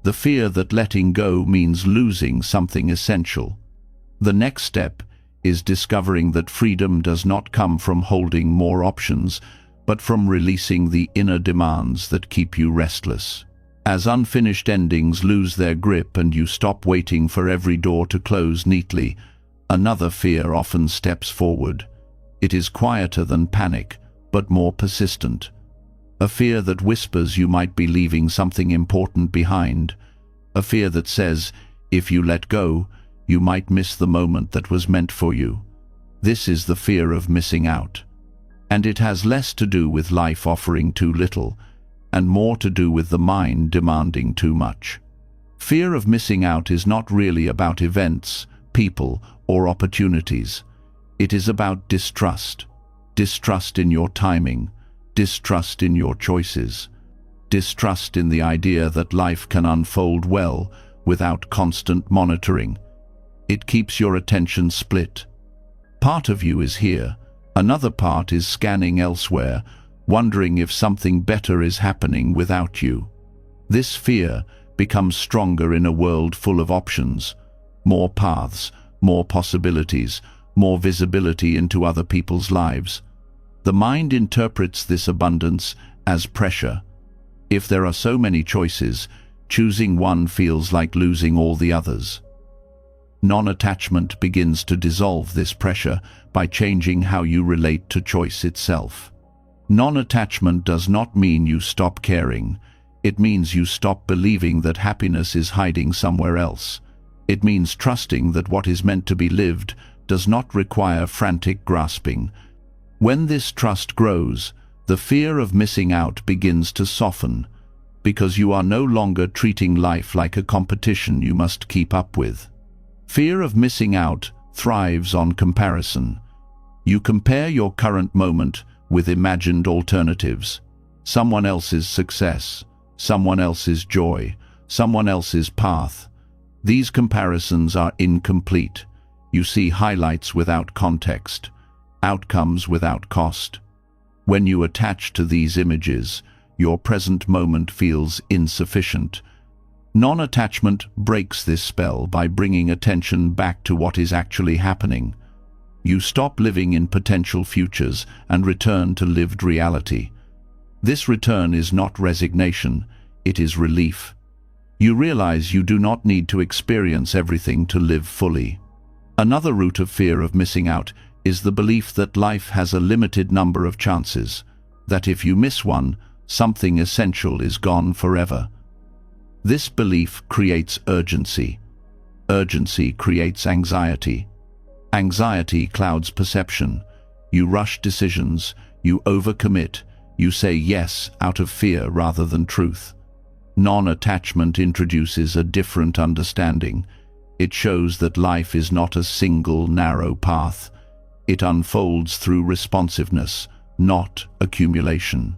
The fear that letting go means losing something essential. The next step is discovering that freedom does not come from holding more options, but from releasing the inner demands that keep you restless. As unfinished endings lose their grip and you stop waiting for every door to close neatly, another fear often steps forward. It is quieter than panic, but more persistent. A fear that whispers you might be leaving something important behind. A fear that says, If you let go, you might miss the moment that was meant for you. This is the fear of missing out. And it has less to do with life offering too little, and more to do with the mind demanding too much. Fear of missing out is not really about events, people, or opportunities. It is about distrust. Distrust in your timing, distrust in your choices, distrust in the idea that life can unfold well without constant monitoring. It keeps your attention split. Part of you is here, another part is scanning elsewhere, wondering if something better is happening without you. This fear becomes stronger in a world full of options, more paths, more possibilities, more visibility into other people's lives. The mind interprets this abundance as pressure. If there are so many choices, choosing one feels like losing all the others. Non-attachment begins to dissolve this pressure by changing how you relate to choice itself. Non-attachment does not mean you stop caring. It means you stop believing that happiness is hiding somewhere else. It means trusting that what is meant to be lived does not require frantic grasping. When this trust grows, the fear of missing out begins to soften, because you are no longer treating life like a competition you must keep up with. Fear of missing out thrives on comparison. You compare your current moment with imagined alternatives. Someone else's success, someone else's joy, someone else's path. These comparisons are incomplete. You see highlights without context, outcomes without cost. When you attach to these images, your present moment feels insufficient. Non-attachment breaks this spell by bringing attention back to what is actually happening. You stop living in potential futures and return to lived reality. This return is not resignation, it is relief. You realize you do not need to experience everything to live fully. Another root of fear of missing out is the belief that life has a limited number of chances, that if you miss one, something essential is gone forever. This belief creates urgency. Urgency creates anxiety. Anxiety clouds perception. You rush decisions, you overcommit, you say yes out of fear rather than truth. Non-attachment introduces a different understanding. It shows that life is not a single narrow path. It unfolds through responsiveness, not accumulation.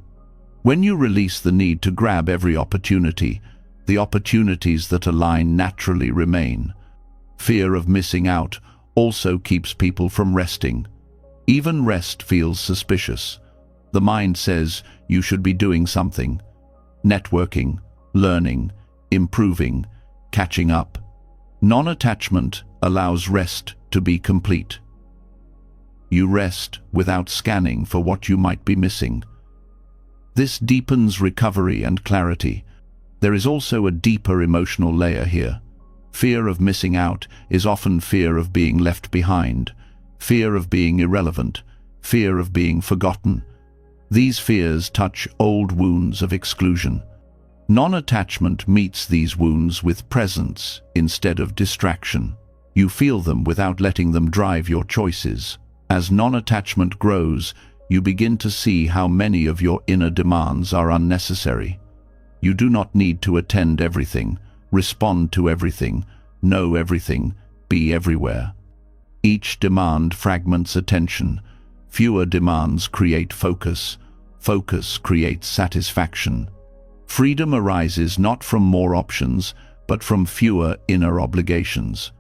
When you release the need to grab every opportunity, the opportunities that align naturally remain. Fear of missing out also keeps people from resting. Even rest feels suspicious. The mind says you should be doing something. Networking, learning, improving, catching up. Non-attachment allows rest to be complete. You rest without scanning for what you might be missing. This deepens recovery and clarity. There is also a deeper emotional layer here. Fear of missing out is often fear of being left behind, fear of being irrelevant, fear of being forgotten. These fears touch old wounds of exclusion. Non-attachment meets these wounds with presence instead of distraction. You feel them without letting them drive your choices. As non-attachment grows, you begin to see how many of your inner demands are unnecessary. You do not need to attend everything, respond to everything, know everything, be everywhere. Each demand fragments attention. Fewer demands create focus. Focus creates satisfaction. Freedom arises not from more options, but from fewer inner obligations.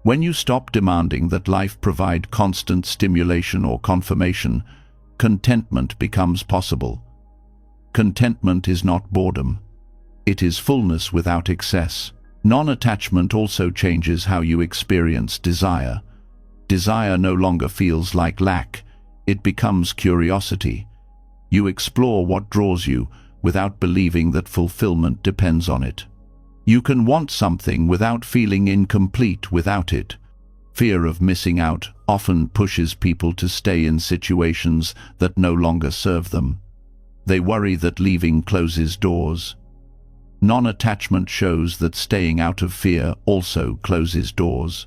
When you stop demanding that life provide constant stimulation or confirmation, contentment becomes possible. Contentment is not boredom. It is fullness without excess. Non-attachment also changes how you experience desire. Desire no longer feels like lack. It becomes curiosity. You explore what draws you without believing that fulfillment depends on it. You can want something without feeling incomplete without it. Fear of missing out often pushes people to stay in situations that no longer serve them. They worry that leaving closes doors. Non-attachment shows that staying out of fear also closes doors.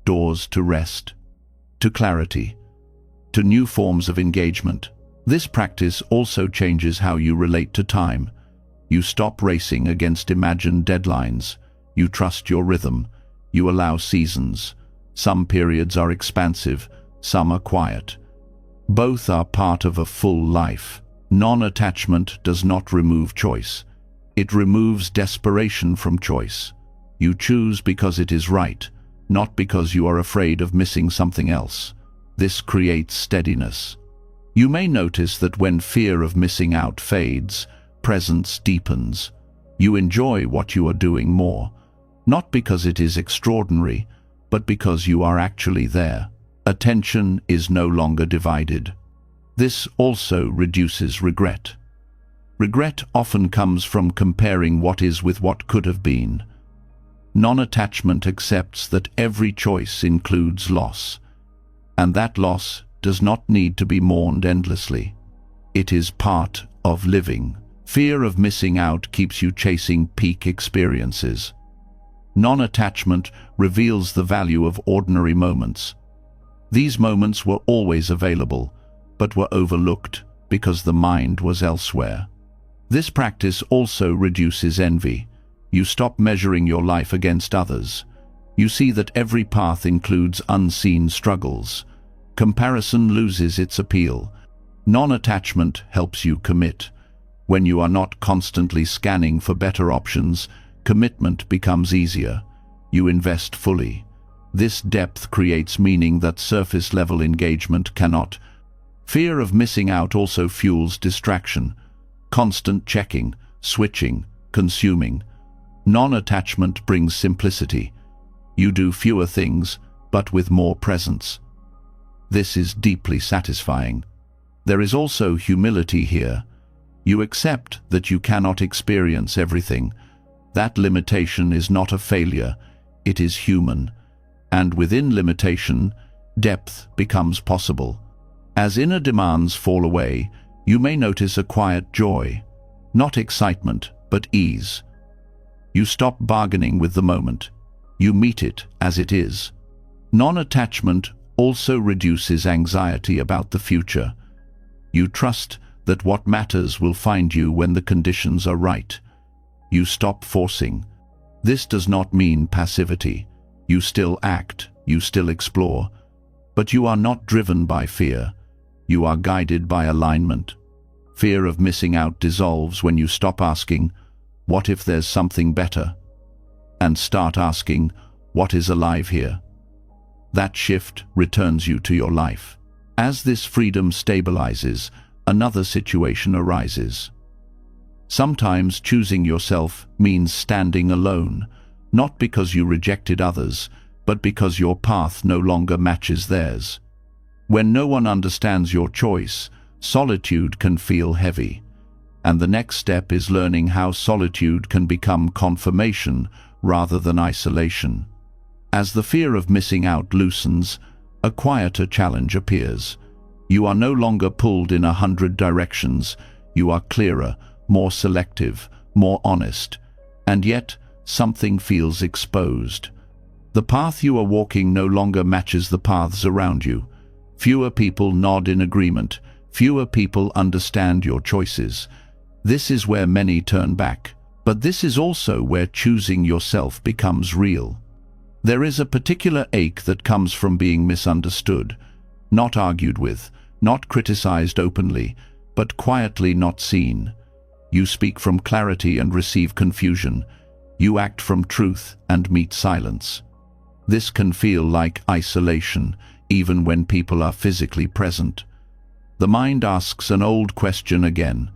Doors to rest, to clarity, to new forms of engagement. This practice also changes how you relate to time. You stop racing against imagined deadlines. You trust your rhythm. You allow seasons. Some periods are expansive, some are quiet. Both are part of a full life. Non-attachment does not remove choice. It removes desperation from choice. You choose because it is right, not because you are afraid of missing something else. This creates steadiness. You may notice that when fear of missing out fades, presence deepens. You enjoy what you are doing more, not because it is extraordinary, but because you are actually there. Attention is no longer divided. This also reduces regret. Regret often comes from comparing what is with what could have been. Non-attachment accepts that every choice includes loss, and that loss does not need to be mourned endlessly. It is part of living. Fear of missing out keeps you chasing peak experiences. Non-attachment reveals the value of ordinary moments. These moments were always available, but were overlooked because the mind was elsewhere. This practice also reduces envy. You stop measuring your life against others. You see that every path includes unseen struggles. Comparison loses its appeal. Non-attachment helps you commit. When you are not constantly scanning for better options, commitment becomes easier. You invest fully. This depth creates meaning that surface-level engagement cannot. Fear of missing out also fuels distraction. Constant checking, switching, consuming. Non-attachment brings simplicity. You do fewer things, but with more presence. This is deeply satisfying. There is also humility here. You accept that you cannot experience everything. That limitation is not a failure, it is human. And within limitation, depth becomes possible. As inner demands fall away, you may notice a quiet joy. Not excitement, but ease. You stop bargaining with the moment. You meet it as it is. Non-attachment also reduces anxiety about the future. You trust that what matters will find you when the conditions are right. You stop forcing. This does not mean passivity. You still act, you still explore, but you are not driven by fear. You are guided by alignment. Fear of missing out dissolves when you stop asking, "What if there's something better?" and start asking, "What is alive here?" That shift returns you to your life. As this freedom stabilizes, another situation arises. Sometimes choosing yourself means standing alone, not because you rejected others, but because your path no longer matches theirs. When no one understands your choice, solitude can feel heavy, and the next step is learning how solitude can become confirmation rather than isolation. As the fear of missing out loosens, a quieter challenge appears. You are no longer pulled in 100 directions. You are clearer, more selective, more honest, and yet something feels exposed. The path you are walking no longer matches the paths around you. Fewer people nod in agreement. Fewer people understand your choices. This is where many turn back. But this is also where choosing yourself becomes real. There is a particular ache that comes from being misunderstood, not argued with, not criticized openly, but quietly not seen. You speak from clarity and receive confusion. You act from truth and meet silence. This can feel like isolation, even when people are physically present. The mind asks an old question again.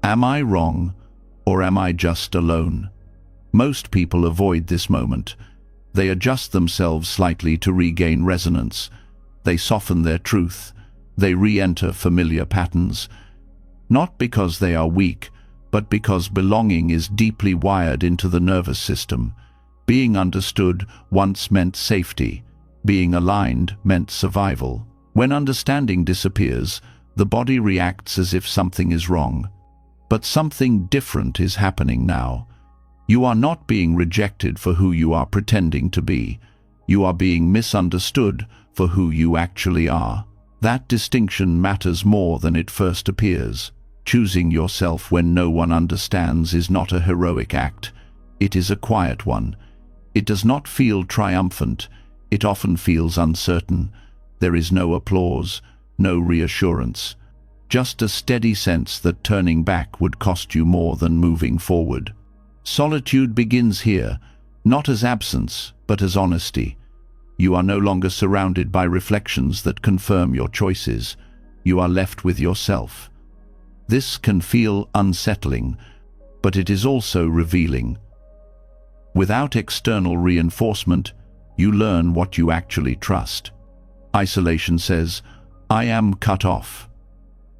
Am I wrong, or am I just alone? Most people avoid this moment. They adjust themselves slightly to regain resonance. They soften their truth. They re-enter familiar patterns. Not because they are weak, but because belonging is deeply wired into the nervous system. Being understood once meant safety. Being aligned meant survival. When understanding disappears, the body reacts as if something is wrong. But something different is happening now. You are not being rejected for who you are pretending to be. You are being misunderstood for who you actually are. That distinction matters more than it first appears. Choosing yourself when no one understands is not a heroic act. It is a quiet one. It does not feel triumphant. It often feels uncertain. There is no applause, no reassurance. Just a steady sense that turning back would cost you more than moving forward. Solitude begins here, not as absence, but as honesty. You are no longer surrounded by reflections that confirm your choices. You are left with yourself. This can feel unsettling, but it is also revealing. Without external reinforcement, you learn what you actually trust. Isolation says, "I am cut off."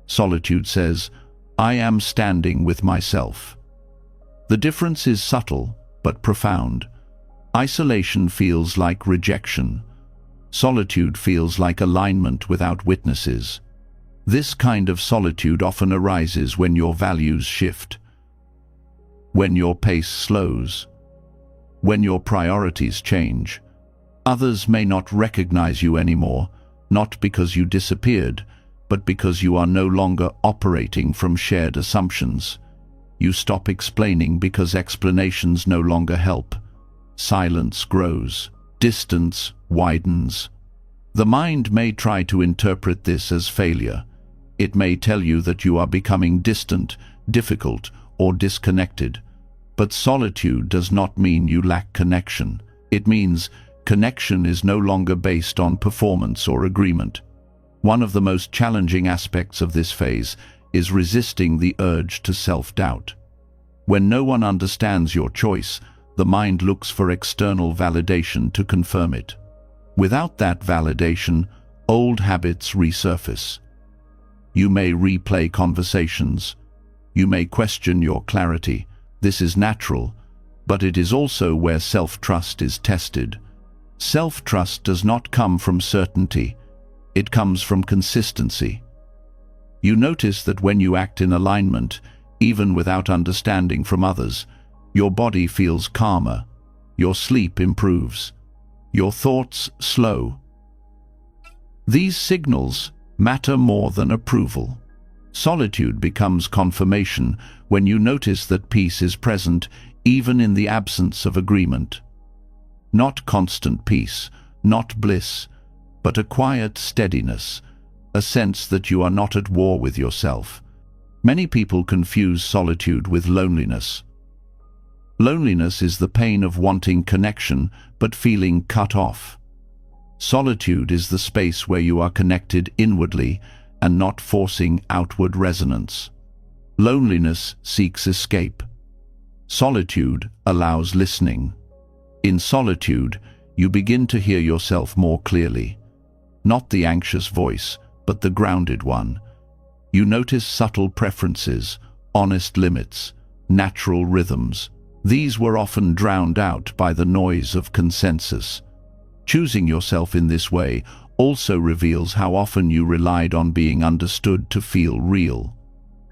Solitude says, "I am standing with myself." The difference is subtle, but profound. Isolation feels like rejection. Solitude feels like alignment without witnesses. This kind of solitude often arises when your values shift, when your pace slows, when your priorities change. Others may not recognize you anymore, not because you disappeared, but because you are no longer operating from shared assumptions. You stop explaining because explanations no longer help. Silence grows. Distance widens. The mind may try to interpret this as failure. It may tell you that you are becoming distant, difficult, or disconnected. But solitude does not mean you lack connection. It means connection is no longer based on performance or agreement. One of the most challenging aspects of this phase is resisting the urge to self-doubt. When no one understands your choice, the mind looks for external validation to confirm it. Without that validation, old habits resurface. You may replay conversations. You may question your clarity. This is natural, but it is also where self-trust is tested. Self-trust does not come from certainty. It comes from consistency. You notice that when you act in alignment, even without understanding from others, your body feels calmer, your sleep improves, your thoughts slow. These signals matter more than approval. Solitude becomes confirmation when you notice that peace is present even in the absence of agreement. Not constant peace, not bliss, but a quiet steadiness, a sense that you are not at war with yourself. Many people confuse solitude with loneliness. Loneliness is the pain of wanting connection but feeling cut off. Solitude is the space where you are connected inwardly and not forcing outward resonance. Loneliness seeks escape. Solitude allows listening. In solitude, you begin to hear yourself more clearly. Not the anxious voice, but the grounded one. You notice subtle preferences, honest limits, natural rhythms. These were often drowned out by the noise of consensus. Choosing yourself in this way also reveals how often you relied on being understood to feel real.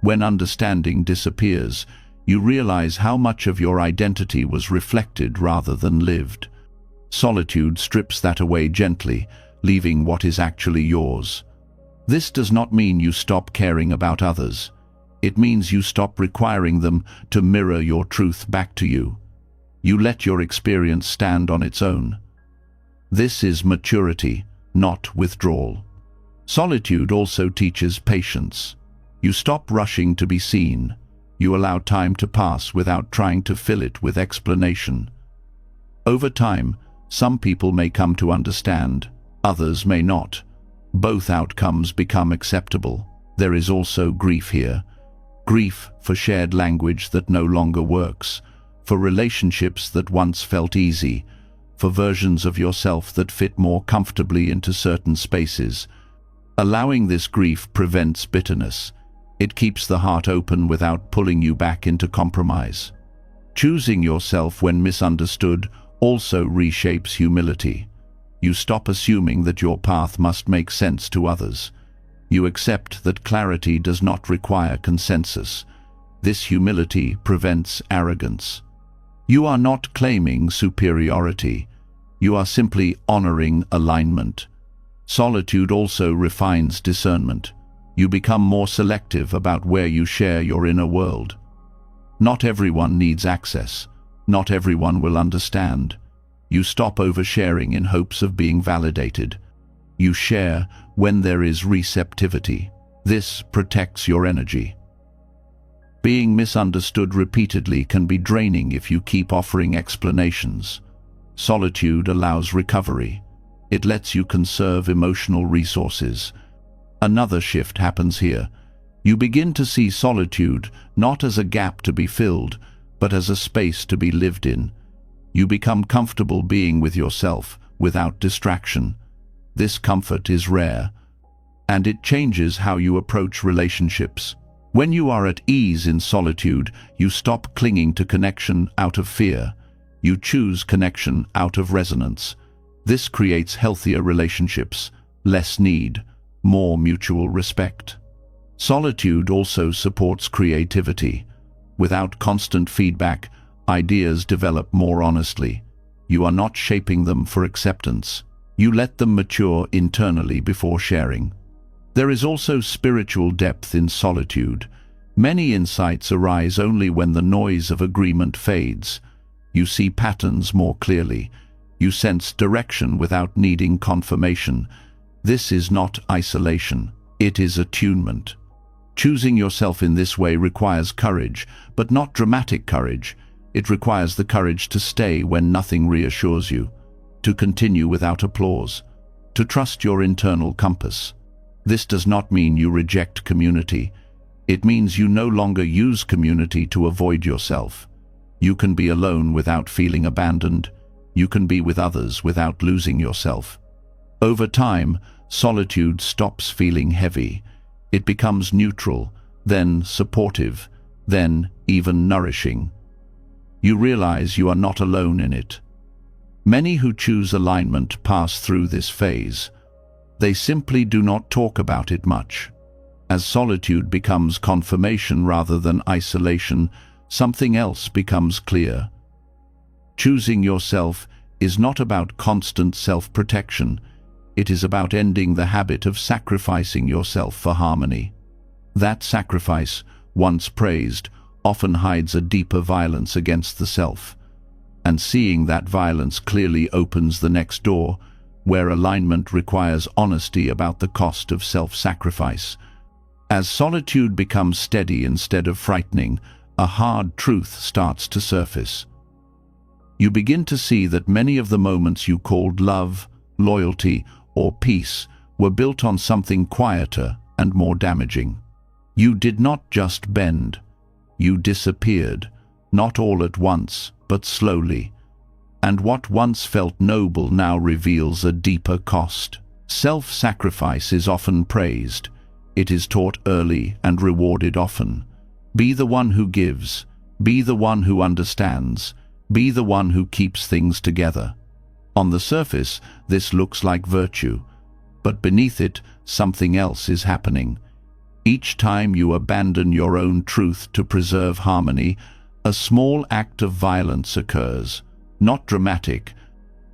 When understanding disappears, you realize how much of your identity was reflected rather than lived. Solitude strips that away gently, leaving what is actually yours. This does not mean you stop caring about others. It means you stop requiring them to mirror your truth back to you. You let your experience stand on its own. This is maturity, not withdrawal. Solitude also teaches patience. You stop rushing to be seen. You allow time to pass without trying to fill it with explanation. Over time, some people may come to understand, others may not. Both outcomes become acceptable. There is also grief here. Grief for shared language that no longer works, for relationships that once felt easy, for versions of yourself that fit more comfortably into certain spaces. Allowing this grief prevents bitterness. It keeps the heart open without pulling you back into compromise. Choosing yourself when misunderstood also reshapes humility. You stop assuming that your path must make sense to others. You accept that clarity does not require consensus. This humility prevents arrogance. You are not claiming superiority. You are simply honoring alignment. Solitude also refines discernment. You become more selective about where you share your inner world. Not everyone needs access. Not everyone will understand. You stop oversharing in hopes of being validated. You share when there is receptivity. This protects your energy. Being misunderstood repeatedly can be draining if you keep offering explanations. Solitude allows recovery. It lets you conserve emotional resources. Another shift happens here. You begin to see solitude not as a gap to be filled, but as a space to be lived in. You become comfortable being with yourself without distraction. This comfort is rare, and it changes how you approach relationships. When you are at ease in solitude, you stop clinging to connection out of fear. You choose connection out of resonance. This creates healthier relationships, less need, more mutual respect. Solitude also supports creativity. Without constant feedback, ideas develop more honestly. You are not shaping them for acceptance. You let them mature internally before sharing. There is also spiritual depth in solitude. Many insights arise only when the noise of agreement fades. You see patterns more clearly. You sense direction without needing confirmation. This is not isolation. It is attunement. Choosing yourself in this way requires courage, but not dramatic courage. It requires the courage to stay when nothing reassures you, to continue without applause, to trust your internal compass. This does not mean you reject community. It means you no longer use community to avoid yourself. You can be alone without feeling abandoned. You can be with others without losing yourself. Over time, solitude stops feeling heavy. It becomes neutral, then supportive, then even nourishing. You realize you are not alone in it. Many who choose alignment pass through this phase. They simply do not talk about it much. As solitude becomes confirmation rather than isolation, something else becomes clear. Choosing yourself is not about constant self-protection. It is about ending the habit of sacrificing yourself for harmony. That sacrifice, once praised, often hides a deeper violence against the self. And seeing that violence clearly opens the next door, where alignment requires honesty about the cost of self-sacrifice. As solitude becomes steady instead of frightening, a hard truth starts to surface. You begin to see that many of the moments you called love, loyalty, or peace were built on something quieter and more damaging. You did not just bend. You disappeared, not all at once, but slowly. And what once felt noble now reveals a deeper cost. Self-sacrifice is often praised. It is taught early and rewarded often. Be the one who gives. Be the one who understands. Be the one who keeps things together. On the surface, this looks like virtue, but beneath it, something else is happening. Each time you abandon your own truth to preserve harmony, a small act of violence occurs. Not dramatic,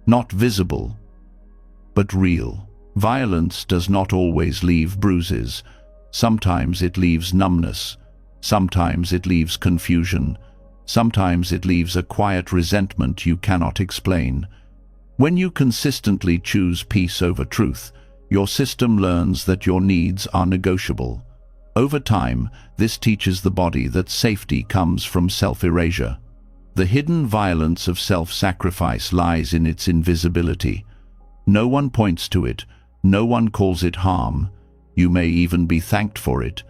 not visible, but real. Violence does not always leave bruises. Sometimes it leaves numbness. Sometimes it leaves confusion. Sometimes it leaves a quiet resentment you cannot explain. When you consistently choose peace over truth, your system learns that your needs are negotiable. Over time, this teaches the body that safety comes from self-erasure. The hidden violence of self-sacrifice lies in its invisibility. No one points to it, no one calls it harm. You may even be thanked for it,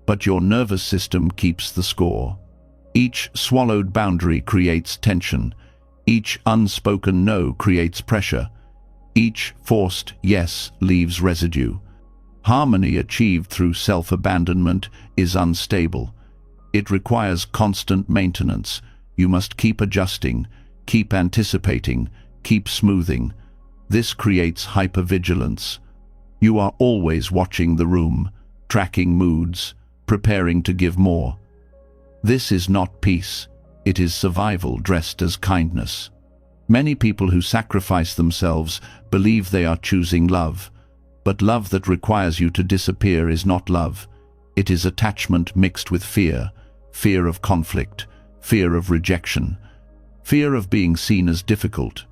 but your nervous system keeps the score. Each swallowed boundary creates tension. Each unspoken no creates pressure. Each forced yes leaves residue. Harmony achieved through self-abandonment is unstable. It requires constant maintenance. You must keep adjusting, keep anticipating, keep smoothing. This creates hypervigilance. You are always watching the room, tracking moods, preparing to give more. This is not peace. It is survival dressed as kindness. Many people who sacrifice themselves believe they are choosing love, but love that requires you to disappear is not love. It is attachment mixed with fear, fear of conflict, fear of rejection, fear of being seen as difficult.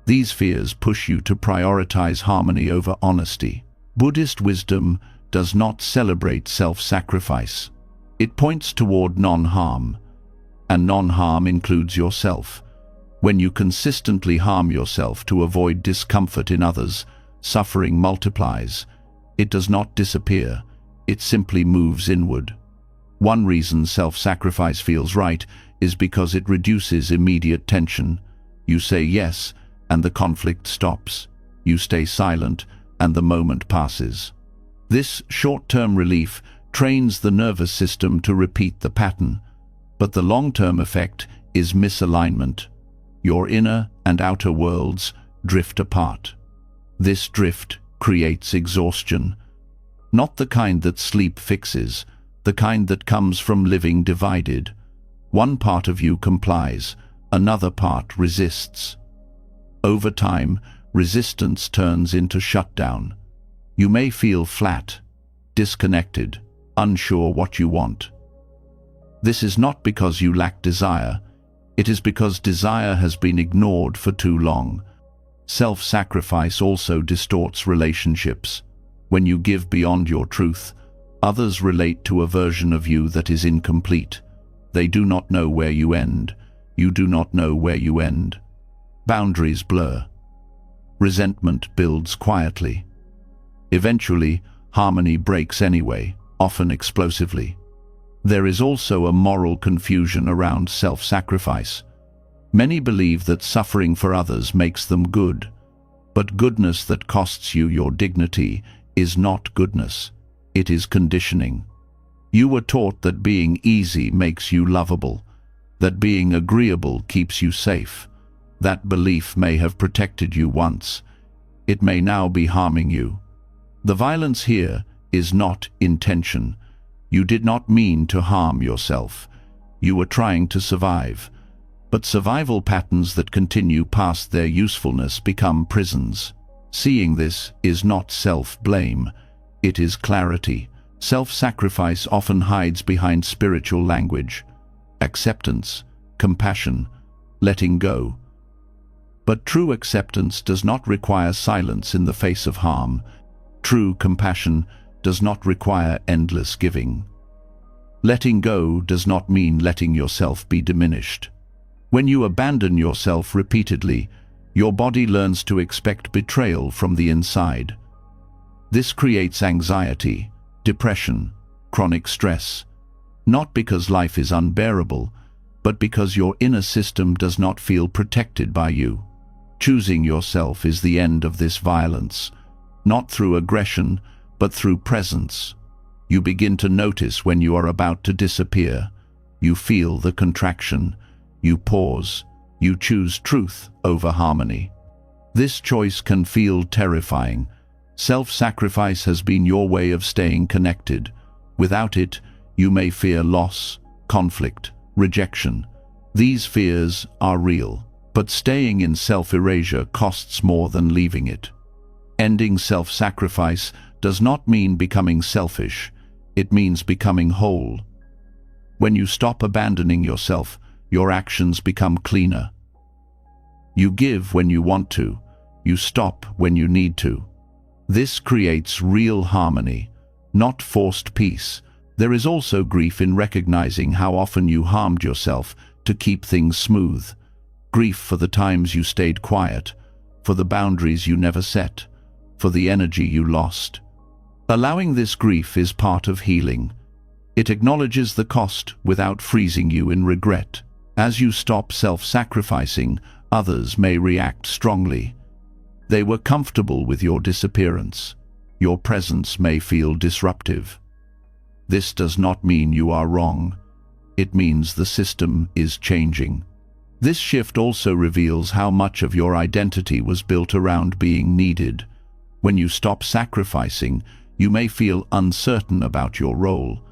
These fears push you to prioritize harmony over honesty. Buddhist wisdom does not celebrate self-sacrifice. It points toward non-harm, and non-harm includes yourself. When you consistently harm yourself to avoid discomfort in others, suffering multiplies. It does not disappear, it simply moves inward. One reason self-sacrifice feels right is because it reduces immediate tension. You say yes, and the conflict stops. You stay silent, and the moment passes. This short-term relief trains the nervous system to repeat the pattern, but the long-term effect is misalignment. Your inner and outer worlds drift apart. This drift creates exhaustion, not the kind that sleep fixes, the kind that comes from living divided. One part of you complies, another part resists. Over time, resistance turns into shutdown. You may feel flat, disconnected, unsure what you want. This is not because you lack desire. It is because desire has been ignored for too long. Self-sacrifice also distorts relationships. When you give beyond your truth, others relate to a version of you that is incomplete. They do not know where you end. You do not know where you end. Boundaries blur. Resentment builds quietly. Eventually, harmony breaks anyway, often explosively. There is also a moral confusion around self-sacrifice. Many believe that suffering for others makes them good, but goodness that costs you your dignity is not goodness. It is conditioning. You were taught that being easy makes you lovable, that being agreeable keeps you safe. That belief may have protected you once. It may now be harming you. The violence here is not intention. You did not mean to harm yourself. You were trying to survive. But survival patterns that continue past their usefulness become prisons. Seeing this is not self-blame. It is clarity. Self-sacrifice often hides behind spiritual language, acceptance, compassion, letting go. But true acceptance does not require silence in the face of harm. True compassion does not require endless giving. Letting go does not mean letting yourself be diminished. When you abandon yourself repeatedly, your body learns to expect betrayal from the inside. This creates anxiety, depression, chronic stress, not because life is unbearable, but because your inner system does not feel protected by you. Choosing yourself is the end of this violence, not through aggression, but through presence. You begin to notice when you are about to disappear. You feel the contraction. You pause. You choose truth over harmony. This choice can feel terrifying. Self-sacrifice has been your way of staying connected. Without it, you may fear loss, conflict, rejection. These fears are real, but staying in self-erasure costs more than leaving it. Ending self-sacrifice does not mean becoming selfish. It means becoming whole. When you stop abandoning yourself, your actions become cleaner. You give when you want to. You stop when you need to. This creates real harmony, not forced peace. There is also grief in recognizing how often you harmed yourself to keep things smooth. Grief for the times you stayed quiet, for the boundaries you never set, for the energy you lost. Allowing this grief is part of healing. It acknowledges the cost without freezing you in regret. As you stop self-sacrificing, others may react strongly. They were comfortable with your disappearance. Your presence may feel disruptive. This does not mean you are wrong. It means the system is changing. This shift also reveals how much of your identity was built around being needed. When you stop sacrificing, you may feel uncertain about your role.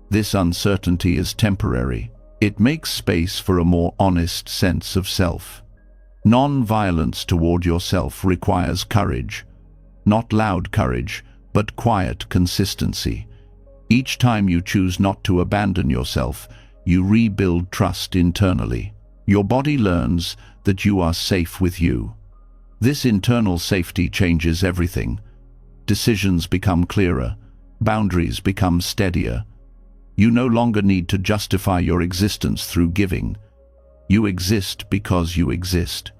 This uncertainty is temporary. It makes space for a more honest sense of self. Non-violence toward yourself requires courage. Not loud courage, but quiet consistency. Each time you choose not to abandon yourself, you rebuild trust internally. Your body learns that you are safe with you. This internal safety changes everything. Decisions become clearer. Boundaries become steadier. You no longer need to justify your existence through giving. You exist because you exist.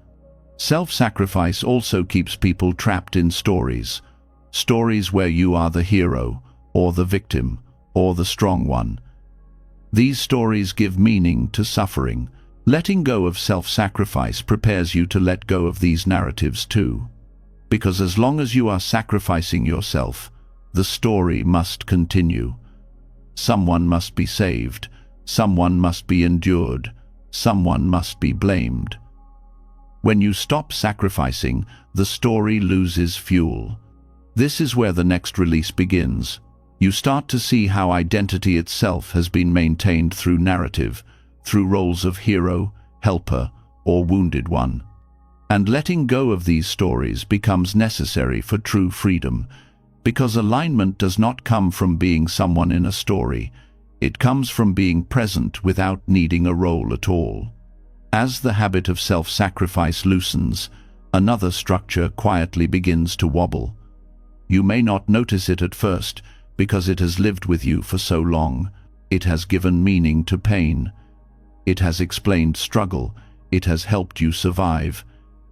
Self-sacrifice also keeps people trapped in stories. Stories where you are the hero, or the victim, or the strong one. These stories give meaning to suffering. Letting go of self-sacrifice prepares you to let go of these narratives too. Because as long as you are sacrificing yourself, the story must continue. Someone must be saved. Someone must be endured. Someone must be blamed. When you stop sacrificing, the story loses fuel. This is where the next release begins. You start to see how identity itself has been maintained through narrative, through roles of hero, helper, or wounded one. And letting go of these stories becomes necessary for true freedom, because alignment does not come from being someone in a story. It comes from being present without needing a role at all. As the habit of self-sacrifice loosens, another structure quietly begins to wobble. You may not notice it at first, because it has lived with you for so long. It has given meaning to pain. It has explained struggle. It has helped you survive.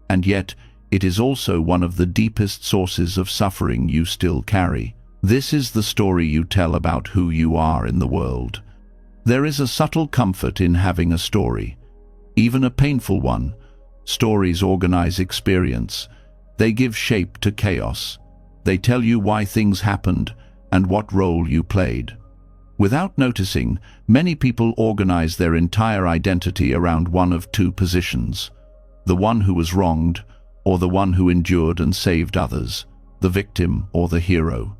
And yet, it is also one of the deepest sources of suffering you still carry. This is the story you tell about who you are in the world. There is a subtle comfort in having a story, even a painful one. Stories organize experience. They give shape to chaos. They tell you why things happened and what role you played. Without noticing, many people organize their entire identity around one of two positions: the one who was wronged, or the one who endured and saved others, the victim or the hero.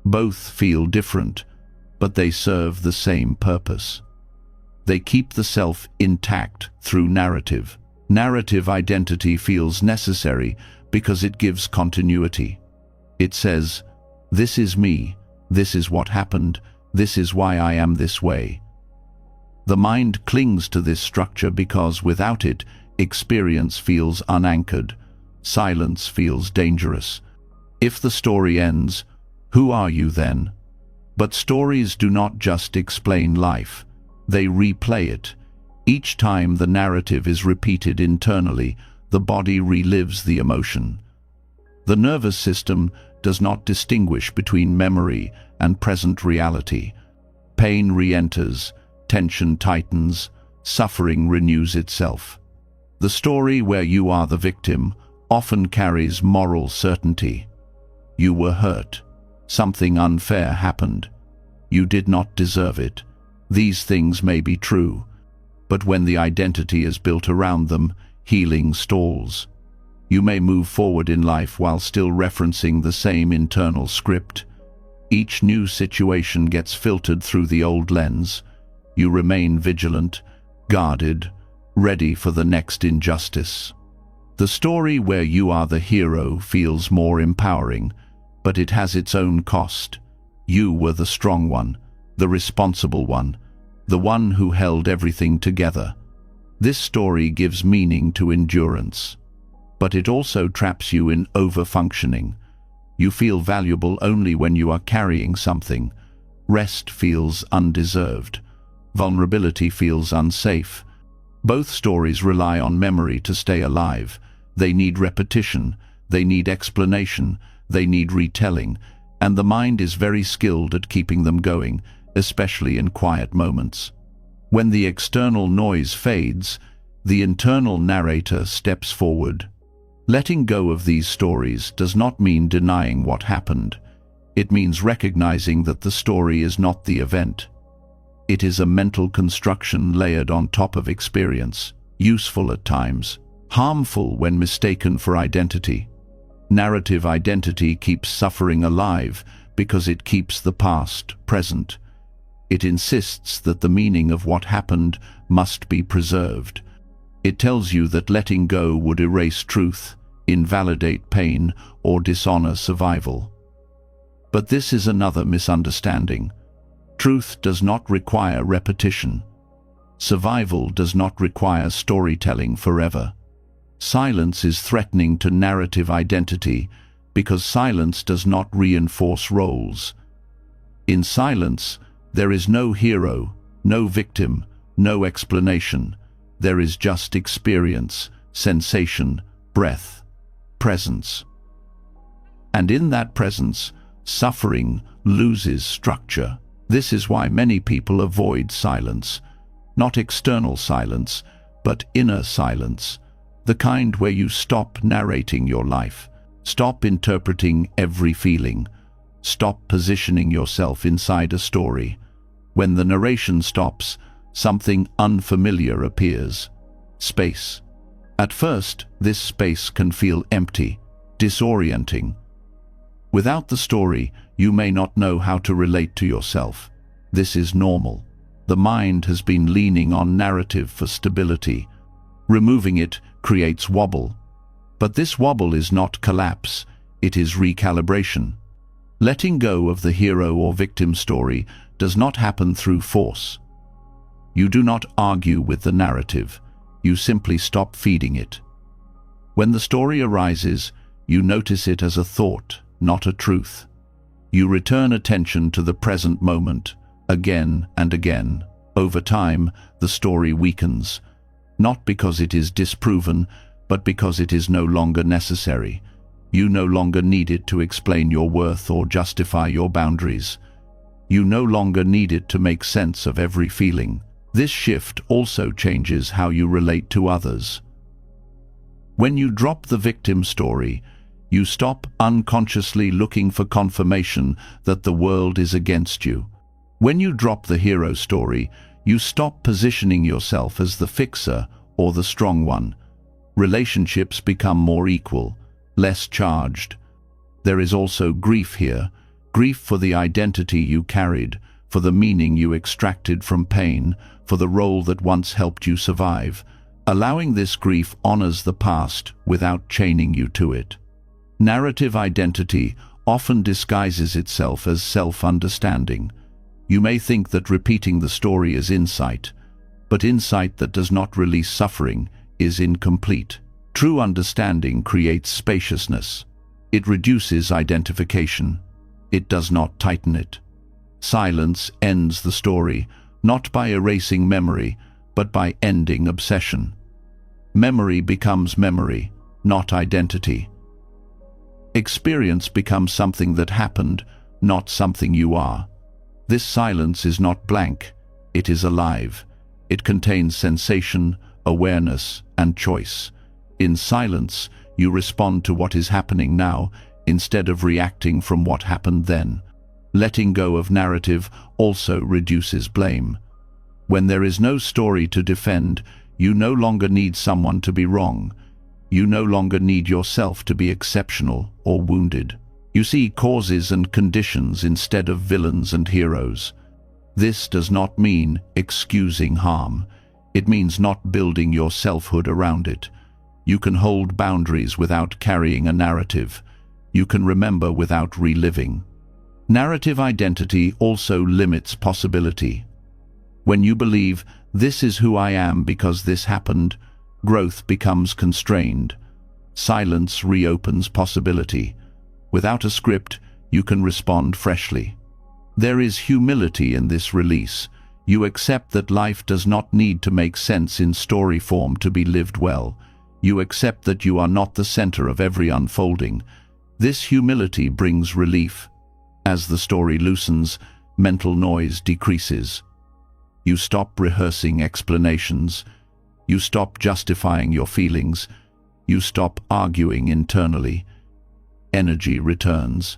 Both feel different, but they serve the same purpose. They keep the self intact through narrative. Narrative identity feels necessary because it gives continuity. It says, "This is me, this is what happened, this is why I am this way." The mind clings to this structure because without it, experience feels unanchored. Silence feels dangerous. If the story ends, who are you then? But stories do not just explain life. They replay it. Each time the narrative is repeated internally, the body relives the emotion. The nervous system does not distinguish between memory and present reality. Pain re-enters, tension tightens, suffering renews itself. The story where you are the victim often carries moral certainty. You were hurt. Something unfair happened. You did not deserve it. These things may be true, but when the identity is built around them, healing stalls. You may move forward in life while still referencing the same internal script. Each new situation gets filtered through the old lens. You remain vigilant, guarded, ready for the next injustice. The story where you are the hero feels more empowering, but it has its own cost. You were the strong one, the responsible one, the one who held everything together. This story gives meaning to endurance, but it also traps you in over-functioning. You feel valuable only when you are carrying something. Rest feels undeserved. Vulnerability feels unsafe. Both stories rely on memory to stay alive. They need repetition, they need explanation, they need retelling, and the mind is very skilled at keeping them going, especially in quiet moments. When the external noise fades, the internal narrator steps forward. Letting go of these stories does not mean denying what happened. It means recognizing that the story is not the event. It is a mental construction layered on top of experience, useful at times, harmful when mistaken for identity. Narrative identity keeps suffering alive because it keeps the past present. It insists that the meaning of what happened must be preserved. It tells you that letting go would erase truth, invalidate pain, or dishonor survival. But this is another misunderstanding. Truth does not require repetition. Survival does not require storytelling forever. Silence is threatening to narrative identity because silence does not reinforce roles. In silence, there is no hero, no victim, no explanation. There is just experience, sensation, breath, presence. And in that presence, suffering loses structure. This is why many people avoid silence. Not external silence, but inner silence. The kind where you stop narrating your life, stop interpreting every feeling, stop positioning yourself inside a story. When the narration stops, something unfamiliar appears. Space. At first, this space can feel empty, disorienting. Without the story, you may not know how to relate to yourself. This is normal. The mind has been leaning on narrative for stability. Removing it creates wobble. But this wobble is not collapse, it is recalibration. Letting go of the hero or victim story does not happen through force. You do not argue with the narrative, you simply stop feeding it. When the story arises, you notice it as a thought, not a truth. You return attention to the present moment, again and again. Over time, the story weakens, not because it is disproven, but because it is no longer necessary. You no longer need it to explain your worth or justify your boundaries. You no longer need it to make sense of every feeling. This shift also changes how you relate to others. When you drop the victim story, you stop unconsciously looking for confirmation that the world is against you. When you drop the hero story, you stop positioning yourself as the fixer or the strong one. Relationships become more equal, less charged. There is also grief here, grief for the identity you carried, for the meaning you extracted from pain, for the role that once helped you survive. Allowing this grief honors the past without chaining you to it. Narrative identity often disguises itself as self-understanding. You may think that repeating the story is insight, but insight that does not release suffering is incomplete. True understanding creates spaciousness. It reduces identification. It does not tighten it. Silence ends the story, not by erasing memory, but by ending obsession. Memory becomes memory, not identity. Experience becomes something that happened, not something you are. This silence is not blank, it is alive. It contains sensation, awareness, and choice. In silence, you respond to what is happening now instead of reacting from what happened then. Letting go of narrative also reduces blame. When there is no story to defend, you no longer need someone to be wrong. You no longer need yourself to be exceptional or wounded. You see causes and conditions instead of villains and heroes. This does not mean excusing harm. It means not building your selfhood around it. You can hold boundaries without carrying a narrative. You can remember without reliving. Narrative identity also limits possibility. When you believe, "This is who I am because this happened," growth becomes constrained. Silence reopens possibility. Without a script, you can respond freshly. There is humility in this release. You accept that life does not need to make sense in story form to be lived well. You accept that you are not the center of every unfolding. This humility brings relief. As the story loosens, mental noise decreases. You stop rehearsing explanations. You stop justifying your feelings. You stop arguing internally. Energy returns.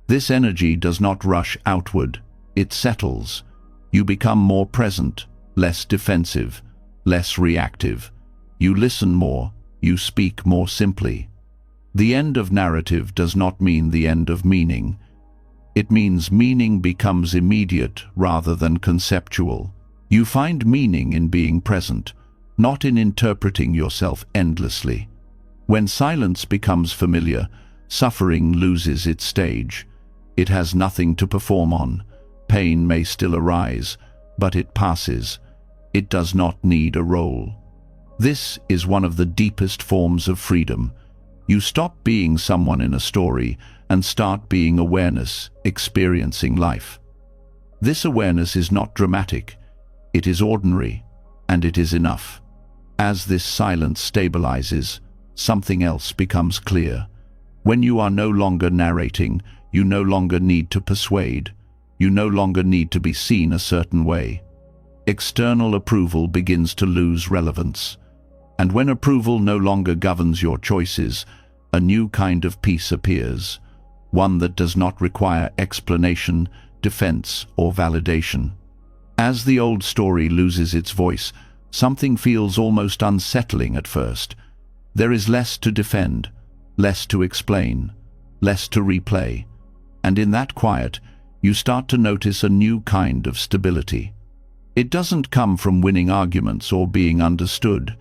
This energy does not rush outward. It settles. You become more present, less defensive, less reactive. You listen more. You speak more simply. The end of narrative does not mean the end of meaning. It means meaning becomes immediate rather than conceptual. You find meaning in being present, not in interpreting yourself endlessly. When silence becomes familiar, suffering loses its stage. It has nothing to perform on. Pain may still arise, but it passes. It does not need a role. This is one of the deepest forms of freedom. You stop being someone in a story and start being awareness, experiencing life. This awareness is not dramatic. It is ordinary, and it is enough. As this silence stabilizes, something else becomes clear. When you are no longer narrating, you no longer need to persuade. You no longer need to be seen a certain way. External approval begins to lose relevance. And when approval no longer governs your choices, a new kind of peace appears, one that does not require explanation, defense, or validation. As the old story loses its voice, something feels almost unsettling at first. There is less to defend, less to explain, less to replay. And in that quiet, you start to notice a new kind of stability. It doesn't come from winning arguments or being understood.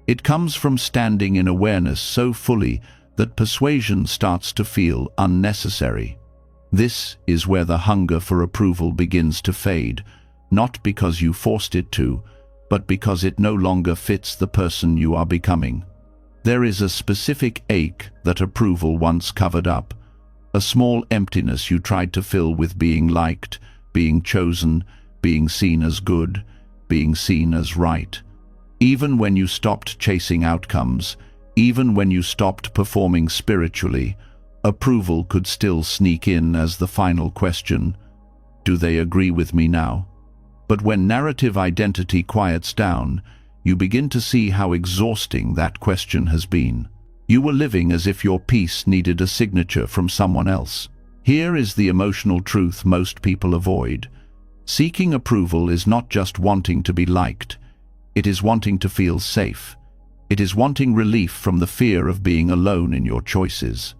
It comes from standing in awareness so fully that persuasion starts to feel unnecessary. This is where the hunger for approval begins to fade, not because you forced it to, but because it no longer fits the person you are becoming. There is a specific ache that approval once covered up, a small emptiness you tried to fill with being liked, being chosen, being seen as good, being seen as right. Even when you stopped chasing outcomes, even when you stopped performing spiritually, approval could still sneak in as the final question. Do they agree with me now? But when narrative identity quiets down, you begin to see how exhausting that question has been. You were living as if your piece needed a signature from someone else. Here is the emotional truth most people avoid. Seeking approval is not just wanting to be liked. It is wanting to feel safe. It is wanting relief from the fear of being alone in your choices.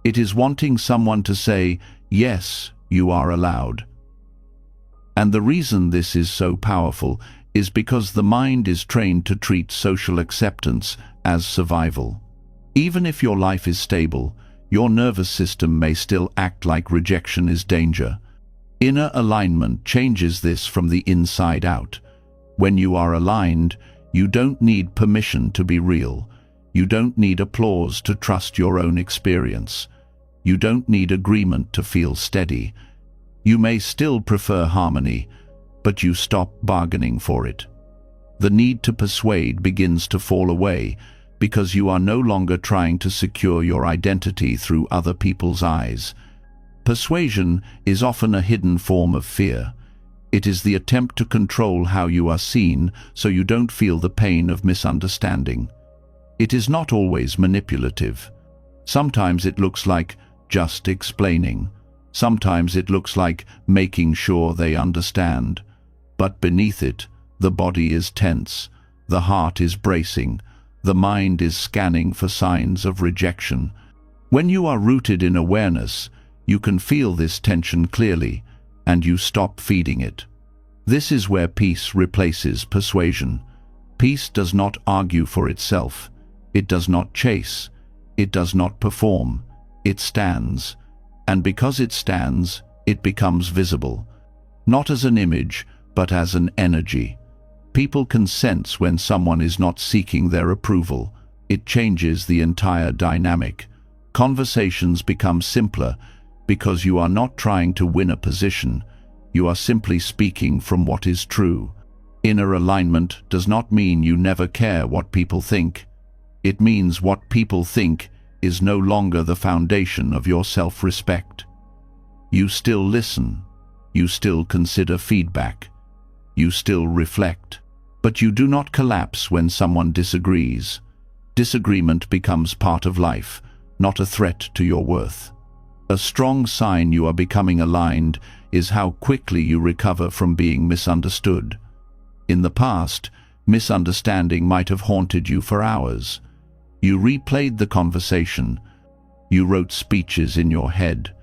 It is wanting someone to say, yes, you are allowed. And the reason this is so powerful is because the mind is trained to treat social acceptance as survival. Even if your life is stable, your nervous system may still act like rejection is danger. Inner alignment changes this from the inside out. When you are aligned, you don't need permission to be real. You don't need applause to trust your own experience. You don't need agreement to feel steady. You may still prefer harmony, but you stop bargaining for it. The need to persuade begins to fall away because you are no longer trying to secure your identity through other people's eyes. Persuasion is often a hidden form of fear. It is the attempt to control how you are seen so you don't feel the pain of misunderstanding. It is not always manipulative. Sometimes it looks like just explaining. Sometimes it looks like making sure they understand. But beneath it, the body is tense, the heart is bracing, the mind is scanning for signs of rejection. When you are rooted in awareness, you can feel this tension clearly, and you stop feeding it. This is where peace replaces persuasion. Peace does not argue for itself. It does not chase. It does not perform. It stands. And because it stands, it becomes visible. Not as an image, but as an energy. People can sense when someone is not seeking their approval. It changes the entire dynamic. Conversations become simpler because you are not trying to win a position. You are simply speaking from what is true. Inner alignment does not mean you never care what people think. It means what people think is no longer the foundation of your self-respect. You still listen. You still consider feedback. You still reflect. But you do not collapse when someone disagrees. Disagreement becomes part of life, not a threat to your worth. A strong sign you are becoming aligned is how quickly you recover from being misunderstood. In the past, misunderstanding might have haunted you for hours. You replayed the conversation. You wrote speeches in your head.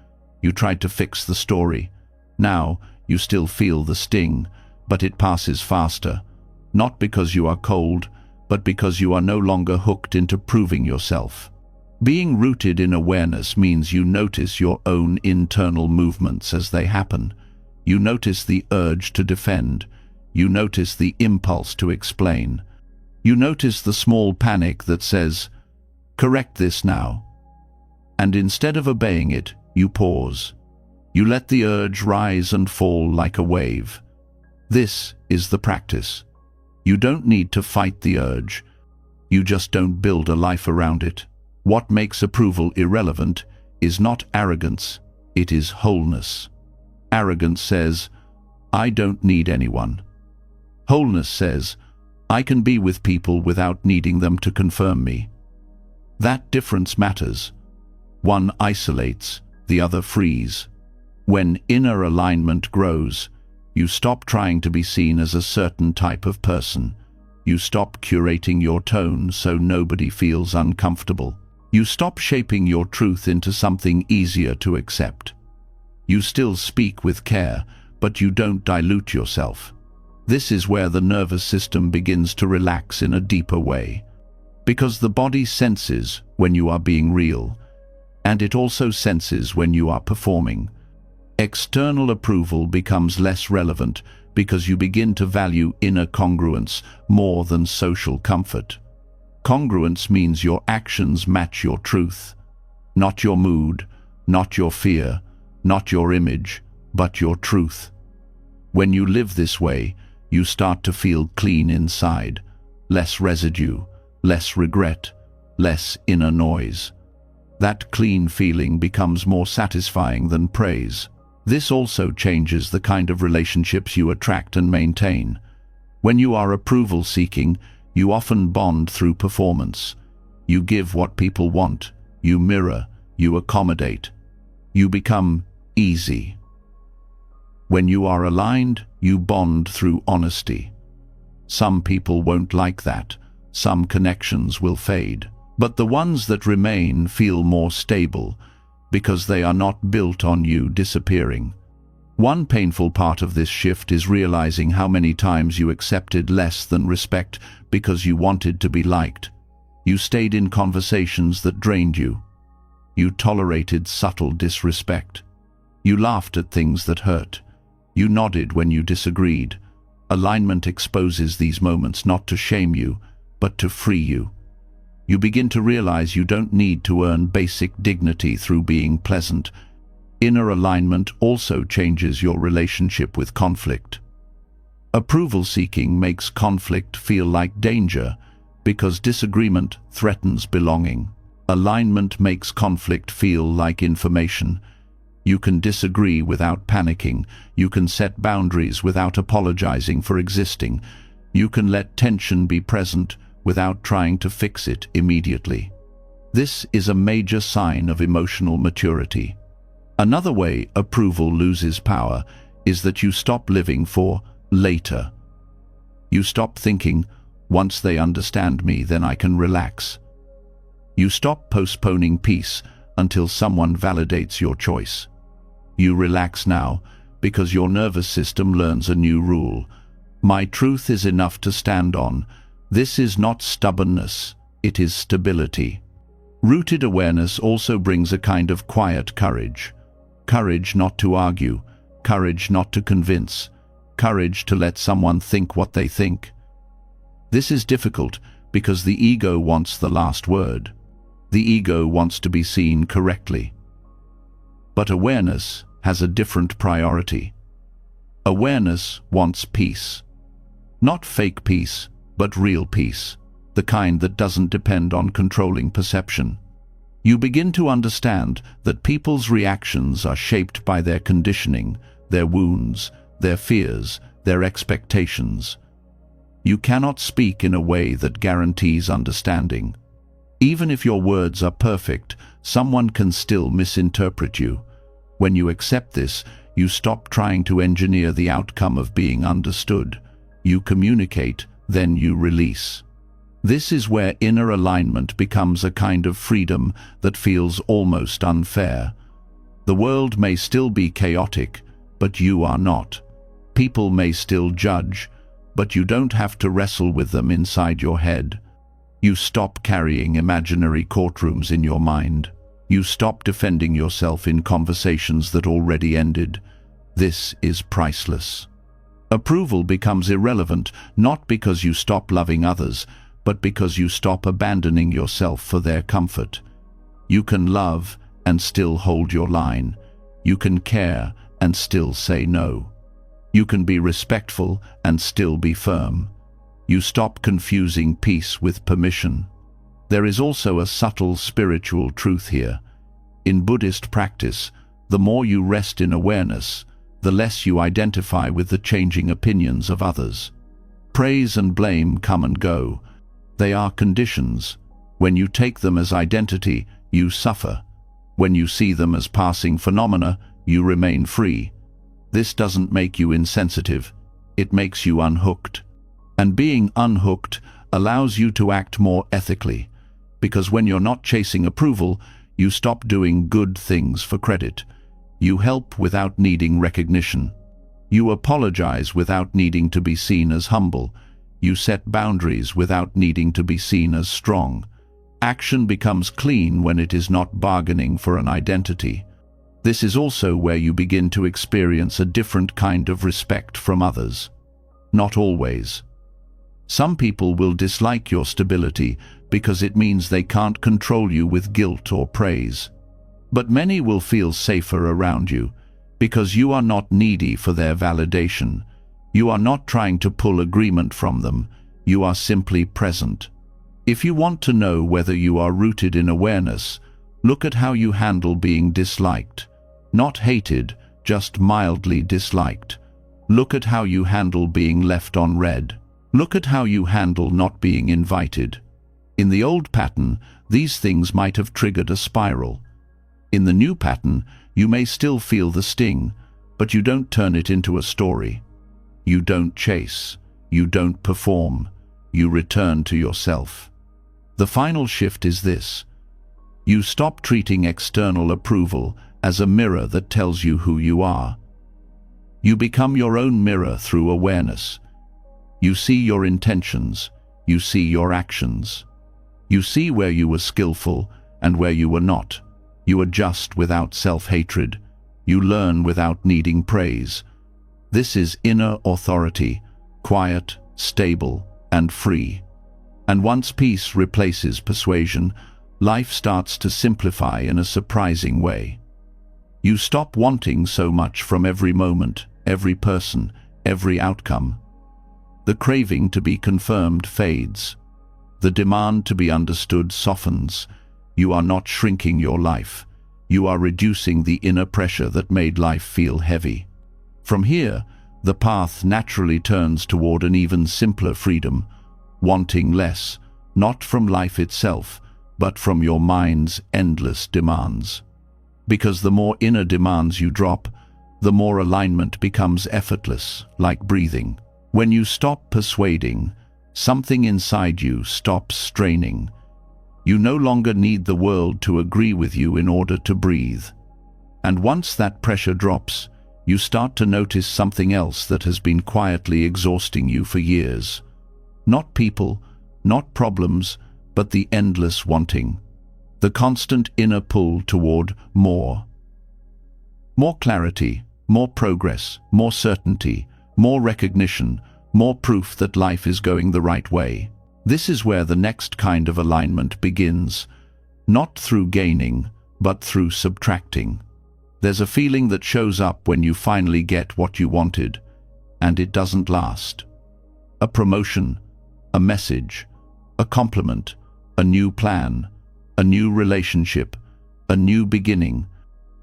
You tried to fix the story. Now, you still feel the sting, but it passes faster. Not because you are cold, but because you are no longer hooked into proving yourself. Being rooted in awareness means you notice your own internal movements as they happen. You notice the urge to defend. You notice the impulse to explain. You notice the small panic that says, "Correct this now." And instead of obeying it, you pause. You let the urge rise and fall like a wave. This is the practice. You don't need to fight the urge. You just don't build a life around it. What makes approval irrelevant is not arrogance, it is wholeness. Arrogance says, "I don't need anyone." Wholeness says, "I can be with people without needing them to confirm me." That difference matters. One isolates, the other frees. When inner alignment grows, you stop trying to be seen as a certain type of person. You stop curating your tone so nobody feels uncomfortable. You stop shaping your truth into something easier to accept. You still speak with care, but you don't dilute yourself. This is where the nervous system begins to relax in a deeper way. Because the body senses when you are being real, and it also senses when you are performing. External approval becomes less relevant because you begin to value inner congruence more than social comfort. Congruence means your actions match your truth, not your mood, not your fear, not your image, but your truth. When you live this way, you start to feel clean inside, less residue, less regret, less inner noise. That clean feeling becomes more satisfying than praise. This also changes the kind of relationships you attract and maintain. When you are approval-seeking, you often bond through performance. You give what people want, you mirror, you accommodate. You become easy. When you are aligned, you bond through honesty. Some people won't like that. Some connections will fade. But the ones that remain feel more stable because they are not built on you disappearing. One painful part of this shift is realizing how many times you accepted less than respect because you wanted to be liked. You stayed in conversations that drained you. You tolerated subtle disrespect. You laughed at things that hurt. You nodded when you disagreed. Alignment exposes these moments not to shame you, but to free you. You begin to realize you don't need to earn basic dignity through being pleasant. Inner alignment also changes your relationship with conflict. Approval-seeking makes conflict feel like danger because disagreement threatens belonging. Alignment makes conflict feel like information. You can disagree without panicking. You can set boundaries without apologizing for existing. You can let tension be present without trying to fix it immediately. This is a major sign of emotional maturity. Another way approval loses power is that you stop living for later. You stop thinking, once they understand me, then I can relax. You stop postponing peace until someone validates your choice. You relax now because your nervous system learns a new rule. My truth is enough to stand on. This is not stubbornness, it is stability. Rooted awareness also brings a kind of quiet courage. Courage not to argue, courage not to convince, courage to let someone think what they think. This is difficult because the ego wants the last word. The ego wants to be seen correctly. But awareness has a different priority. Awareness wants peace. Not fake peace, but real peace, the kind that doesn't depend on controlling perception. You begin to understand that people's reactions are shaped by their conditioning, their wounds, their fears, their expectations. You cannot speak in a way that guarantees understanding. Even if your words are perfect, someone can still misinterpret you. When you accept this, you stop trying to engineer the outcome of being understood. You communicate, then you release. This is where inner alignment becomes a kind of freedom that feels almost unfair. The world may still be chaotic, but you are not. People may still judge, but you don't have to wrestle with them inside your head. You stop carrying imaginary courtrooms in your mind. You stop defending yourself in conversations that already ended. This is priceless. Approval becomes irrelevant, not because you stop loving others, but because you stop abandoning yourself for their comfort. You can love and still hold your line. You can care and still say no. You can be respectful and still be firm. You stop confusing peace with permission. There is also a subtle spiritual truth here. In Buddhist practice, the more you rest in awareness, the less you identify with the changing opinions of others. Praise and blame come and go. They are conditions. When you take them as identity, you suffer. When you see them as passing phenomena, you remain free. This doesn't make you insensitive. It makes you unhooked. And being unhooked allows you to act more ethically, because when you're not chasing approval, you stop doing good things for credit. You help without needing recognition. You apologize without needing to be seen as humble. You set boundaries without needing to be seen as strong. Action becomes clean when it is not bargaining for an identity. This is also where you begin to experience a different kind of respect from others. Not always. Some people will dislike your stability because it means they can't control you with guilt or praise. But many will feel safer around you because you are not needy for their validation. You are not trying to pull agreement from them. You are simply present. If you want to know whether you are rooted in awareness, look at how you handle being disliked. Not hated, just mildly disliked. Look at how you handle being left on red. Look at how you handle not being invited. In the old pattern, these things might have triggered a spiral. In the new pattern, you may still feel the sting, but you don't turn it into a story. You don't chase. You don't perform. You return to yourself. The final shift is this. You stop treating external approval as a mirror that tells you who you are. You become your own mirror through awareness. You see your intentions. You see your actions. You see where you were skillful and where you were not. You adjust without self-hatred. You learn without needing praise. This is inner authority, quiet, stable, and free. And once peace replaces persuasion, life starts to simplify in a surprising way. You stop wanting so much from every moment, every person, every outcome. The craving to be confirmed fades. The demand to be understood softens. You are not shrinking your life. You are reducing the inner pressure that made life feel heavy. From here, the path naturally turns toward an even simpler freedom, wanting less, not from life itself, but from your mind's endless demands. Because the more inner demands you drop, the more alignment becomes effortless, like breathing. When you stop persuading, something inside you stops straining. You no longer need the world to agree with you in order to breathe. And once that pressure drops, you start to notice something else that has been quietly exhausting you for years. Not people, not problems, but the endless wanting. The constant inner pull toward more. More clarity, more progress, more certainty, more recognition, more proof that life is going the right way. This is where the next kind of alignment begins, not through gaining, but through subtracting. There's a feeling that shows up when you finally get what you wanted, and it doesn't last. A promotion, a message, a compliment, a new plan, a new relationship, a new beginning.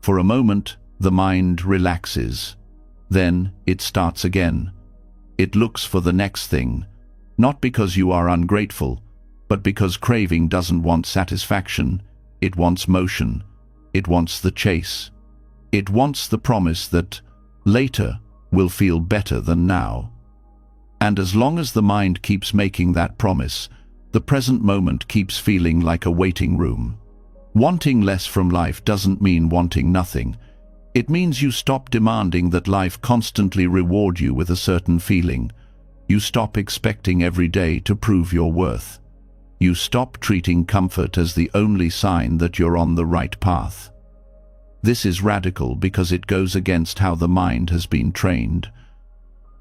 For a moment, the mind relaxes. Then it starts again. It looks for the next thing, not because you are ungrateful, but because craving doesn't want satisfaction. It wants motion. It wants the chase. It wants the promise that later will feel better than now. And as long as the mind keeps making that promise, the present moment keeps feeling like a waiting room. Wanting less from life doesn't mean wanting nothing. It means you stop demanding that life constantly reward you with a certain feeling. You stop expecting every day to prove your worth. You stop treating comfort as the only sign that you're on the right path. This is radical because it goes against how the mind has been trained.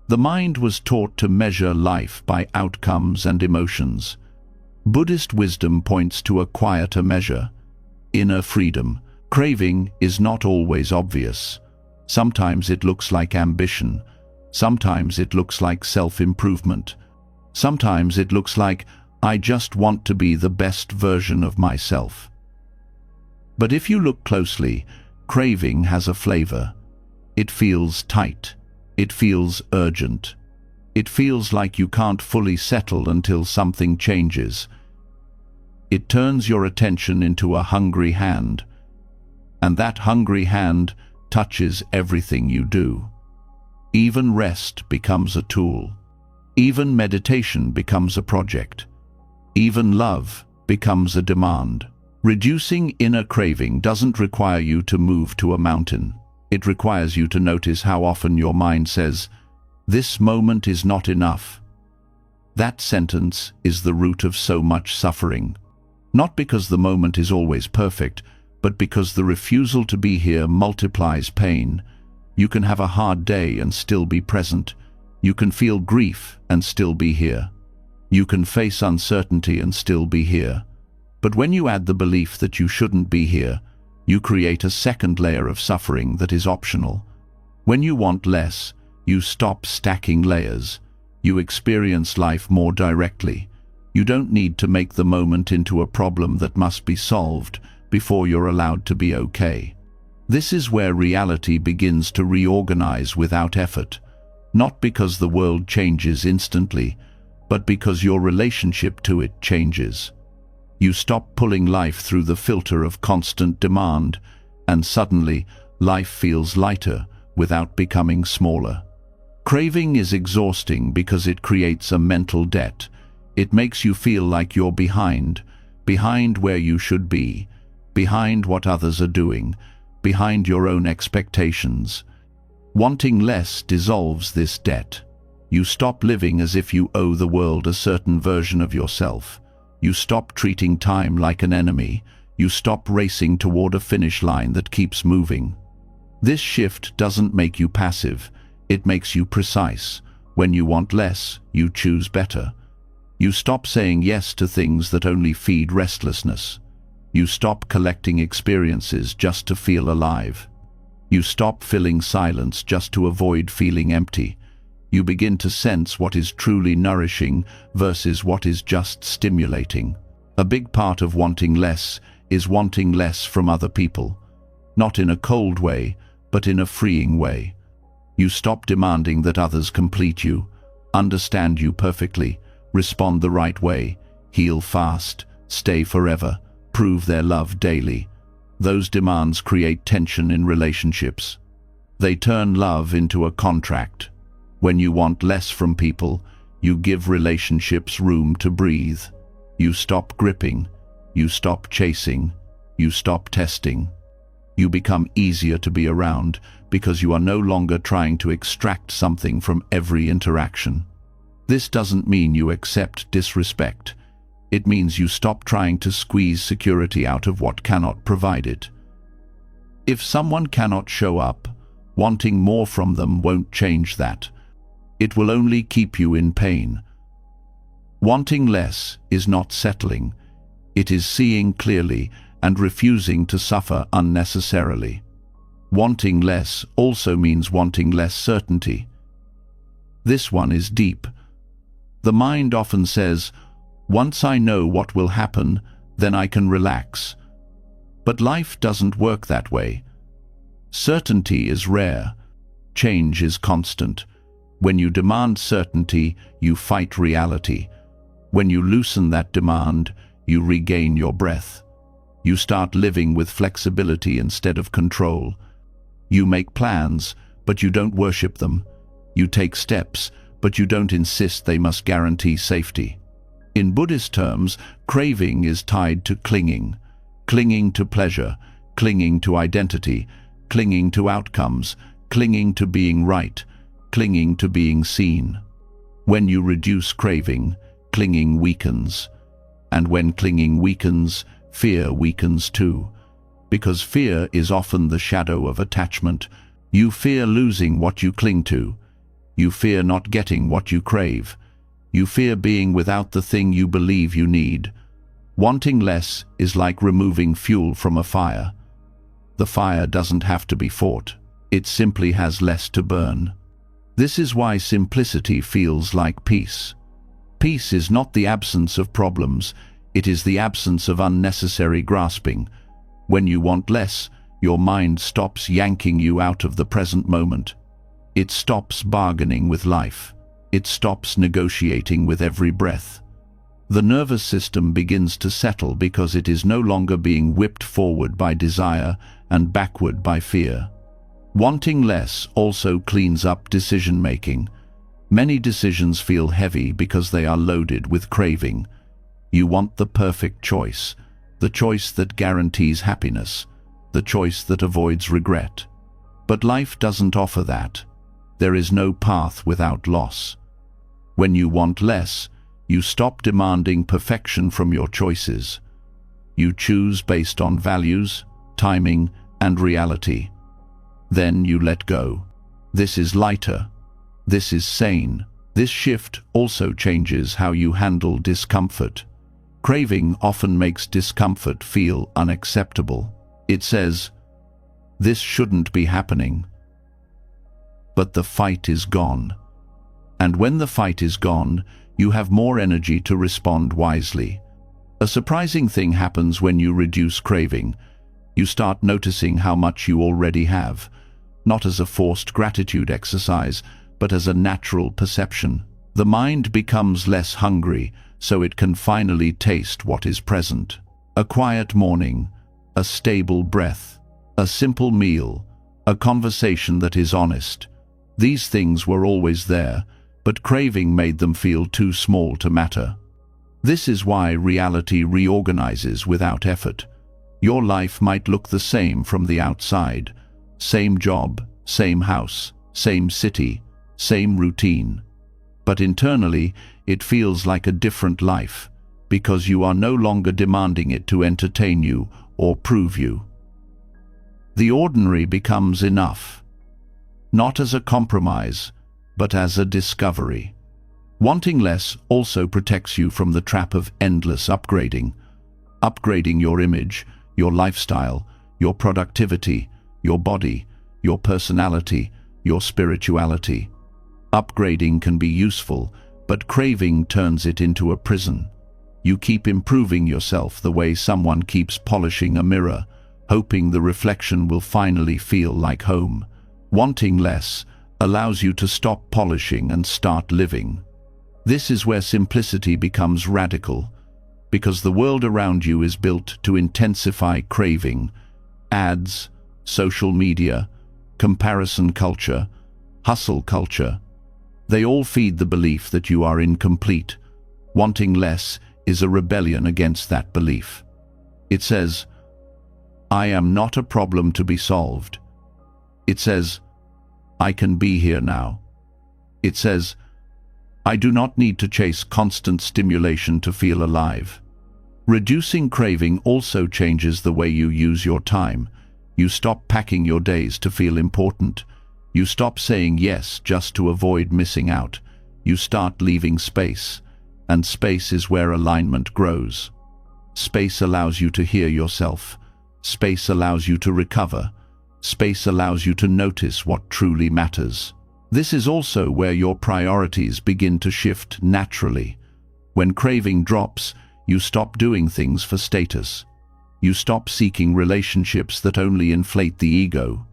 The mind was taught to measure life by outcomes and emotions. Buddhist wisdom points to a quieter measure, inner freedom. Craving is not always obvious. Sometimes it looks like ambition. Sometimes it looks like self-improvement. Sometimes it looks like, I just want to be the best version of myself. But if you look closely, craving has a flavor. It feels tight. It feels urgent. It feels like you can't fully settle until something changes. It turns your attention into a hungry hand, and that hungry hand touches everything you do. Even rest becomes a tool. Even meditation becomes a project. Even love becomes a demand. Reducing inner craving doesn't require you to move to a mountain. It requires you to notice how often your mind says, "This moment is not enough." That sentence is the root of so much suffering. Not because the moment is always perfect, but because the refusal to be here multiplies pain. You can have a hard day and still be present. You can feel grief and still be here. You can face uncertainty and still be here. But when you add the belief that you shouldn't be here, you create a second layer of suffering that is optional. When you want less, you stop stacking layers. You experience life more directly. You don't need to make the moment into a problem that must be solved before you're allowed to be okay. This is where reality begins to reorganize without effort, not because the world changes instantly, but because your relationship to it changes. You stop pulling life through the filter of constant demand, and suddenly life feels lighter without becoming smaller. Craving is exhausting because it creates a mental debt. It makes you feel like you're behind where you should be, behind what others are doing, behind your own expectations. Wanting less dissolves this debt. You stop living as if you owe the world a certain version of yourself. You stop treating time like an enemy. You stop racing toward a finish line that keeps moving. This shift doesn't make you passive. It makes you precise. When you want less, you choose better. You stop saying yes to things that only feed restlessness. You stop collecting experiences just to feel alive. You stop filling silence just to avoid feeling empty. You begin to sense what is truly nourishing versus what is just stimulating. A big part of wanting less is wanting less from other people. Not in a cold way, but in a freeing way. You stop demanding that others complete you, understand you perfectly, respond the right way, heal fast, stay forever, prove their love daily. Those demands create tension in relationships. They turn love into a contract. When you want less from people, you give relationships room to breathe. You stop gripping. You stop chasing. You stop testing. You become easier to be around because you are no longer trying to extract something from every interaction. This doesn't mean you accept disrespect. It means you stop trying to squeeze security out of what cannot provide it. If someone cannot show up, wanting more from them won't change that. It will only keep you in pain. Wanting less is not settling. It is seeing clearly and refusing to suffer unnecessarily. Wanting less also means wanting less certainty. This one is deep. The mind often says, "Once I know what will happen, then I can relax." But life doesn't work that way. Certainty is rare. Change is constant. When you demand certainty, you fight reality. When you loosen that demand, you regain your breath. You start living with flexibility instead of control. You make plans, but you don't worship them. You take steps, but you don't insist they must guarantee safety. In Buddhist terms, craving is tied to clinging. Clinging to pleasure, clinging to identity, clinging to outcomes, clinging to being right, clinging to being seen. When you reduce craving, clinging weakens. And when clinging weakens, fear weakens too. Because fear is often the shadow of attachment. You fear losing what you cling to. You fear not getting what you crave. You fear being without the thing you believe you need. Wanting less is like removing fuel from a fire. The fire doesn't have to be fought. It simply has less to burn. This is why simplicity feels like peace. Peace is not the absence of problems. It is the absence of unnecessary grasping. When you want less, your mind stops yanking you out of the present moment. It stops bargaining with life. It stops negotiating with every breath. The nervous system begins to settle because it is no longer being whipped forward by desire and backward by fear. Wanting less also cleans up decision-making. Many decisions feel heavy because they are loaded with craving. You want the perfect choice, the choice that guarantees happiness, the choice that avoids regret. But life doesn't offer that. There is no path without loss. When you want less, you stop demanding perfection from your choices. You choose based on values, timing, and reality. Then you let go. This is lighter. This is sane. This shift also changes how you handle discomfort. Craving often makes discomfort feel unacceptable. It says, "This shouldn't be happening." But the fight is gone. And when the fight is gone, you have more energy to respond wisely. A surprising thing happens when you reduce craving. You start noticing how much you already have, not as a forced gratitude exercise, but as a natural perception. The mind becomes less hungry, so it can finally taste what is present. A quiet morning, a stable breath, a simple meal, a conversation that is honest. These things were always there, but craving made them feel too small to matter. This is why reality reorganizes without effort. Your life might look the same from the outside. Same job, same house, same city, same routine. But internally, it feels like a different life, because you are no longer demanding it to entertain you or prove you. The ordinary becomes enough, not as a compromise, but as a discovery. Wanting less also protects you from the trap of endless upgrading. Upgrading your image, your lifestyle, your productivity, your body, your personality, your spirituality. Upgrading can be useful, but craving turns it into a prison. You keep improving yourself the way someone keeps polishing a mirror, hoping the reflection will finally feel like home. Wanting less allows you to stop polishing and start living. This is where simplicity becomes radical, because the world around you is built to intensify craving. Ads, social media, comparison culture, hustle culture, they all feed the belief that you are incomplete. Wanting less is a rebellion against that belief. It says, "I am not a problem to be solved." It says, "I can be here now." It says, "I do not need to chase constant stimulation to feel alive." Reducing craving also changes the way you use your time. You stop packing your days to feel important. You stop saying yes just to avoid missing out. You start leaving space, and space is where alignment grows. Space allows you to hear yourself. Space allows you to recover. Space allows you to notice what truly matters. This is also where your priorities begin to shift naturally. When craving drops, you stop doing things for status. You stop seeking relationships that only inflate the ego.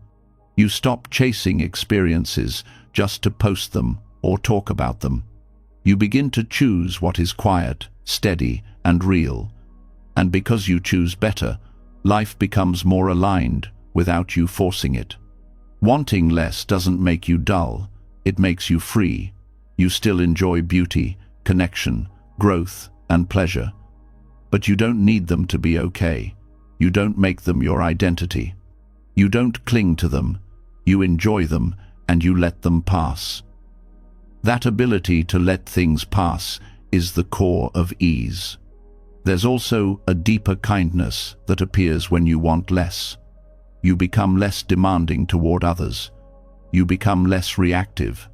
You stop chasing experiences just to post them or talk about them. You begin to choose what is quiet, steady, and real. And because you choose better, life becomes more aligned without you forcing it. Wanting less doesn't make you dull, it makes you free. You still enjoy beauty, connection, growth, and pleasure. But you don't need them to be okay. You don't make them your identity. You don't cling to them, you enjoy them, and you let them pass. That ability to let things pass is the core of ease. There's also a deeper kindness that appears when you want less. You become less demanding toward others. You become less reactive.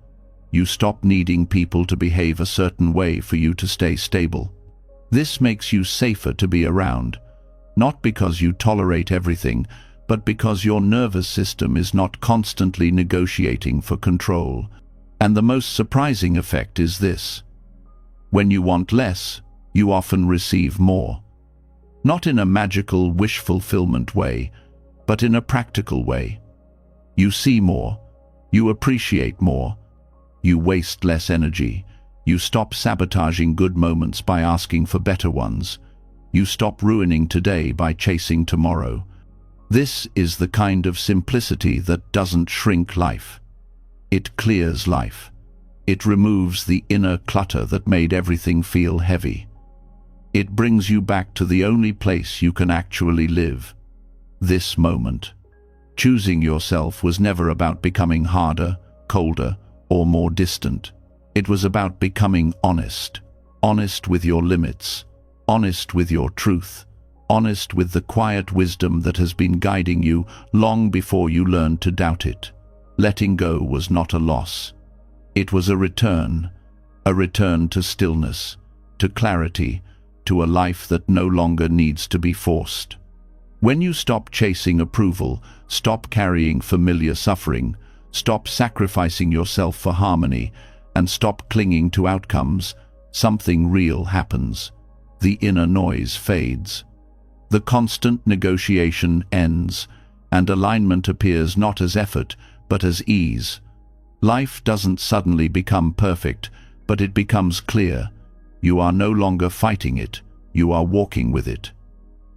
You stop needing people to behave a certain way for you to stay stable. This makes you safer to be around, not because you tolerate everything, but because your nervous system is not constantly negotiating for control. And the most surprising effect is this: when you want less, you often receive more. Not in a magical wish fulfillment way, but in a practical way. You see more, you appreciate more, you waste less energy, you stop sabotaging good moments by asking for better ones, you stop ruining today by chasing tomorrow. This is the kind of simplicity that doesn't shrink life. It clears life. It removes the inner clutter that made everything feel heavy. It brings you back to the only place you can actually live: this moment. Choosing yourself was never about becoming harder, colder, or more distant. It was about becoming honest. Honest with your limits. Honest with your truth. Honest with the quiet wisdom that has been guiding you long before you learned to doubt it. Letting go was not a loss. It was a return to stillness, to clarity, to a life that no longer needs to be forced. When you stop chasing approval, stop carrying familiar suffering, stop sacrificing yourself for harmony, and stop clinging to outcomes, something real happens. The inner noise fades. The constant negotiation ends, and alignment appears not as effort, but as ease. Life doesn't suddenly become perfect, but it becomes clear. You are no longer fighting it, you are walking with it.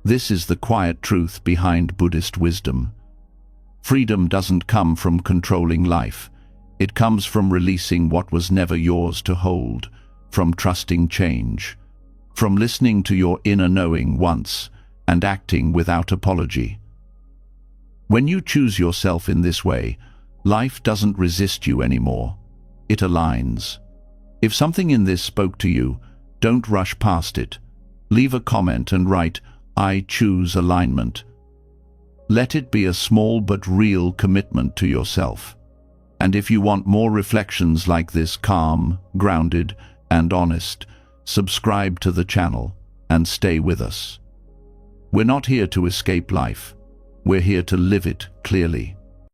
This is the quiet truth behind Buddhist wisdom. Freedom doesn't come from controlling life. It comes from releasing what was never yours to hold, from trusting change, from listening to your inner knowing once and acting without apology. When you choose yourself in this way, life doesn't resist you anymore. It aligns. If something in this spoke to you, don't rush past it. Leave a comment and write, "I choose alignment." Let it be a small but real commitment to yourself. And if you want more reflections like this, calm, grounded, and honest, subscribe to the channel and stay with us. We're not here to escape life. We're here to live it clearly.